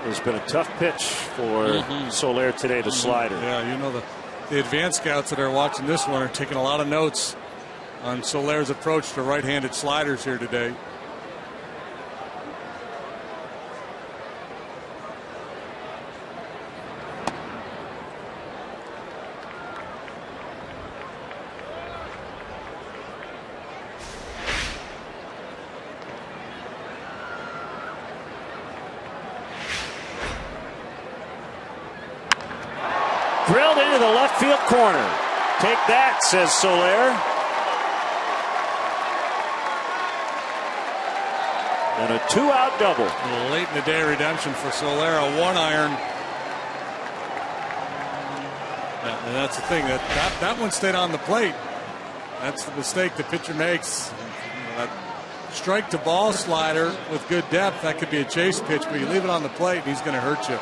It's been a tough pitch for Soler today, the slider. Yeah, you know the advanced scouts that are watching this one are taking a lot of notes on Soler's approach to right-handed sliders here today. Drilled into the left field corner. Take that, says Soler. And a 2-out double. A little late in the day redemption for Soler, a 1-iron. And that's the thing, that one stayed on the plate. That's the mistake the pitcher makes. That strike to ball slider with good depth, that could be a chase pitch, but you leave it on the plate and he's going to hurt you.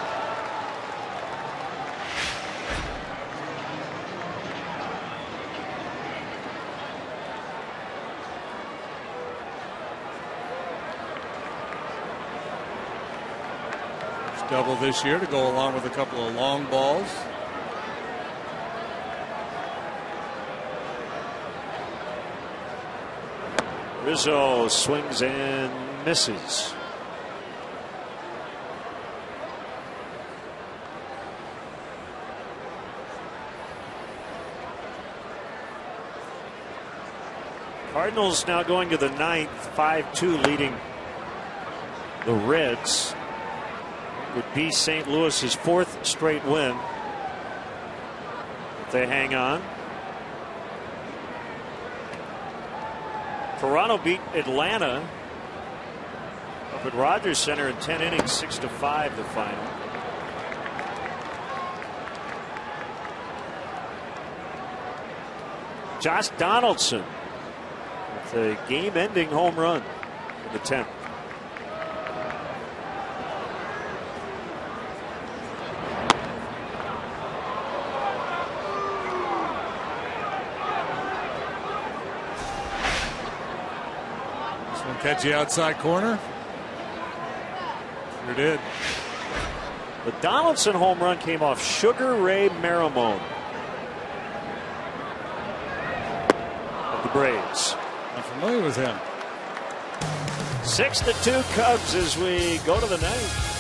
Double this year to go along with a couple of long balls. Rizzo swings and misses. Cardinals now going to the ninth, 5-2 leading the Reds. Would be St. Louis's 4th straight win if they hang on. Toronto beat Atlanta up at Rogers Center in 10 innings, 6-5 the final. Josh Donaldson with a game-ending home run in the 10th. Catch the outside corner. Sure did. The Donaldson home run came off Sugar Ray Marimone of the Braves. I'm familiar with him. 6-2 Cubs as we go to the ninth.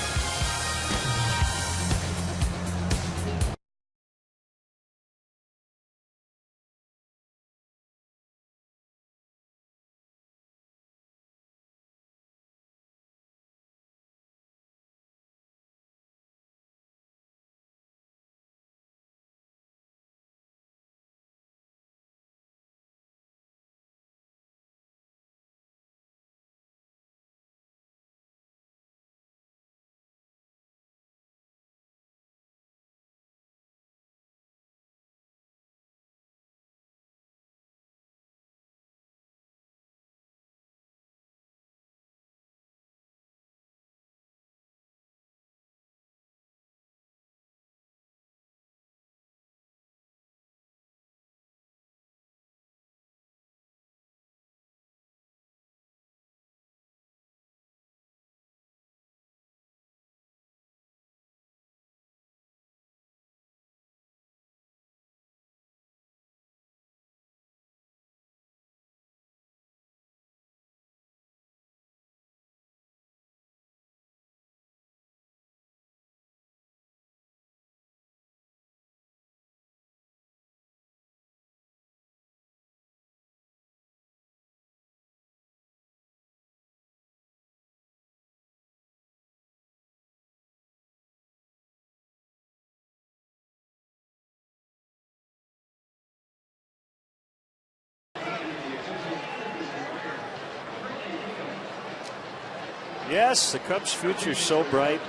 Yes, the Cubs' future is so bright.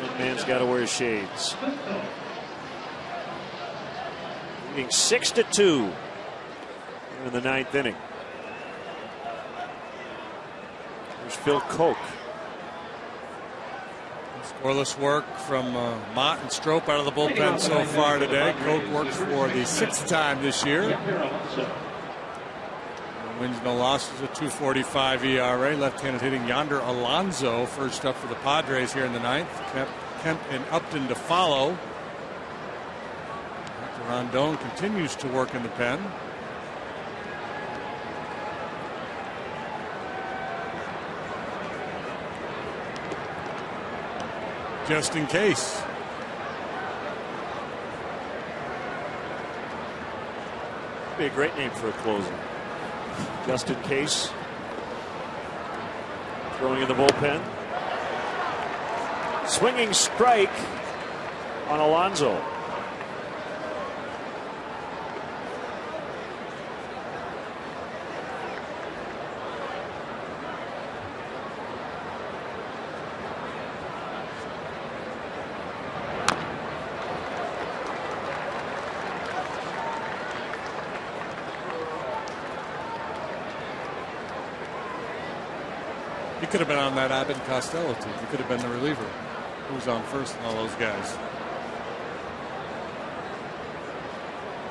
That man's got to wear shades. Leading 6-2 in the ninth inning. There's Phil Koch. Scoreless work from Mott and Strop out of the bullpen so far today. Koch works for the 6th time this year. Wins, no losses, a 2.45 ERA. Left-handed hitting Yonder Alonso first up for the Padres here in the ninth. Kemp and Upton to follow. Rondon continues to work in the pen. Just in case. Be a great name for a closer. Just in case. Throwing in the bullpen. Swinging strike on Alonso. He could have been on that Abbott and Costello team. He could have been the reliever. Who was on first and all those guys.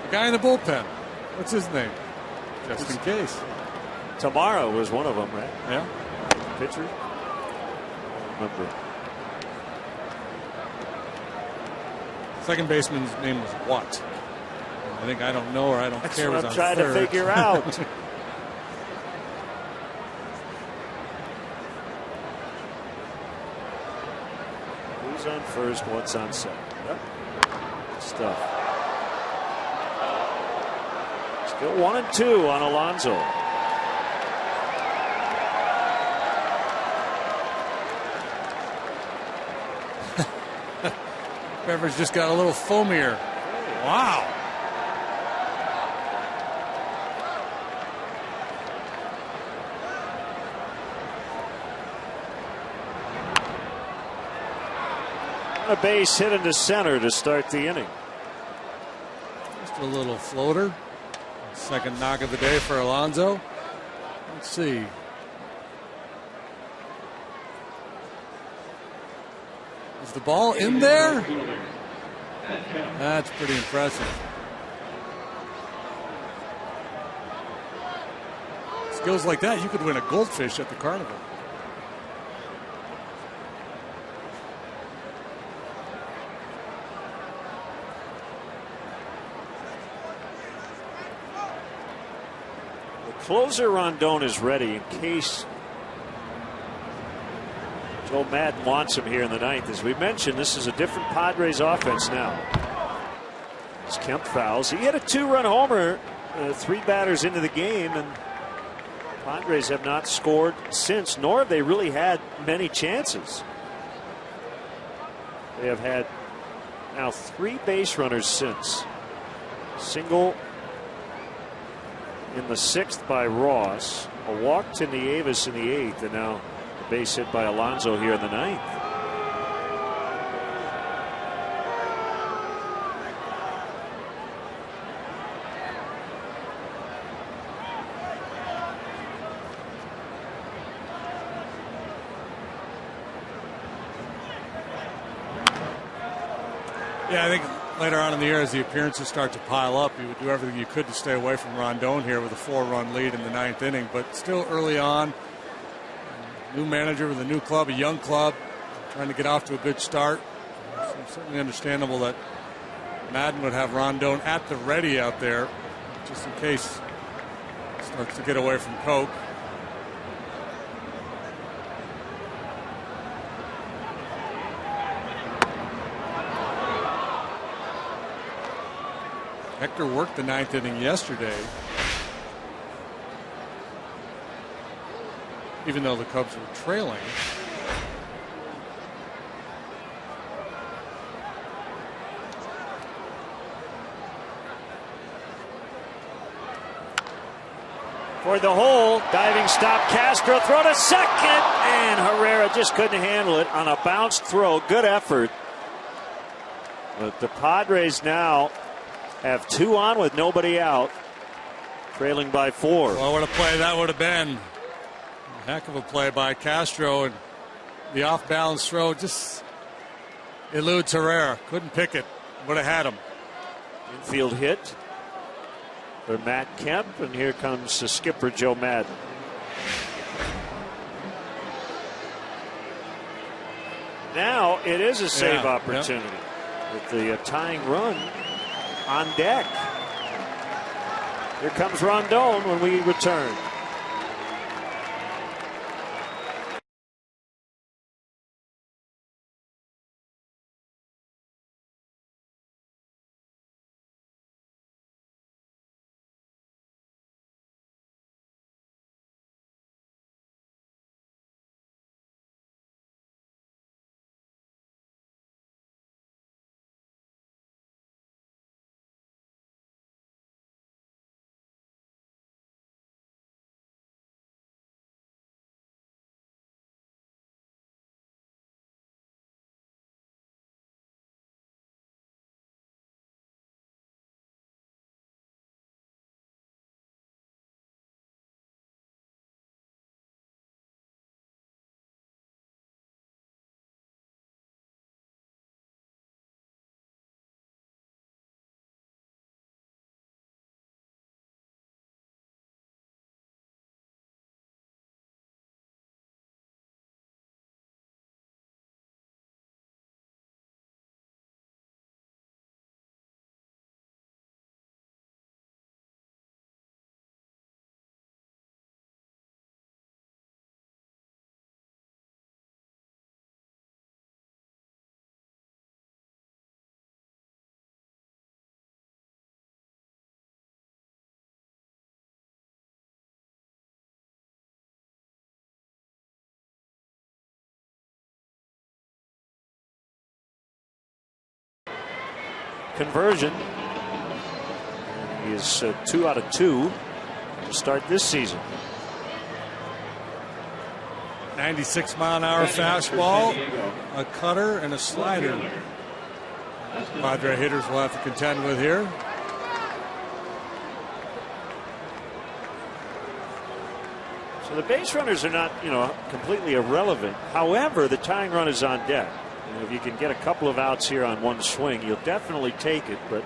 The guy in the bullpen. What's his name? Just in case. Tomorrow was one of them, right? Yeah. Pitcher. I don't remember. Second baseman's name was what? I think I don't know or I don't That's care. what Was I'm on trying to figure out. Who's on first? What's on second? Yep. Good stuff. Still 1-2 on Alonso. Beverage just got a little foamier. Wow. A base hit into center to start the inning. Just a little floater. Second knock of the day for Alonso. Let's see. Is the ball in there? That's pretty impressive. Skills like that, you could win a goldfish at the carnival. Closer Rondon is ready in case Joe Madden wants him here in the ninth. As we mentioned, this is a different Padres offense now. As Kemp fouls. He hit a 2-run homer 3 batters into the game, and Padres have not scored since, nor have they really had many chances. They have had now 3 base runners since. Single in the 6th by Ross, a walk to Nieves in the 8th, and now a base hit by Alonso here in the 9th. Yeah, I think later on in the year, as the appearances start to pile up, you would do everything you could to stay away from Rondon here with a 4-run lead in the 9th inning. But still early on, new manager with a new club, a young club, trying to get off to a good start. So it's certainly understandable that Madden would have Rondon at the ready out there, just in case he starts to get away from Coke. Hector worked the 9th inning yesterday, even though the Cubs were trailing. For the hole, diving stop, Castro, throw to second, and Herrera just couldn't handle it on a bounced throw. Good effort. But the Padres now have 2 on with nobody out, trailing by 4. Well, what a play that would have been. A heck of a play by Castro, and the off-balance throw just eludes Herrera. Couldn't pick it. Would have had him. Infield hit for Matt Kemp, and here comes the skipper, Joe Madden. Now it is a save opportunity with the tying run on deck. Here comes Rondon when we return. conversion. He is 2 out of 2 to start this season. 96-mile-an-hour fastball, a cutter, and a slider. Padre hitters will have to contend with here. So the base runners are not, completely irrelevant. However, the tying run is on deck. If you can get a couple of outs here on one swing, you'll definitely take it. But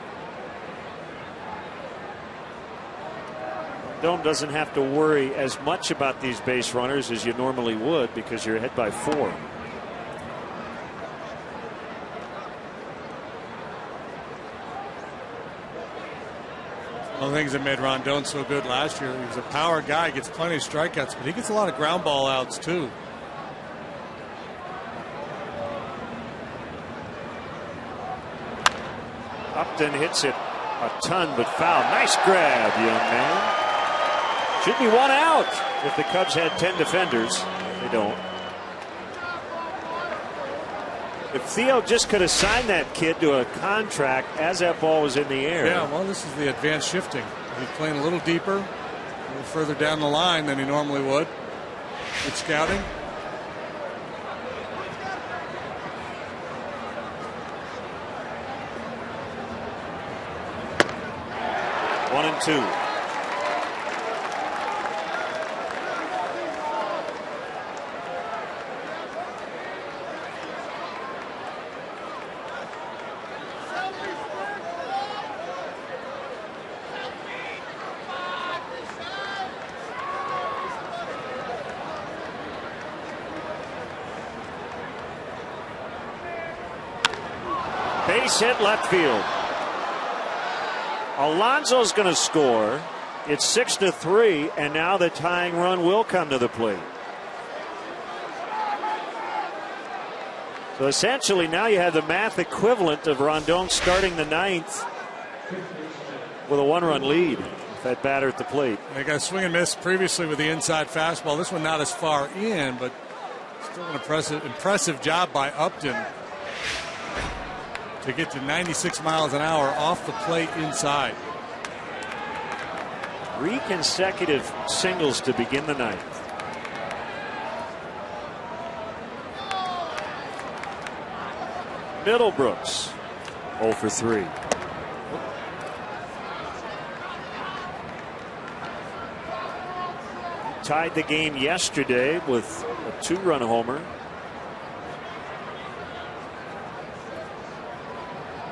Dome doesn't have to worry as much about these base runners as you normally would because you're ahead by 4. One of the things that made Rondon so good last year, he was a power guy, gets plenty of strikeouts, but he gets a lot of ground ball outs too. Upton hits it a ton, but foul. Nice grab, young man. Should be 1 out if the Cubs had 10 defenders. They don't. If Theo just could have signed that kid to a contract as that ball was in the air. Yeah, well, this is the advanced shifting. He's playing a little deeper, a little further down the line than he normally would. Good scouting. One and 2. Base hit left field. Alonso's going to score. It's 6-3, and now the tying run will come to the plate. So essentially now you have the math equivalent of Rondon starting the 9th with a 1-run lead. That batter at the plate. They got a swing and miss previously with the inside fastball. This one not as far in, but still an impressive job by Upton to get to 96 miles an hour off the plate inside. 3 consecutive singles to begin the 9th. Middlebrooks 0 for 3. Tied the game yesterday with a 2-run homer.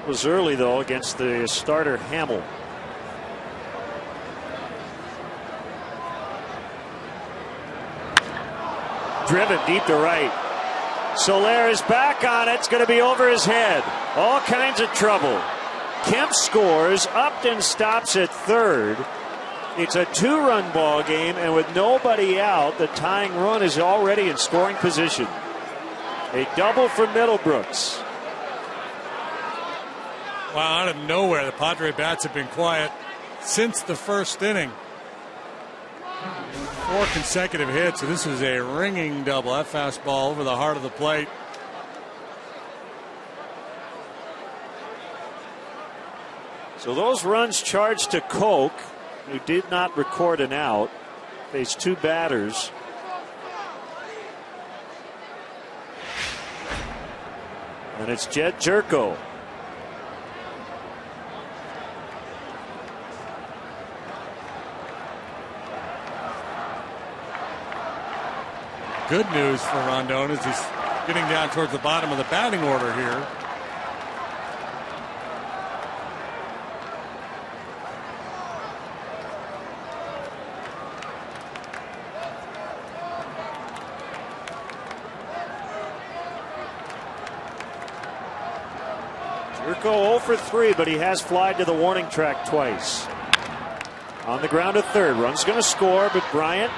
It was early though against the starter Hamill. Driven deep to right. Soler is back on it. It's going to be over his head. All kinds of trouble. Kemp scores. Upton stops at third. It's a 2-run ball game, and with nobody out, the tying run is already in scoring position. A double for Middlebrooks. Wow, out of nowhere, the Padre bats have been quiet since the first inning. 4 consecutive hits, so this is a ringing double. That fastball over the heart of the plate. So those runs charged to Koch, who did not record an out, faced 2 batters. And it's Jed Jerko. Good news for Rondon is he's getting down towards the bottom of the batting order here. Jerko 0 for 3, but he has flied to the warning track twice. On the ground at third. Run's going to score, but Bryant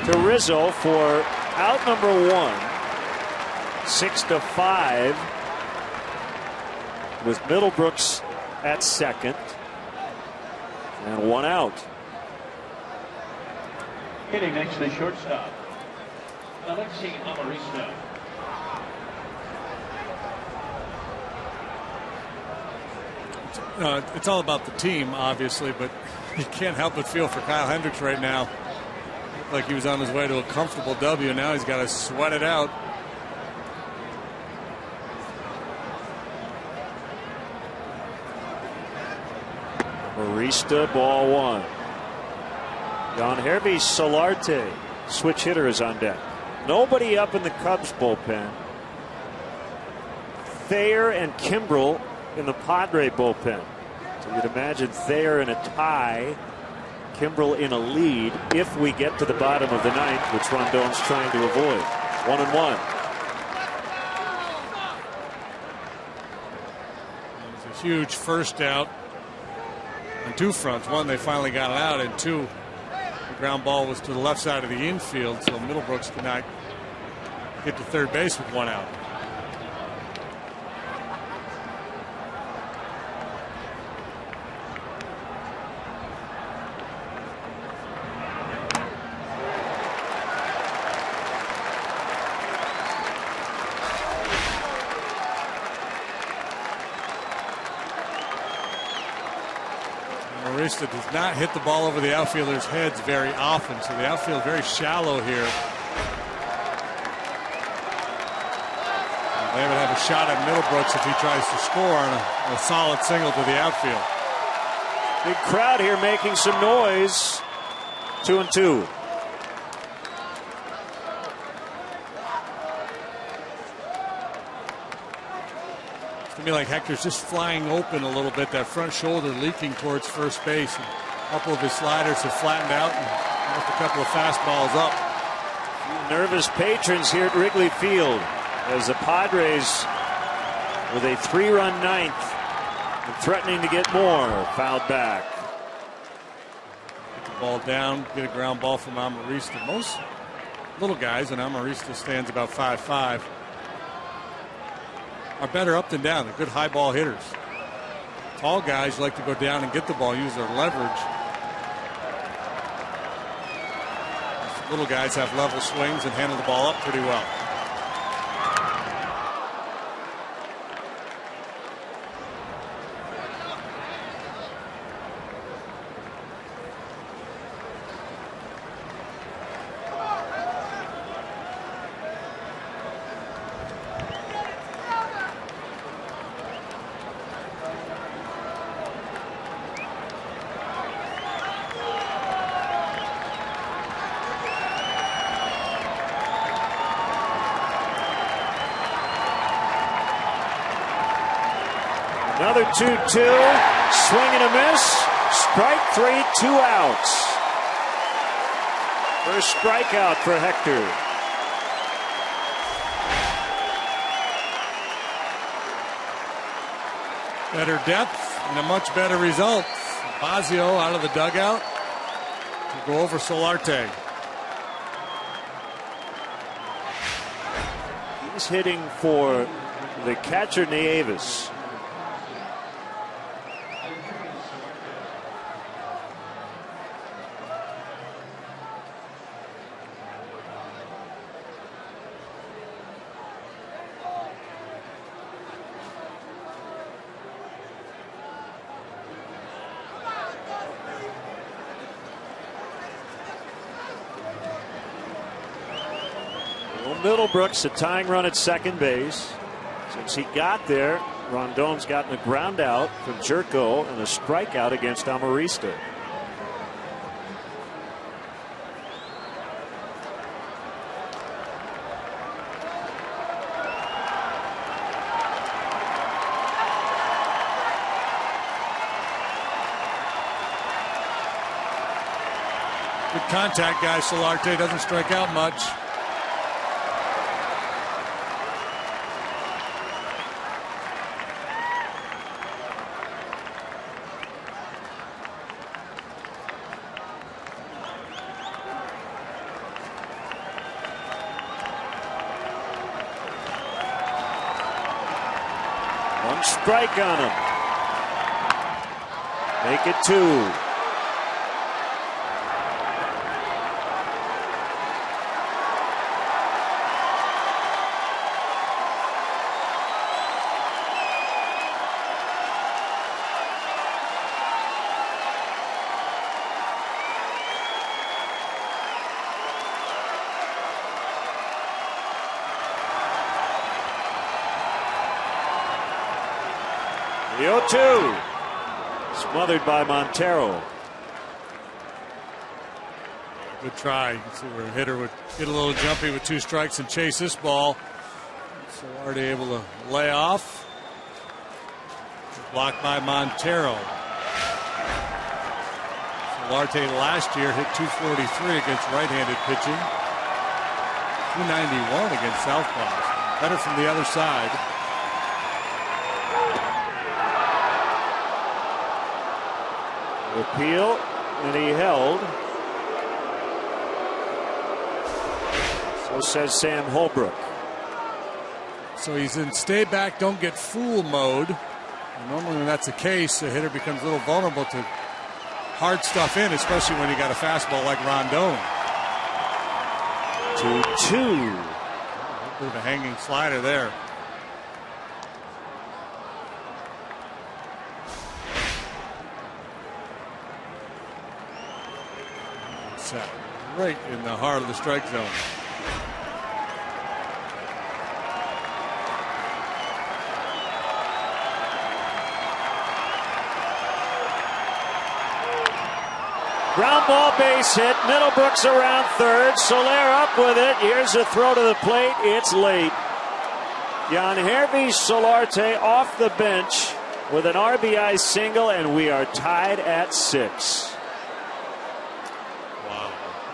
to Rizzo for out number 1. 6-5 with Middlebrooks at second. And 1 out. Hitting next to shortstop, Alexi Amarista. It's all about the team, obviously, but you can't help but feel for Kyle Hendricks right now. Like he was on his way to a comfortable W. Now he's got to sweat it out. Marista, ball one. Yangervis Solarte, switch hitter, is on deck. Nobody up in the Cubs bullpen. Thayer and Kimbrel in the Padre bullpen. So you'd imagine Thayer in a tie, Kimbrel in a lead if we get to the bottom of the ninth, which Rondon's trying to avoid. 1-1. It was a huge first out on two fronts. One, they finally got it out, and two, the ground ball was to the left side of the infield, so Middlebrooks could not get to third base with one out. Marista does not hit the ball over the outfielders' heads very often, so the outfield very shallow here. They would have a shot at Middlebrooks if he tries to score on a solid single to the outfield. Big crowd here making some noise. 2-2. To me, like Hector's just flying open a little bit, that front shoulder leaking towards first base. And a couple of his sliders have flattened out and left a couple of fastballs up. Nervous patrons here at Wrigley Field as the Padres with a 3-run ninth and threatening to get more. Fouled back. Get the ball down, get a ground ball from Amarista. Most little guys, and Amarista stands about 5'5", are better up than down. They're good high ball hitters. Tall guys like to go down and get the ball, use their leverage. Little guys have level swings and handle the ball up pretty well. Another 2-2, swing and a miss, strike three, 2 outs. First strikeout for Hector. Better depth and a much better result. Fazio out of the dugout to go over Solarte. He's hitting for the catcher Nieves. Middlebrooks, a tying run at second base. Since he got there, Rondon's gotten a ground out from Jerko and a strikeout against Amarista. Good contact guy. Solarte doesn't strike out much. Strike on him. Make it 2. The 0-2. Smothered by Montero. Good try. You can see where a hitter would get a little jumpy with 2 strikes and chase this ball. Solarte able to lay off. Blocked by Montero. Solarte last year hit .243 against right-handed pitching. .291 against southpaws. Better from the other side. Appeal, and he held. So says Sam Holbrook. So he's in stay back, don't get fooled mode. And normally when that's the case, the hitter becomes a little vulnerable to hard stuff in, especially when you got a fastball like Rondon. 2-2. A bit of a hanging slider there. Set right in the heart of the strike zone. Ground ball, base hit. Middlebrooks around third. Soler up with it. Here's a throw to the plate. It's late. Yangervis Solarte off the bench with an RBI single, and we are tied at 6. Wow.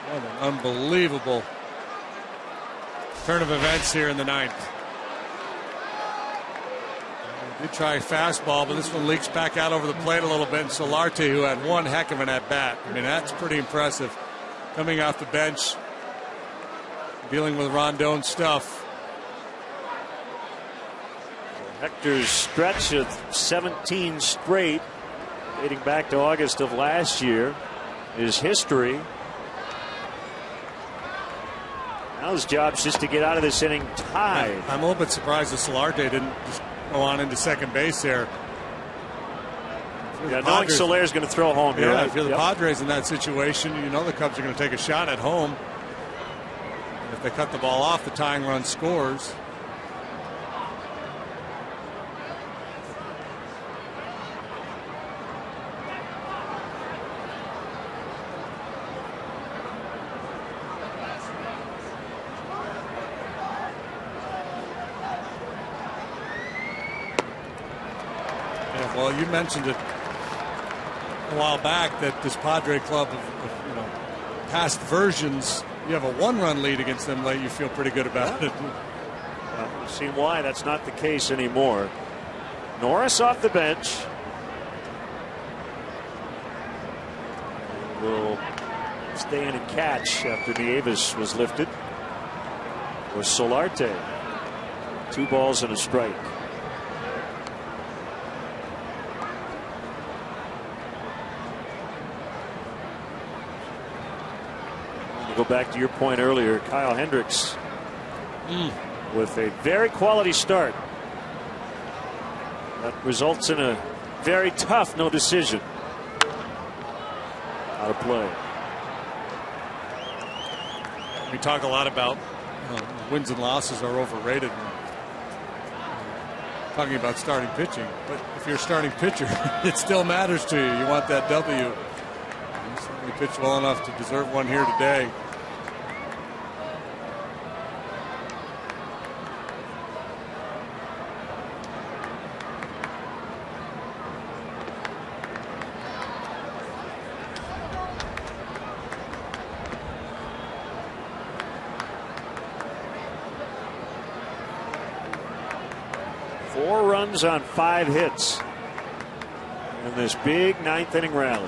What an unbelievable turn of events here in the 9th. They try fastball, but this one leaks back out over the plate a little bit. And Solarte, who had one heck of an at-bat. I mean, that's pretty impressive. Coming off the bench, dealing with Rondon stuff. Hector's stretch of 17 straight, dating back to August of last year, is history. Now his job's just to get out of this inning tied. I'm a little bit surprised that Solarte didn't just go on into second base there. Yeah, knowing Soler's going to throw home here. Yeah, if you're the Padres in that situation, you know the Cubs are going to take a shot at home. If they cut the ball off, the tying run scores. Well, you mentioned it a while back that this Padre club of past versions, you have a 1-run lead against them late, you feel pretty good about it. Well, we've seen why that's not the case anymore. Norris off the bench. Will stay in and catch after Nieves was lifted. Was Solarte. 2 balls and a strike. Go back to your point earlier, Kyle Hendricks with a very quality start. That results in a very tough no decision. Out of play. We talk a lot about wins and losses are overrated. Talking about starting pitching, but if you're a starting pitcher, it still matters to you. You want that W. You certainly pitched well enough to deserve one here today. On 5 hits in this big 9th inning rally.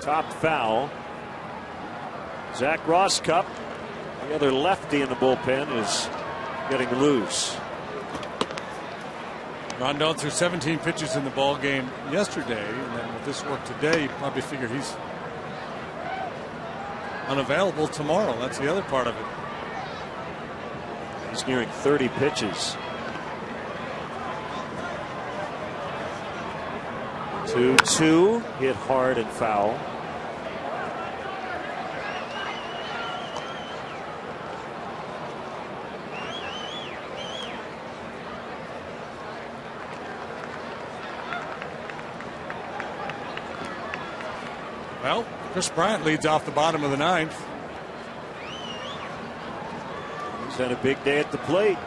Top foul. Zach Rosscup, the other lefty in the bullpen, is getting loose. Rondon threw 17 pitches in the ball game yesterday, and then with this work today, you probably figure he's unavailable tomorrow. That's the other part of it. He's nearing 30 pitches. 2-2, hit hard and foul. Well, Chris Bryant leads off the bottom of the ninth. He's had a big day at the plate.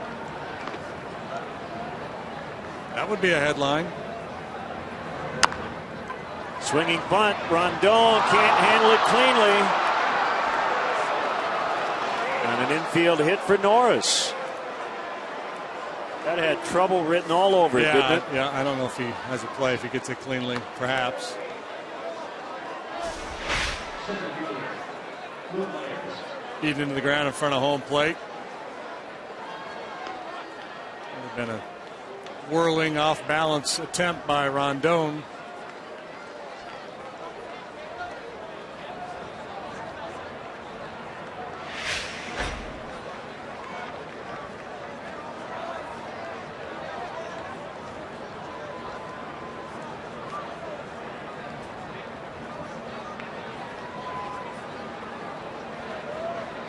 That would be a headline. Swinging bunt. Rondon can't handle it cleanly. And an infield hit for Norris. That had trouble written all over it, didn't it? Yeah, I don't know if he has a play, if he gets it cleanly, perhaps. Beat into the ground in front of home plate. Would have been a whirling off balance attempt by Rondon.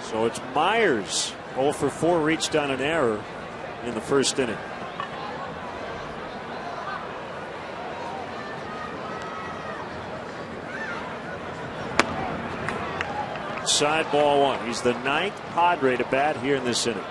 So it's Myers, 0 for 4, reached on an error in the first inning. Side ball one. He's the 9th Padre to bat here in this inning.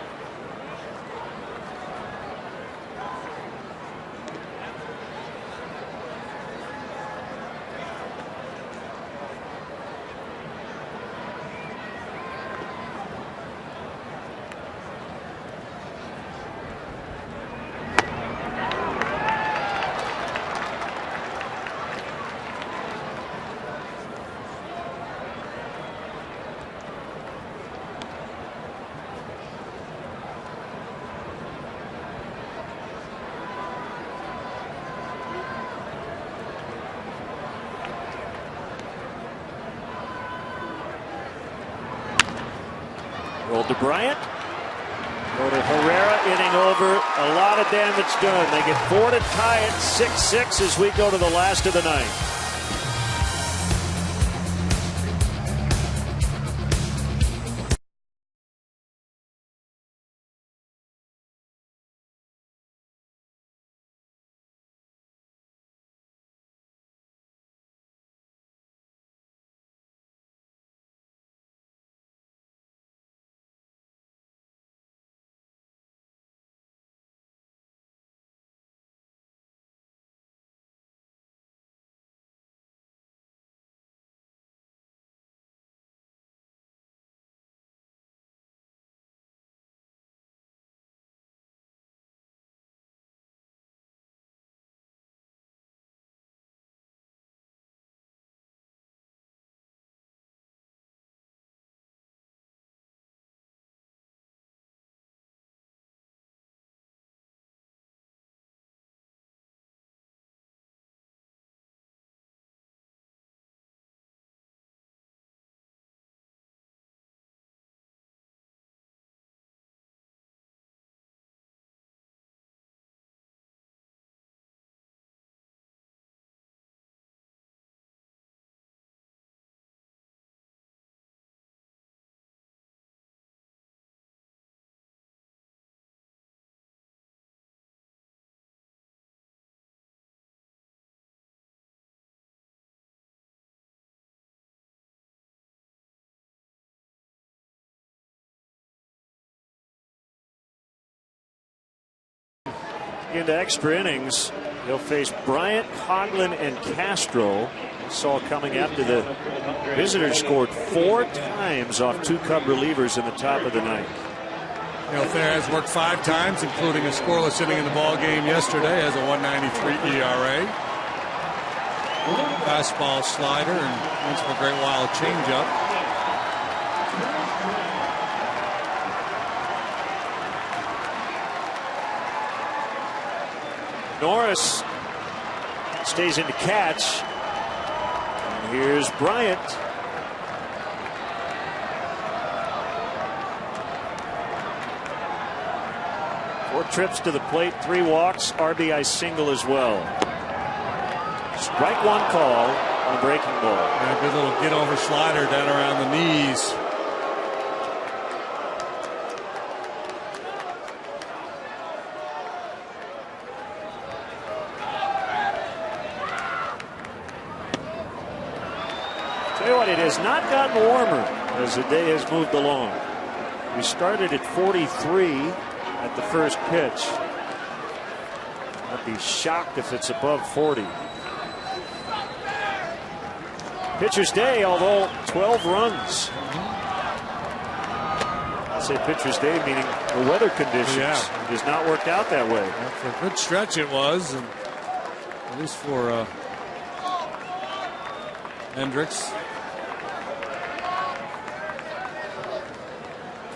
Rolled to Bryant. Go to Herrera, inning over. A lot of damage done. They get 4 to tie it, 6-6 as we go to the last of the ninth. Into extra innings, he'll face Bryant, Coghlan, and Castro. Saw coming after the visitors scored 4 times off 2 Cub relievers in the top of the ninth. Thayer has worked 5 times, including a scoreless inning in the ball game yesterday. Has a 1.93 ERA. Fastball, slider, and once in a great while a changeup. Norris stays in to catch. And here's Bryant. 4 trips to the plate, 3 walks, RBI single as well. Strike 1 call on a breaking ball. And a good little get over slider down around the knees. Tell you what, it has not gotten warmer as the day has moved along. We started at 43 at the first pitch. I'd be shocked if it's above 40. Pitcher's day, although 12 runs. I say pitcher's day meaning the weather conditions. It has not worked out that way. Well, for a good stretch it was, and at least for Hendricks.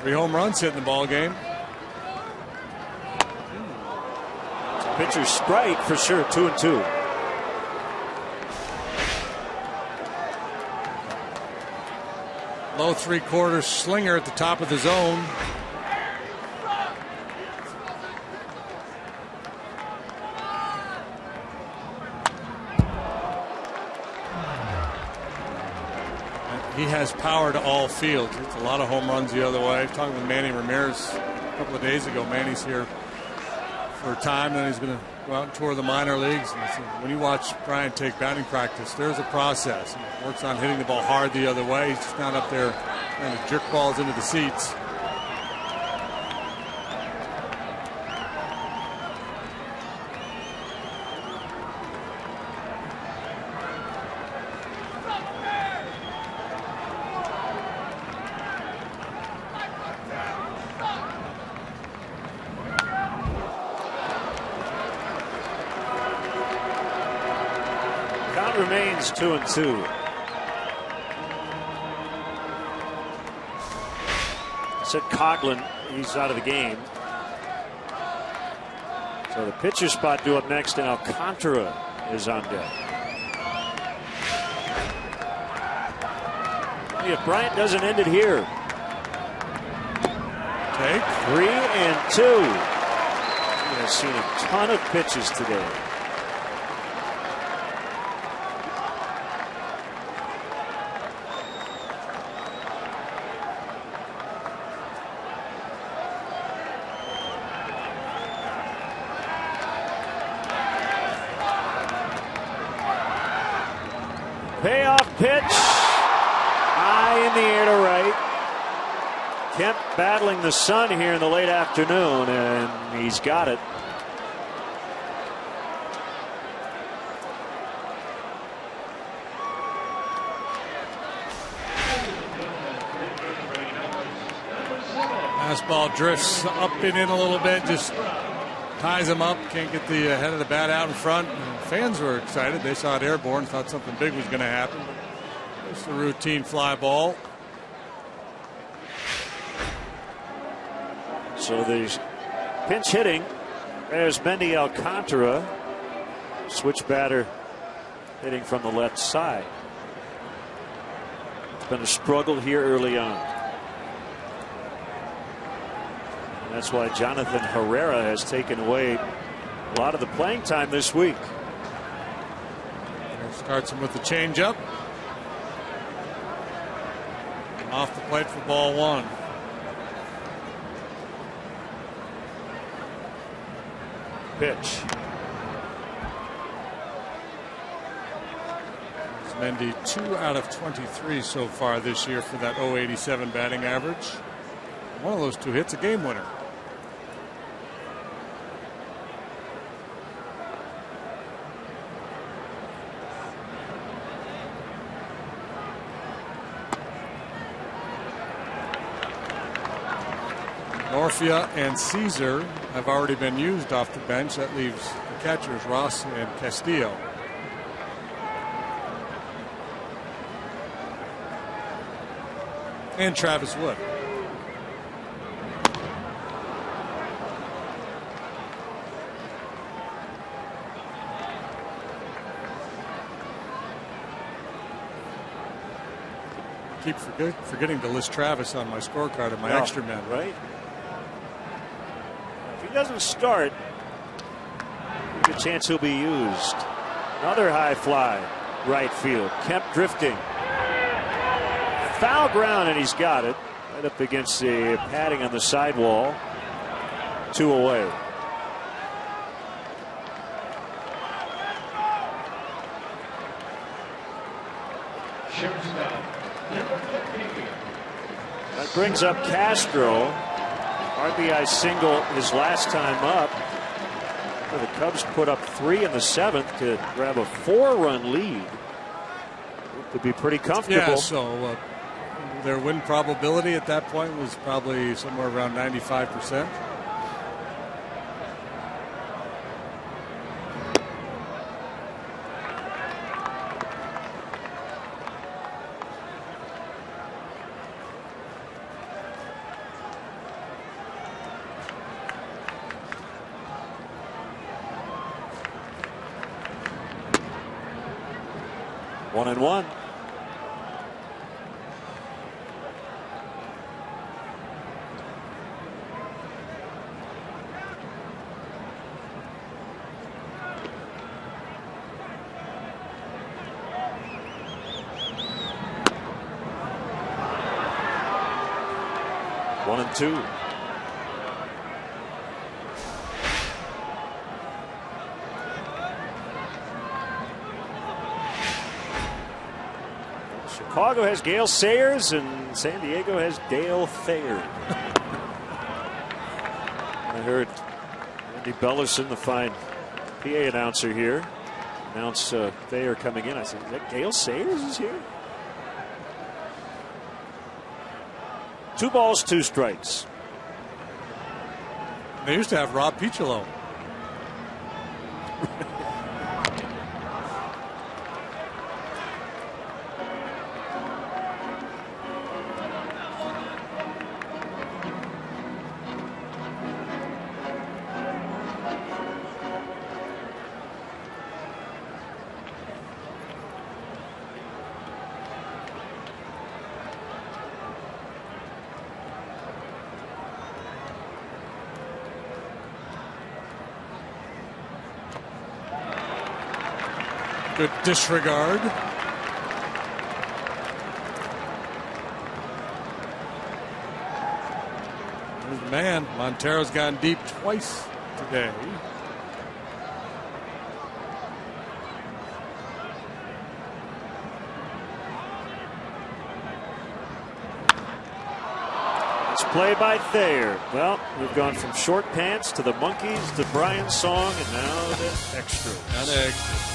3 home runs hit in the ball game. It's a pitcher's strike for sure. 2-2. Low 3/4 slinger at the top of the zone. He has power to all fields. It's a lot of home runs the other way. I was talking with Manny Ramirez a couple of days ago. Manny's here for a time, then he's going to go out and tour the minor leagues. And so when you watch Brian take batting practice, there's a process. He works on hitting the ball hard the other way. He's just not up there trying to jerk balls into the seats. Remains 2-2. Said Coughlin, he's out of the game. So the pitcher spot due up next, and Alcantara is on deck. If Bryant doesn't end it here. Take 3-2. He has seen a ton of pitches today. Payoff pitch. High in the air to right. Kemp battling the sun here in the late afternoon, and he's got it. Fastball drifts up and in a little bit, just ties him up, can't get the head of the bat out in front. And fans were excited. They saw it airborne, thought something big was going to happen. Just a routine fly ball. So there's pinch hitting. There's Mendy Alcantara, switch batter hitting from the left side. It's been a struggle here early on. And that's why Jonathan Herrera has taken away a lot of the playing time this week. Starts him with the changeup. Off the plate for ball 1. Pitch. Mendy 2 out of 23 so far this year for that .087 batting average. One of those 2 hits a game winner. Norfia and Caesar have already been used off the bench. That leaves the catchers Ross and Castillo. And Travis Wood. Keep forgetting to list Travis on my scorecard of my extra men. Right. If he doesn't start, there's a chance he'll be used. Another high fly, right field. Kemp drifting. Foul ground, and he's got it. Right up against the padding on the sidewall. 2 away. That brings up Castro. RBI single his last time up. The Cubs put up 3 in the 7th to grab a 4-run lead. It could be pretty comfortable. Yeah, so their win probability at that point was probably somewhere around 95%. One and one. One and two. Chicago has Gale Sayers and San Diego has Dale Thayer. I heard Andy Bellerson, the fine PA announcer here, announce Thayer coming in. I said, is that Gale Sayers is here? 2 balls, 2 strikes. They used to have Rob Piccolo. Good disregard. There's the man. Montero's gone deep twice today. It's play by Thayer. Well, we've gone from short pants to the Monkees to Brian's song and now the extra. And extra.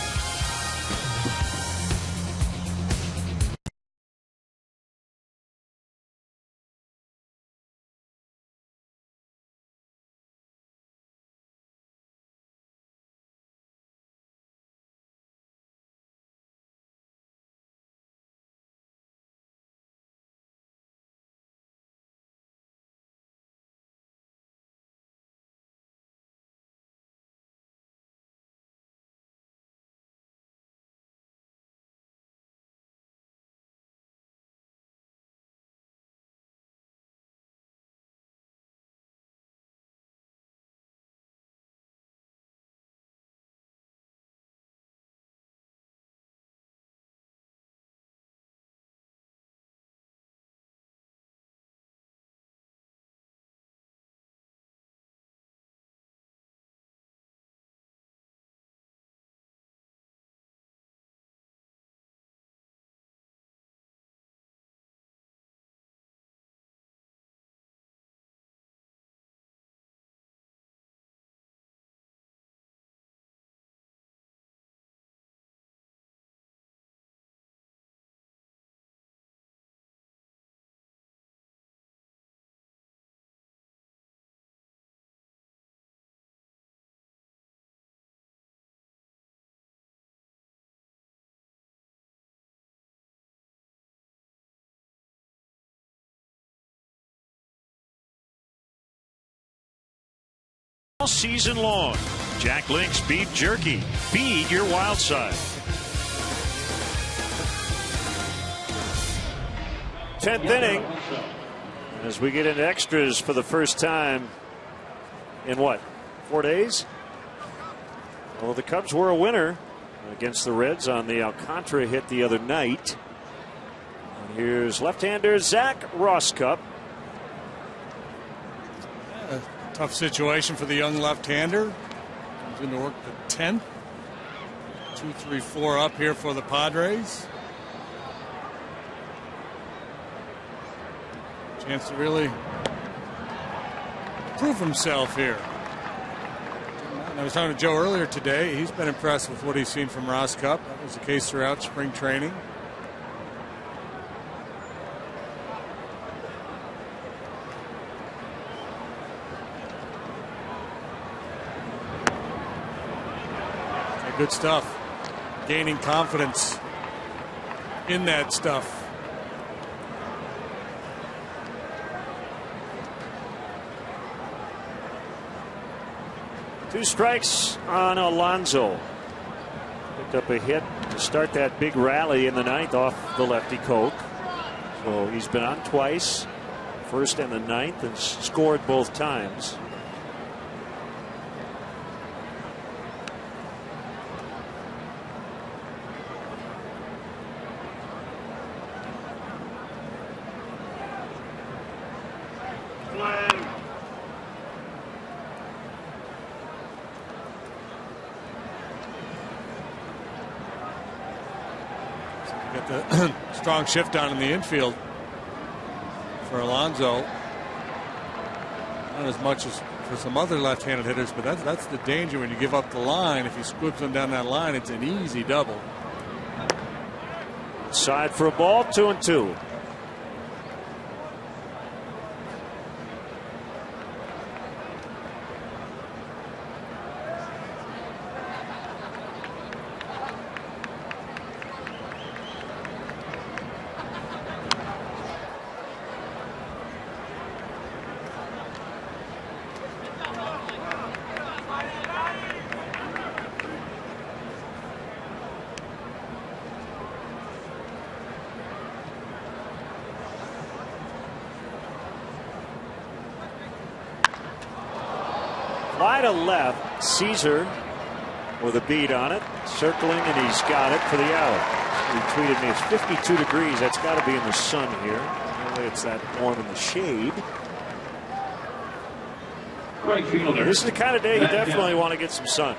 All season long, Jack Link's Beef Jerky. Feed your wild side. 10th inning. As we get into extras for the first time in what? 4 days. Well, the Cubs were a winner against the Reds on the Alcantara hit the other night. And here's left-hander Zach Rosscup. Tough situation for the young left-hander. Comes into work the 10th. 2-3-4 up here for the Padres. Chance to really prove himself here. I was talking to Joe earlier today. He's been impressed with what he's seen from Rosscup. That was the case throughout spring training. Good stuff. Gaining confidence in that stuff. Two strikes on Alonso. Picked up a hit to start that big rally in the ninth off the lefty Coke. So he's been on twice, first and the ninth, and scored both times. Strong shift down in the infield for Alonso. Not as much as for some other left-handed hitters, but that's the danger when you give up the line. If he squibs them down that line, it's an easy double. Side for a ball, 2-2. Fly to left. Caesar with a beat on it. Circling, and he's got it for the out. He tweeted me, it's 52 degrees. That's got to be in the sun here. Normally it's that warm in the shade. This is the kind of day you definitely want to get some sun.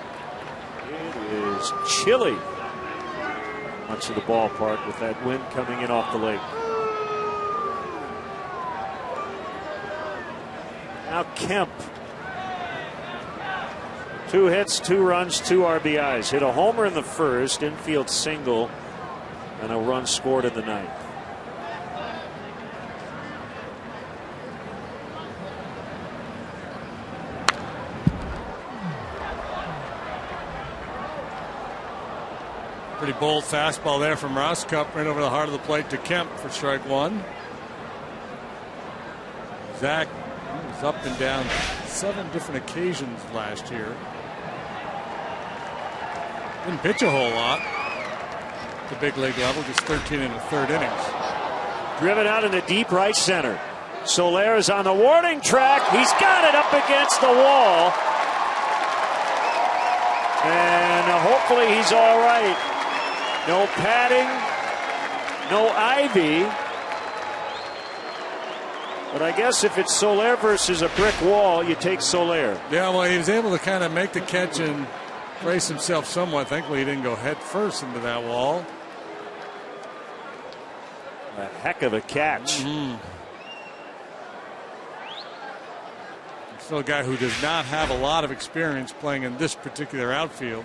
It is chilly much of the ballpark with that wind coming in off the lake. Now Kemp. 2 hits, 2 runs, 2 RBIs. Hit a homer in the first, infield single, and a run scored in the ninth. Pretty bold fastball there from Rosscup, right over the heart of the plate to Kemp for strike 1. Zach was up and down 7 different occasions last year. Didn't pitch a whole lot at the big league level, just 13 1/3 innings. Driven out into deep right center. Soler is on the warning track. He's got it up against the wall. And hopefully he's all right. No padding, no ivy. But I guess if it's Soler versus a brick wall, you take Soler. Yeah, well, he was able to kind of make the catch and brace himself somewhat. Thankfully, he didn't go head first into that wall. A heck of a catch. Still a guy who does not have a lot of experience playing in this particular outfield.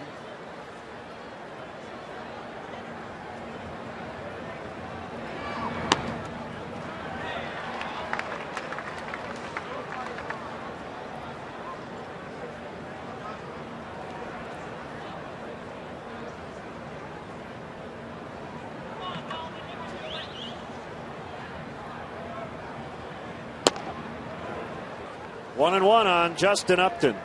One and one on Justin Upton.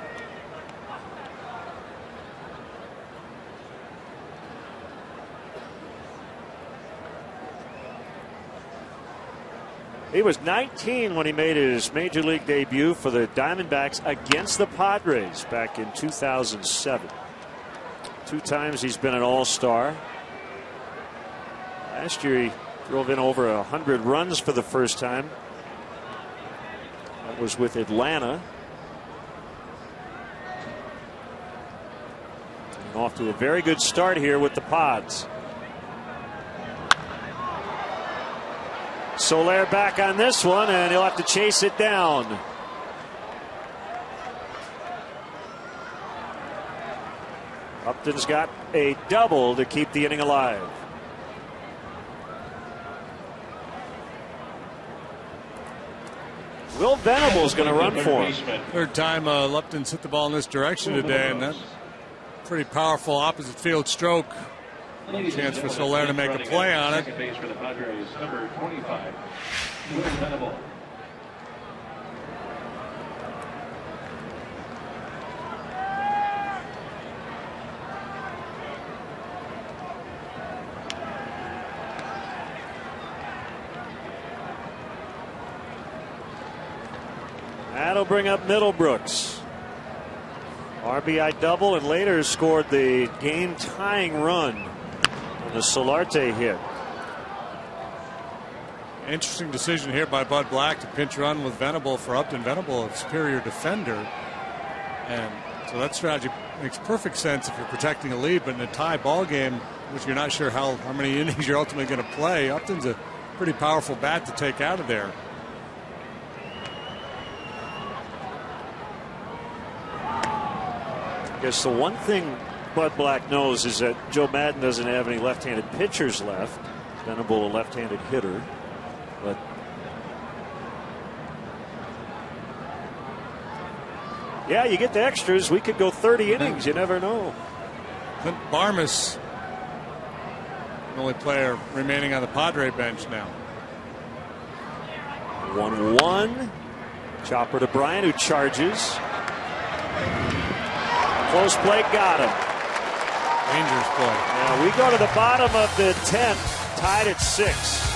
He was 19 when he made his major league debut for the Diamondbacks against the Padres back in 2007. 2 times he's been an All-Star. Last year he drove in over 100 runs for the first time. That was with Atlanta. And off to a very good start here with the Pods. Soler back on this one, and he'll have to chase it down. Upton's got a double to keep the inning alive. Will Venable's going to run for him. Third time Lupton's hit the ball in this direction today, and that pretty powerful opposite field stroke. Chance for Soler to make a play on it. Second base for the Padres, number 25, Will Venable. That'll bring up Middlebrooks. RBI double, and later scored the game-tying run on the Solarte hit. Interesting decision here by Bud Black to pinch run with Venable for Upton. Venable, a superior defender, and so that strategy makes perfect sense if you're protecting a lead. But in a tie ball game, which you're not sure how many innings you're ultimately going to play, Upton's a pretty powerful bat to take out of there. I guess the one thing Bud Black knows is that Joe Maddon doesn't have any left-handed pitchers left. Venable, a left-handed hitter. But yeah, you get the extras. We could go 30 innings. You never know. Clint Barmas, the only player remaining on the Padre bench now. 1-1. Chopper to Bryant, who charges. Close play, got him. Dangerous play. Yeah, we go to the bottom of the 10th, tied at 6.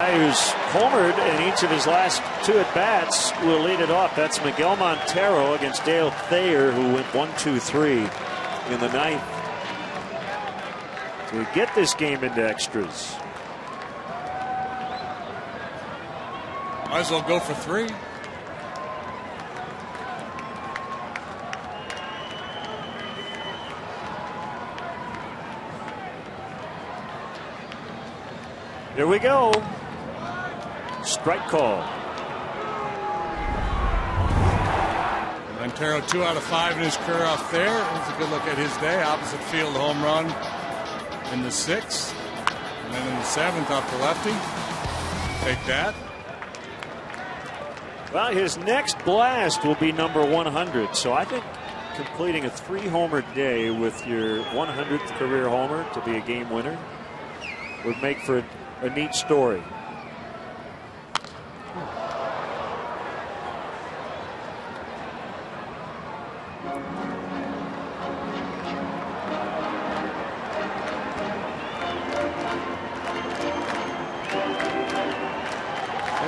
Who's homered in each of his last 2 at-bats will lead it off. That's Miguel Montero against Dale Thayer, who went 1-2-3 in the 9th to get this game into extras. Might as well go for 3. Here we go. Strike call. Montero 2 out of 5 in his career off there. Here's a good look at his day. Opposite field home run in the 6th. And then in the 7th off the lefty. Take that. Well, his next blast will be number 100. So I think completing a 3-homer day with your 100th career homer to be a game winner would make for a neat story.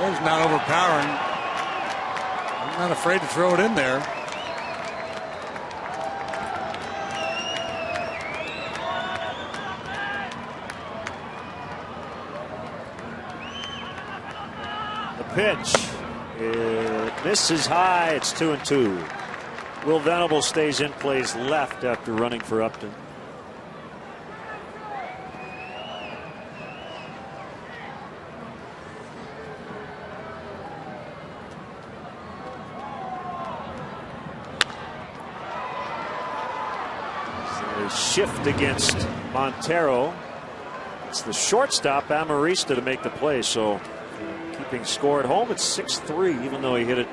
It's not overpowering. I'm not afraid to throw it in there. The pitch. It misses high. It's 2-2. Will Venable stays in, plays left after running for Upton. Shift against Montero. It's the shortstop Amarista to make the play, so keeping score at home. It's 6-3, even though he hit it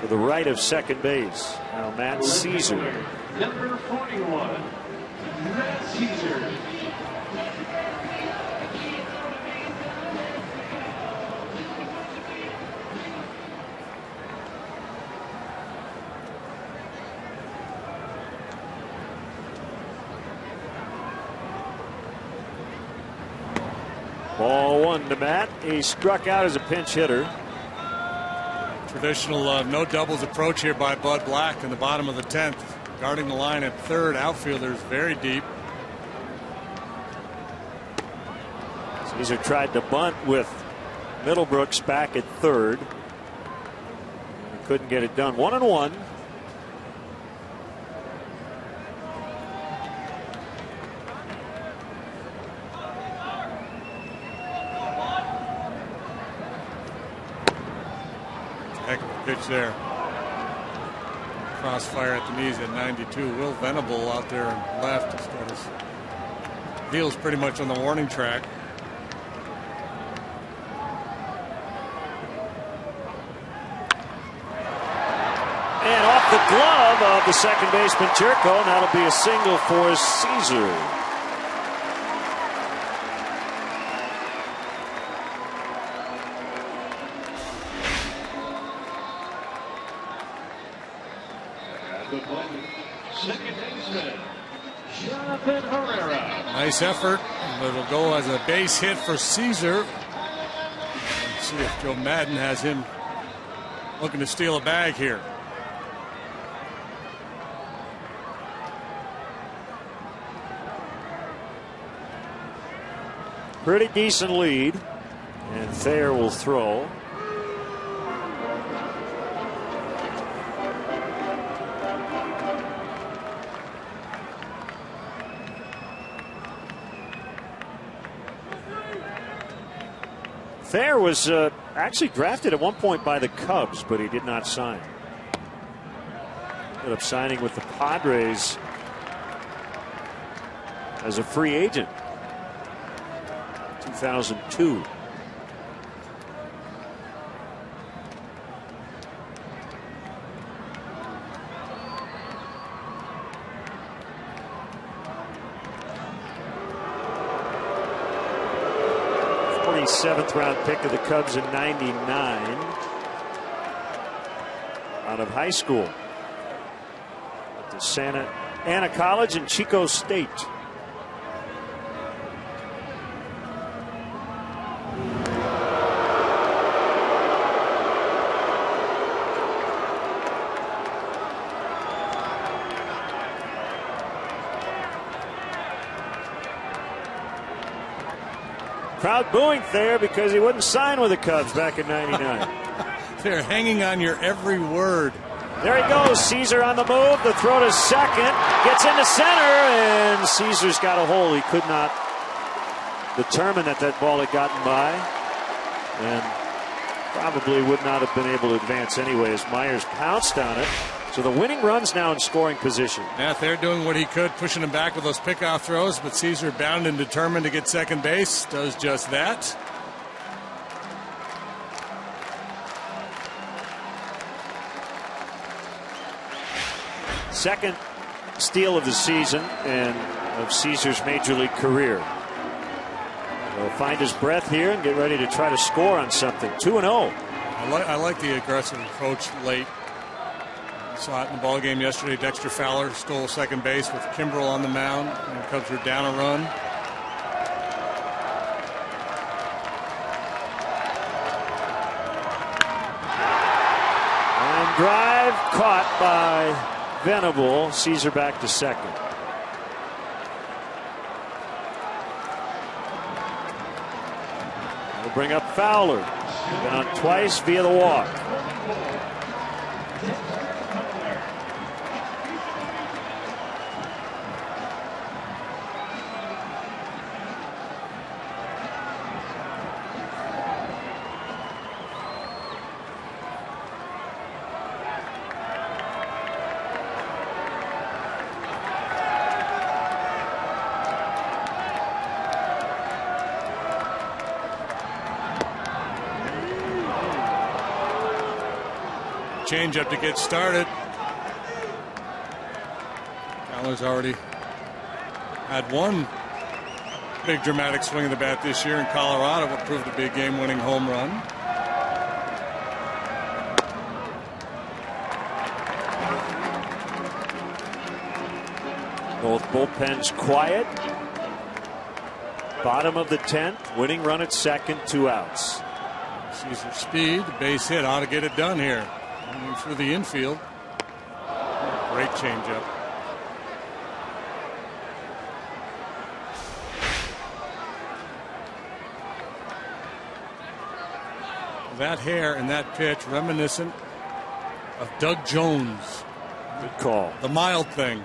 to the right of second base. Now Matt Caesar. Number 41, Matt Caesar. Ball 1 to Matt. He struck out as a pinch hitter. Traditional no doubles approach here by Bud Black in the bottom of the 10th. Guarding the line at third. Outfielders very deep. Caesar tried to bunt with Middlebrooks back at third. He couldn't get it done. 1-1. Heck of a pitch there. Crossfire at the knees at 92. Will Venable out there and left. He's got his heels pretty much on the warning track. And off the glove of the second baseman Turco, and that'll be a single for Caesar. Second baseman, Jonathan Herrera. Nice effort, but it'll go as a base hit for Caesar. Let's see if Joe Madden has him looking to steal a bag here. Pretty decent lead, and Thayer will throw. Thayer was actually drafted at one point by the Cubs, but he did not sign. Ended up signing with the Padres as a free agent. 2002. Seventh round pick of the Cubs in '99 out of high school at the Santa Ana College in Chico State. Crowd booing Thayer because he wouldn't sign with the Cubs back in '99. They're hanging on your every word. There he goes. Caesar on the move. The throw to second. Gets into center, and Caesar's got a hole. He could not determine that that ball had gotten by, and probably would not have been able to advance anyway as Myers pounced on it. So the winning run's now in scoring position. Yeah, they're doing what he could, pushing him back with those pickoff throws, but Caesar, bound and determined to get second base, does just that. Second steal of the season and of Caesar's major league career. He'll find his breath here and get ready to try to score on something. 2-0. I like the aggressive approach late. You saw it in the ball game yesterday. Dexter Fowler stole second base with Kimbrel on the mound, and the Cubs were down a run. And drive caught by Venable. Caesar back to second. We'll bring up Fowler. Been on twice via the walk. Changeup to get started. Fowler's already had one big dramatic swing of the bat this year in Colorado, what proved to be a game-winning home run. Both bullpens quiet. Bottom of the 10th, winning run at second, 2 outs. Caesar speed, the base hit ought to get it done here. Moving through the infield. Great changeup. That hair and that pitch reminiscent of Doug Jones. Good call. The mild thing.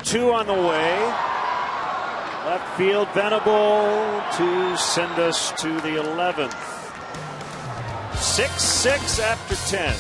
Two on the way. Left field, Venable to send us to the 11th. 6-6 after 10.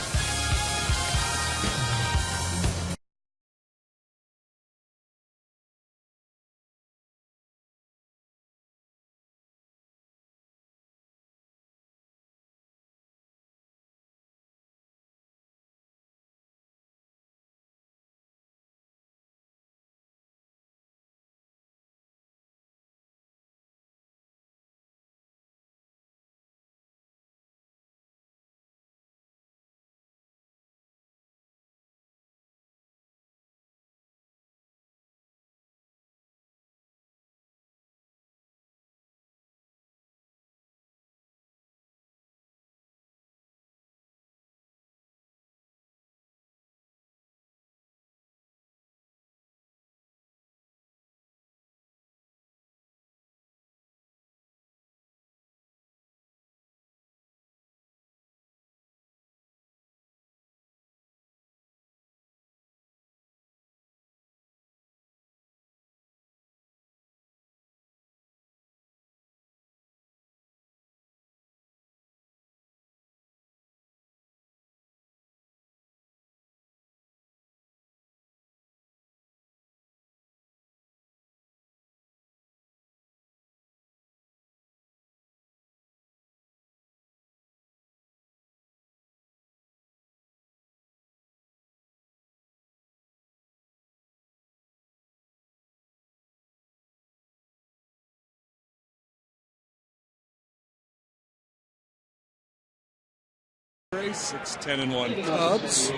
Race 6-10-1 Cubs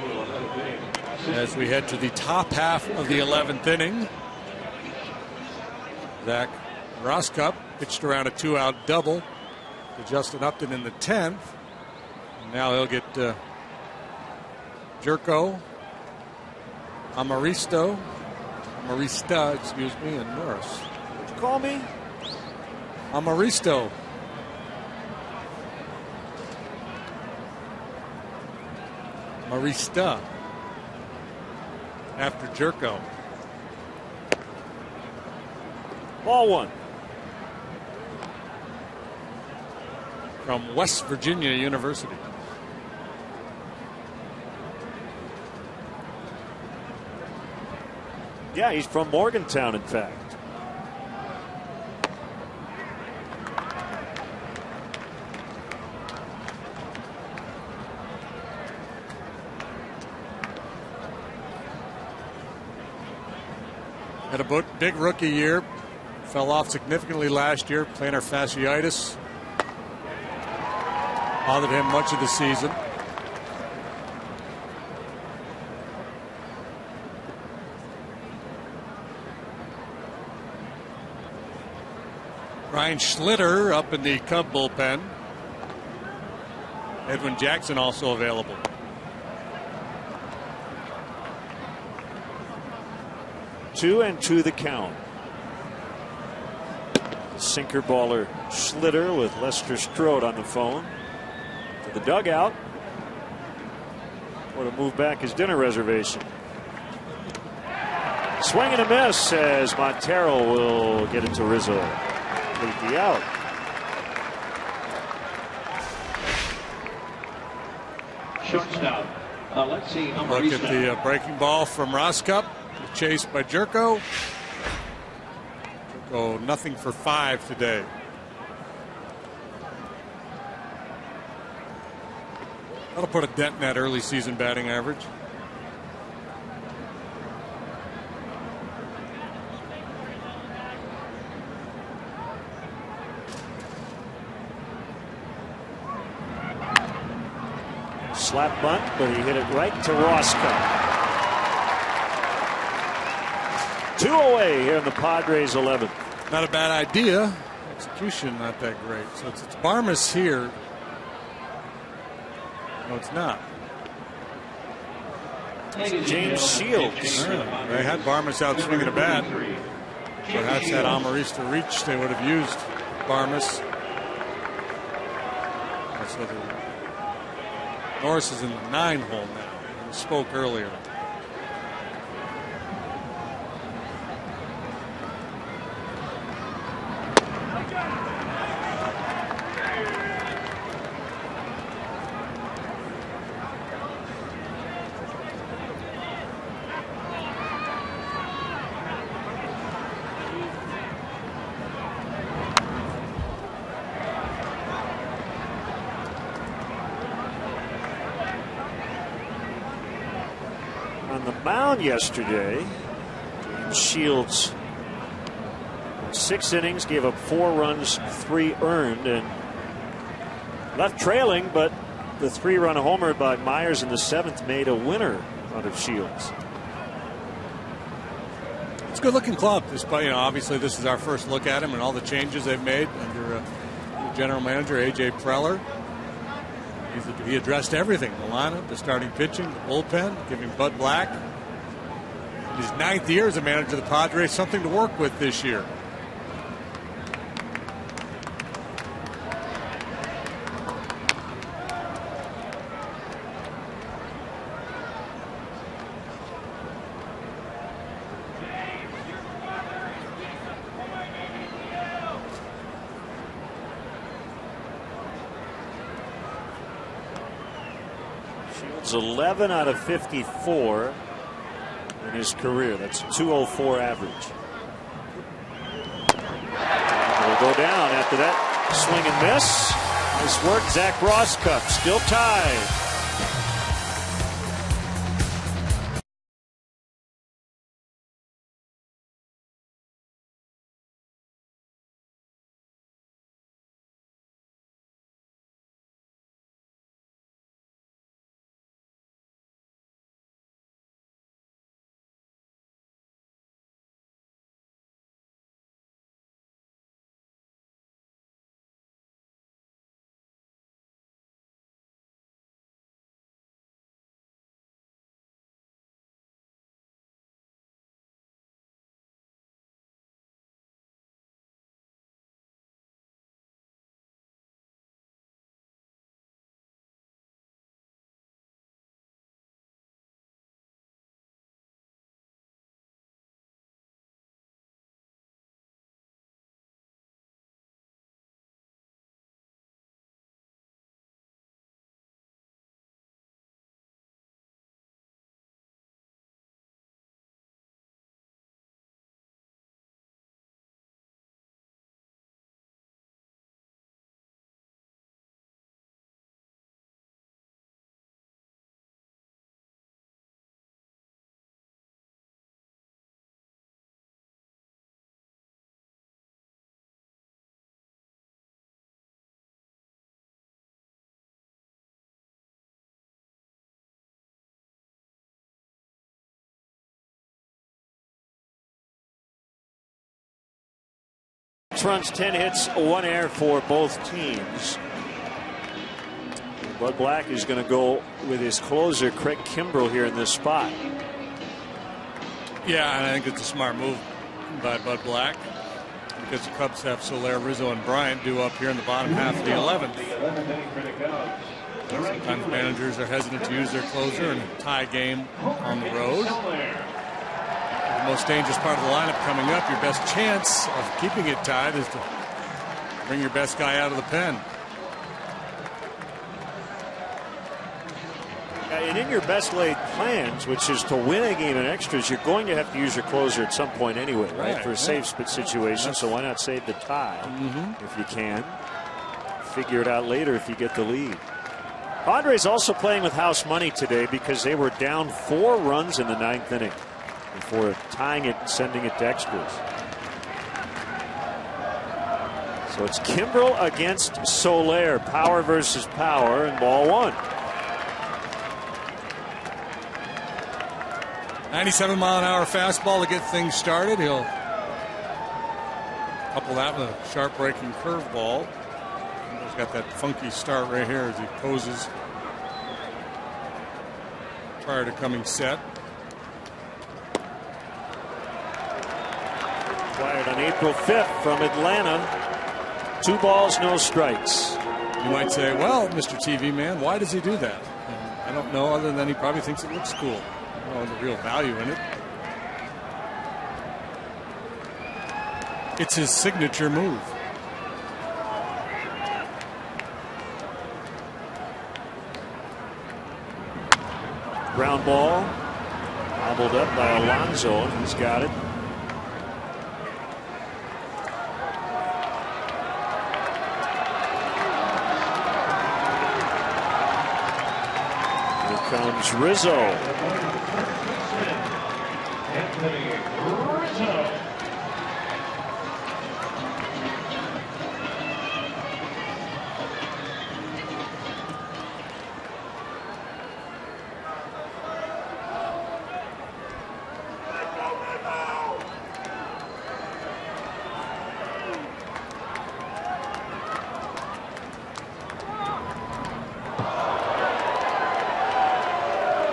as we head to the top half of the 11th inning. Zach Roskup pitched around a 2-out double to Justin Upton in the 10th. And now he'll get Jerko, Amarista, and Norris. What'd you call me? Amaristo. Marista after Jerko. Ball one. from West Virginia University. Yeah, he's from Morgantown, in fact. Had a big rookie year. Fell off significantly last year. Plantar fasciitis bothered him much of the season. Ryan Schlitter up in the Cub bullpen. Edwin Jackson also available. Two and two the count. Sinker baller Schlitter with Lester Strode on the phone to the dugout. Or to move back his dinner reservation. Swing and a miss as Montero will get it to Rizzo. Lead the out. Shortstop. Let's see. Look at the breaking ball from Roscup. Chased by Jerko. Jerko nothing for 5 today. That'll put a dent in that early season batting average. Slap bunt, but he hit it right to Roscoe. 2 away here in the Padres 11th. Not a bad idea. Execution not that great. So it's Barmas here. No, it's not. James Shields. They had Barmas out swinging a bat. Perhaps had Amaris to reach, they would have used Barmas. So Norris is in the 9 hole now. We spoke earlier. Yesterday, James Shields 6 innings, gave up 4 runs, 3 earned, and left trailing, but the 3-run homer by Myers in the 7th made a winner out of Shields. It's a good looking club, despite, obviously this is our first look at him and all the changes they've made under general manager AJ Preller. He addressed everything: the lineup, the starting pitching, the bullpen, giving Bud Black, in his 9th year as a manager of the Padres, something to work with this year. Shields 11 out of 54. In his career. That's a 204 average. Will go down after that swing and miss. Nice work. Zach Roscup still tied. 6 runs, 10 hits, 1 error for both teams. Bud Black is going to go with his closer, Craig Kimbrell, here in this spot. Yeah, and I think it's a smart move by Bud Black, because the Cubs have Soler, Rizzo, and Bryant due up here in the bottom half of the 11th. Sometimes managers are hesitant to use their closer in a tie game on the road. The most dangerous part of the lineup coming up, your best chance of keeping it tied is to bring your best guy out of the pen. And in your best laid plans, which is to win a game in extras, you're going to have to use your closer at some point anyway, right? For a safe situation. So why not save the tie if you can? Figure it out later if you get the lead. Padres also playing with house money today because they were down 4 runs in the 9th inning before tying it and sending it to extras. So it's Kimbrell against Soler. Power versus power, and ball 1. 97-mile-an-hour fastball to get things started. He'll couple that with a sharp breaking curveball. He's got that funky start right here as he poses prior to coming set. Acquired on April 5th from Atlanta. 2 balls, no strikes. You might say, well, Mr. TV man, why does he do that? I don't know, other than he probably thinks it looks cool. Well, there's a real value in it. It's his signature move. Ground ball. Hobbled up by Alonso, and he's got it. Here comes Rizzo.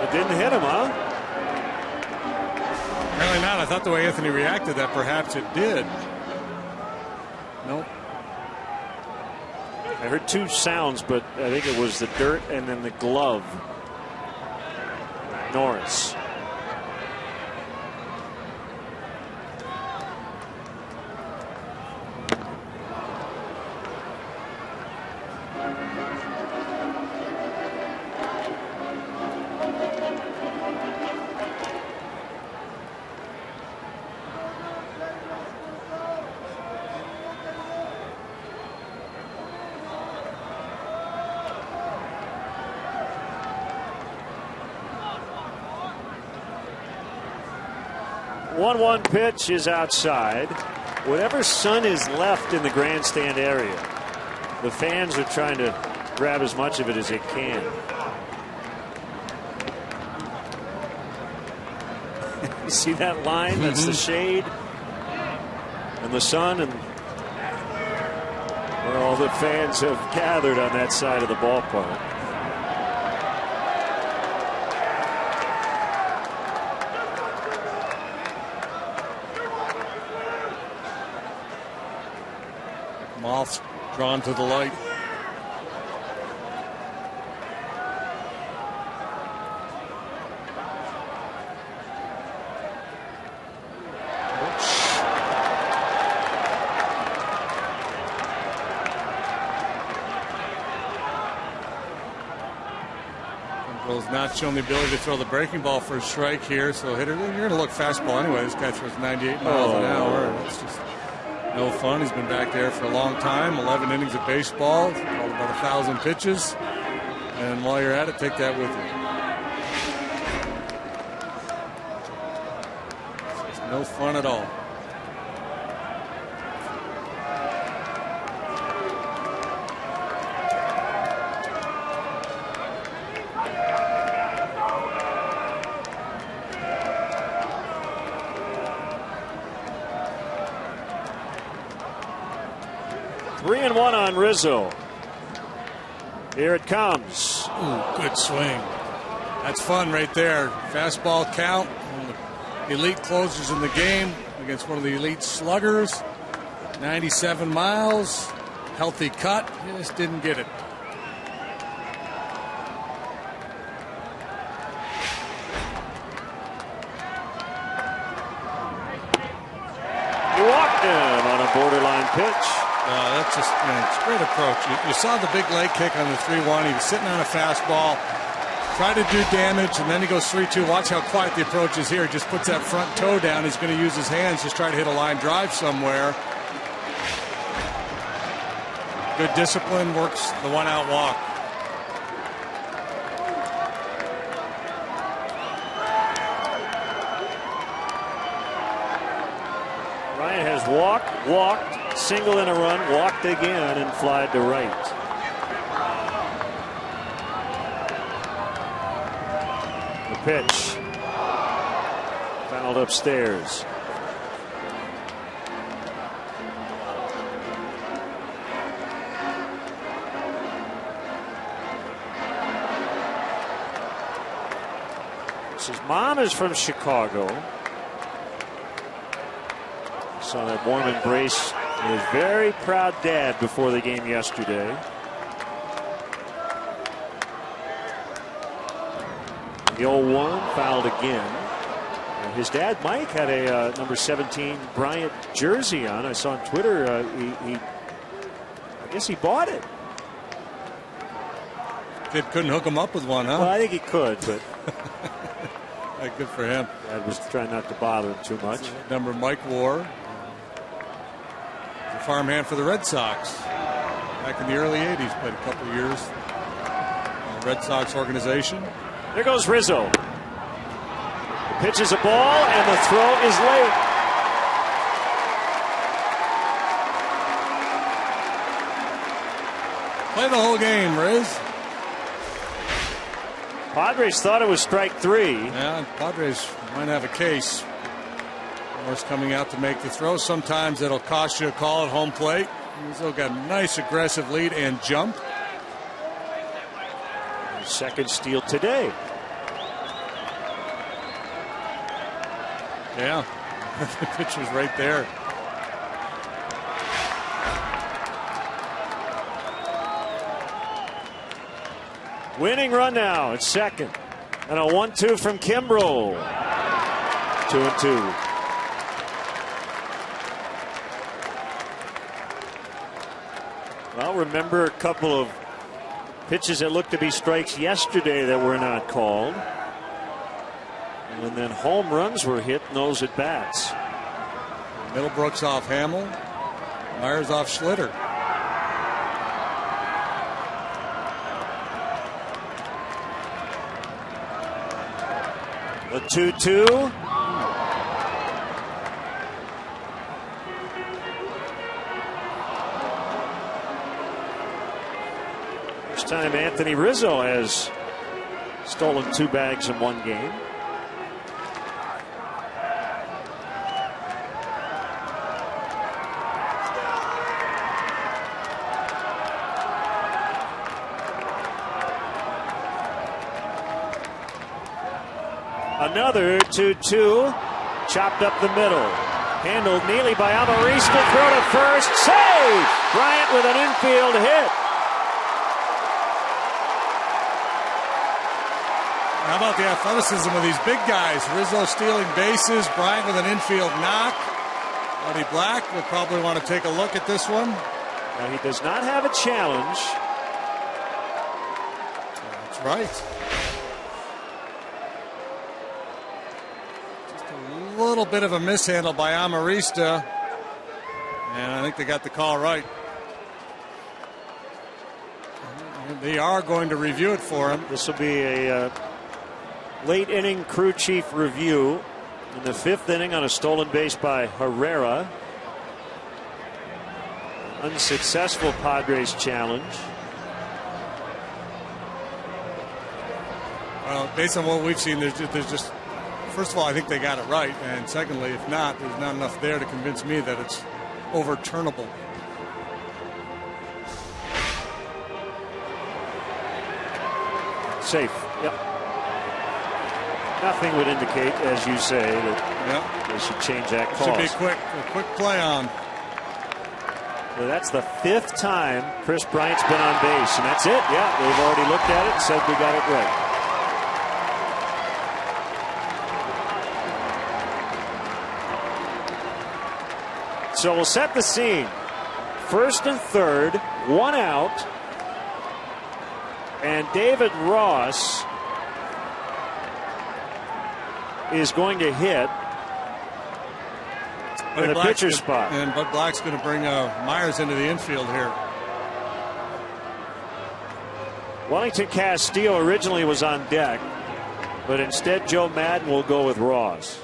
It didn't hit him, huh? Apparently not. I thought the way Anthony reacted that perhaps it did. Nope. I heard 2 sounds, but I think it was the dirt and then the glove. Norris. One pitch is outside. Whatever sun is left in the grandstand area, the fans are trying to grab as much of it as they can. You see that line? That's the shade and the sun, and where all the fans have gathered on that side of the ballpark. Moths drawn to the light. Not shown the ability to throw the breaking ball for a strike here, so hitter, you're going to look fastball anyway. This guy throws 98 miles an hour. It's just no fun. He's been back there for a long time. 11 innings of baseball, called about 1,000 pitches, and while you're at it, take that with you. It's no fun at all. 3-1 on Rizzo. Here it comes. Ooh, good swing. That's fun right there. Fastball count. One of the elite closers in the game against one of the elite sluggers. 97 miles. Healthy cut. Just didn't get it. He walked in on a borderline pitch. That's just it's a great approach. You saw the big leg kick on the 3-1. He was sitting on a fastball, tried to do damage, and then he goes 3-2. Watch how quiet the approach is here. He just puts that front toe down. He's going to use his hands, just try to hit a line drive somewhere. Good discipline, works the one-out walk. Ryan has walked, single in a run, walked again, and flied to right. The pitch. Fouled upstairs. His mom is from Chicago. Saw that warm embrace. His very proud dad before the game yesterday. The 0-1 fouled again. His dad Mike had a number 17 Bryant jersey on. I saw on Twitter. I guess he bought it. Kid couldn't hook him up with one, huh? Well, I think he could, but. Good for him. I was trying not to bother him too much. Number Mike wore. The farmhand for the Red Sox. Back in the early 80s. Played a couple of years in the Red Sox organization. There goes Rizzo. The pitch is a ball, and the throw is late. Play the whole game, Riz. Padres thought it was strike 3. Yeah, Padres might have a case. Morris coming out to make the throw. Sometimes it'll cost you a call at home plate. Rizzo got a nice aggressive lead and jump. Second steal today. Yeah, the pitcher's right there. Winning run now at second. And a 1-2 from Kimbrel. 2-2. Well, remember a couple of pitches that looked to be strikes yesterday that were not called. And then home runs were hit in those at bats. Middlebrooks off Hamill. Myers off Schlitter. The 2-2. First time Anthony Rizzo has stolen 2 bags in one game. Another 2-2, chopped up the middle. Handled neatly by Amarista, throw to first, save! Bryant with an infield hit. How about the athleticism of these big guys? Rizzo stealing bases, Bryant with an infield knock. Buddy Black will probably want to take a look at this one. Now he does not have a challenge. That's right. A little bit of a mishandle by Amarista, and I think they got the call right. And they are going to review it for him. This will be a late inning crew chief review in the 5th inning on a stolen base by Herrera. Unsuccessful Padres challenge. Well, based on what we've seen, there's just first of all, I think they got it right, and secondly, if not, there's not enough there to convince me that it's overturnable. Safe. Yep. Nothing would indicate, as you say, that they should change that call. Should be a quick play on. Well, that's the 5th time Chris Bryant's been on base, and that's it. Yeah, they've already looked at it and said we got it right. So we'll set the scene. 1st and 3rd, 1 out, and David Ross is going to hit in the pitcher spot. And Bud Black's going to bring Myers into the infield here. Wellington Castillo originally was on deck, but instead Joe Madden will go with Ross.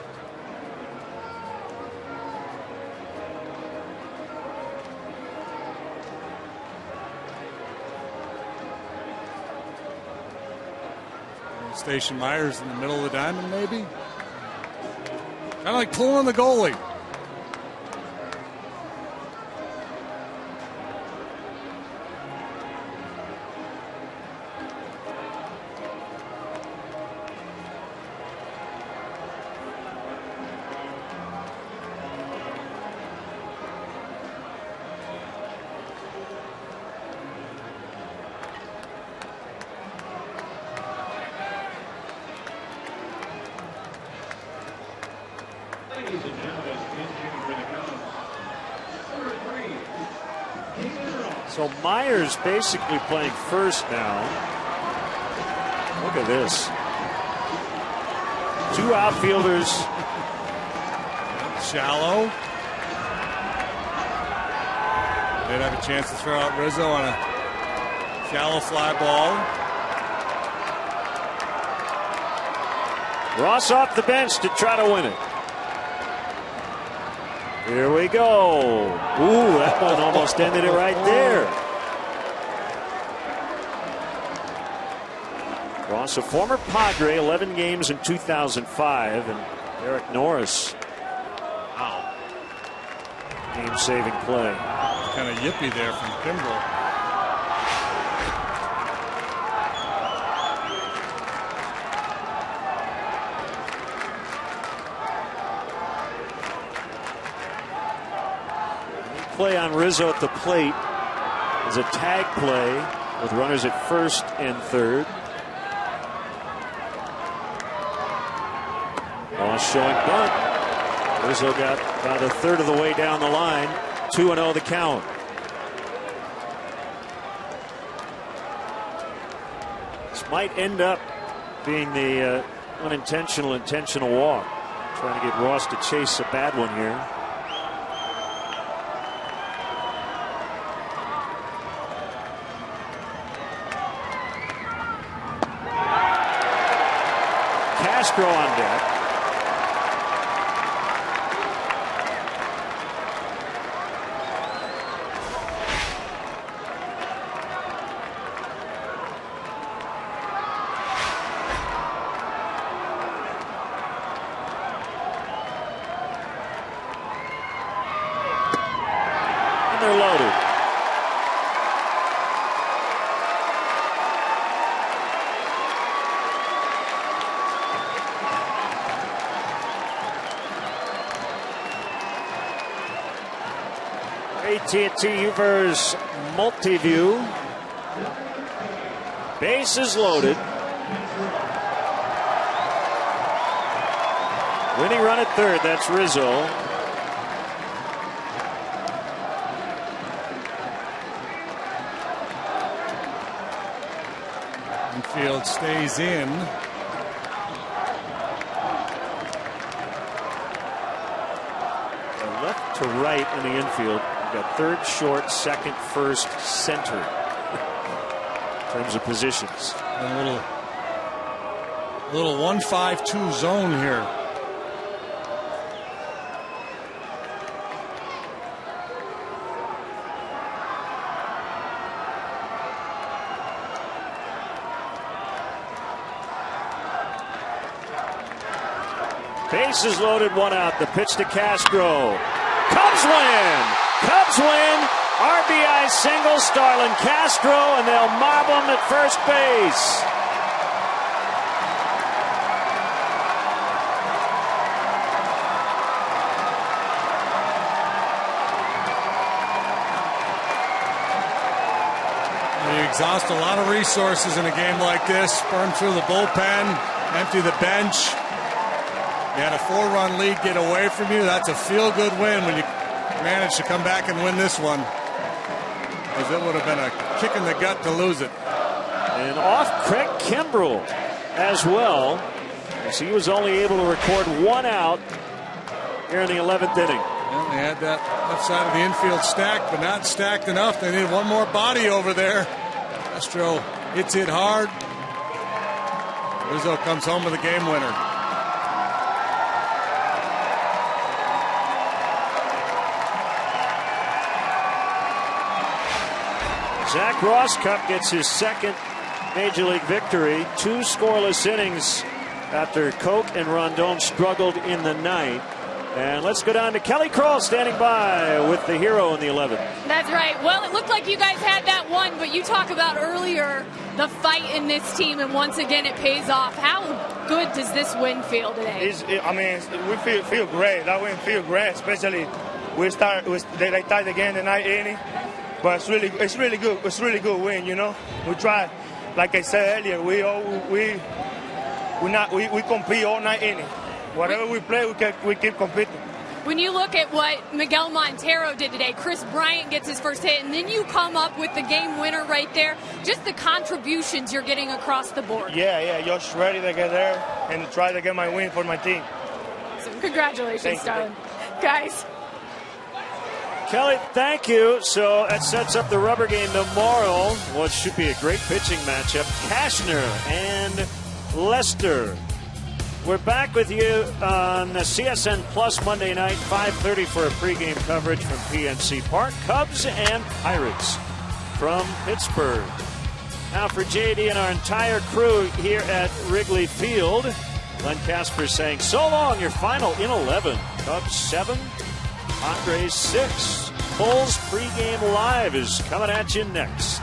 Station Myers in the middle of the diamond, maybe? Kind of like pulling the goalie. So Myers basically playing first now. Look at this. 2 outfielders. Shallow. They'd have a chance to throw out Rizzo on a shallow fly ball. Ross off the bench to try to win it. Here we go. Ooh, that one almost ended it right there. Ross, a former Padre, 11 games in 2005, and Eric Norris. Wow. Game-saving play. Kind of yippee there from Kimbrel. Play on Rizzo at the plate is a tag play with runners at 1st and 3rd. Ross showing bunt. Rizzo got about a third of the way down the line. 2-0 the count. This might end up being the intentional walk. Trying to get Ross to chase a bad one here. Castro on deck. And they're loaded. AT&T Uverse Multiview. Bases loaded. Winning run at 3rd. That's Rizzo. Infield stays in. Left to right in the infield. We've got 3rd, short, 2nd, 1st, center in terms of positions. A little 1-5-2 zone here. Bases loaded, 1 out. The pitch to Castro. Cubs win! Cubs win! RBI single, Starlin Castro, and they'll mob him at first base. exhaust a lot of resources in a game like this. Burn through the bullpen, empty the bench. You had a 4-run lead get away from you. That's a feel-good win when you manage to come back and win this one. Because it would have been a kick in the gut to lose it. And off Craig Kimbrell as well, as he was only able to record 1 out here in the 11th inning. Well, they had that left side of the infield stacked, but not stacked enough. They needed one more body over there. Castro hits it hard. Rizzo comes home with a game winner. Zach Rosscup gets his second Major League victory. 2 scoreless innings after Koch and Rondon struggled in the ninth. And let's go down to Kelly Krall standing by with the hero in the 11th. That's right. Well, it looked like you guys had that one, but you talk about earlier the fight in this team, and once again it pays off. How good does this win feel today? We feel great. That win feel great, especially they tied the game the 9th inning. But it's really good. It's really good win, you know. We try, like I said earlier, we compete all 9 innings. Whatever we play, we keep competing. When you look at what Miguel Montero did today, Chris Bryant gets his first hit, and then you come up with the game winner right there. Just the contributions you're getting across the board. Yeah, just ready to get there and try to get my win for my team. So congratulations, darling. Guys. Kelly, thank you. So that sets up the rubber game tomorrow. What should be a great pitching matchup. Cashner and Lester. We're back with you on the CSN Plus Monday night, 5:30 for a pregame coverage from PNC Park. Cubs and Pirates from Pittsburgh. Now for JD and our entire crew here at Wrigley Field, Glenn Casper saying, so long, your final in 11. Cubs 7, Padres 6. Bulls pregame live is coming at you next.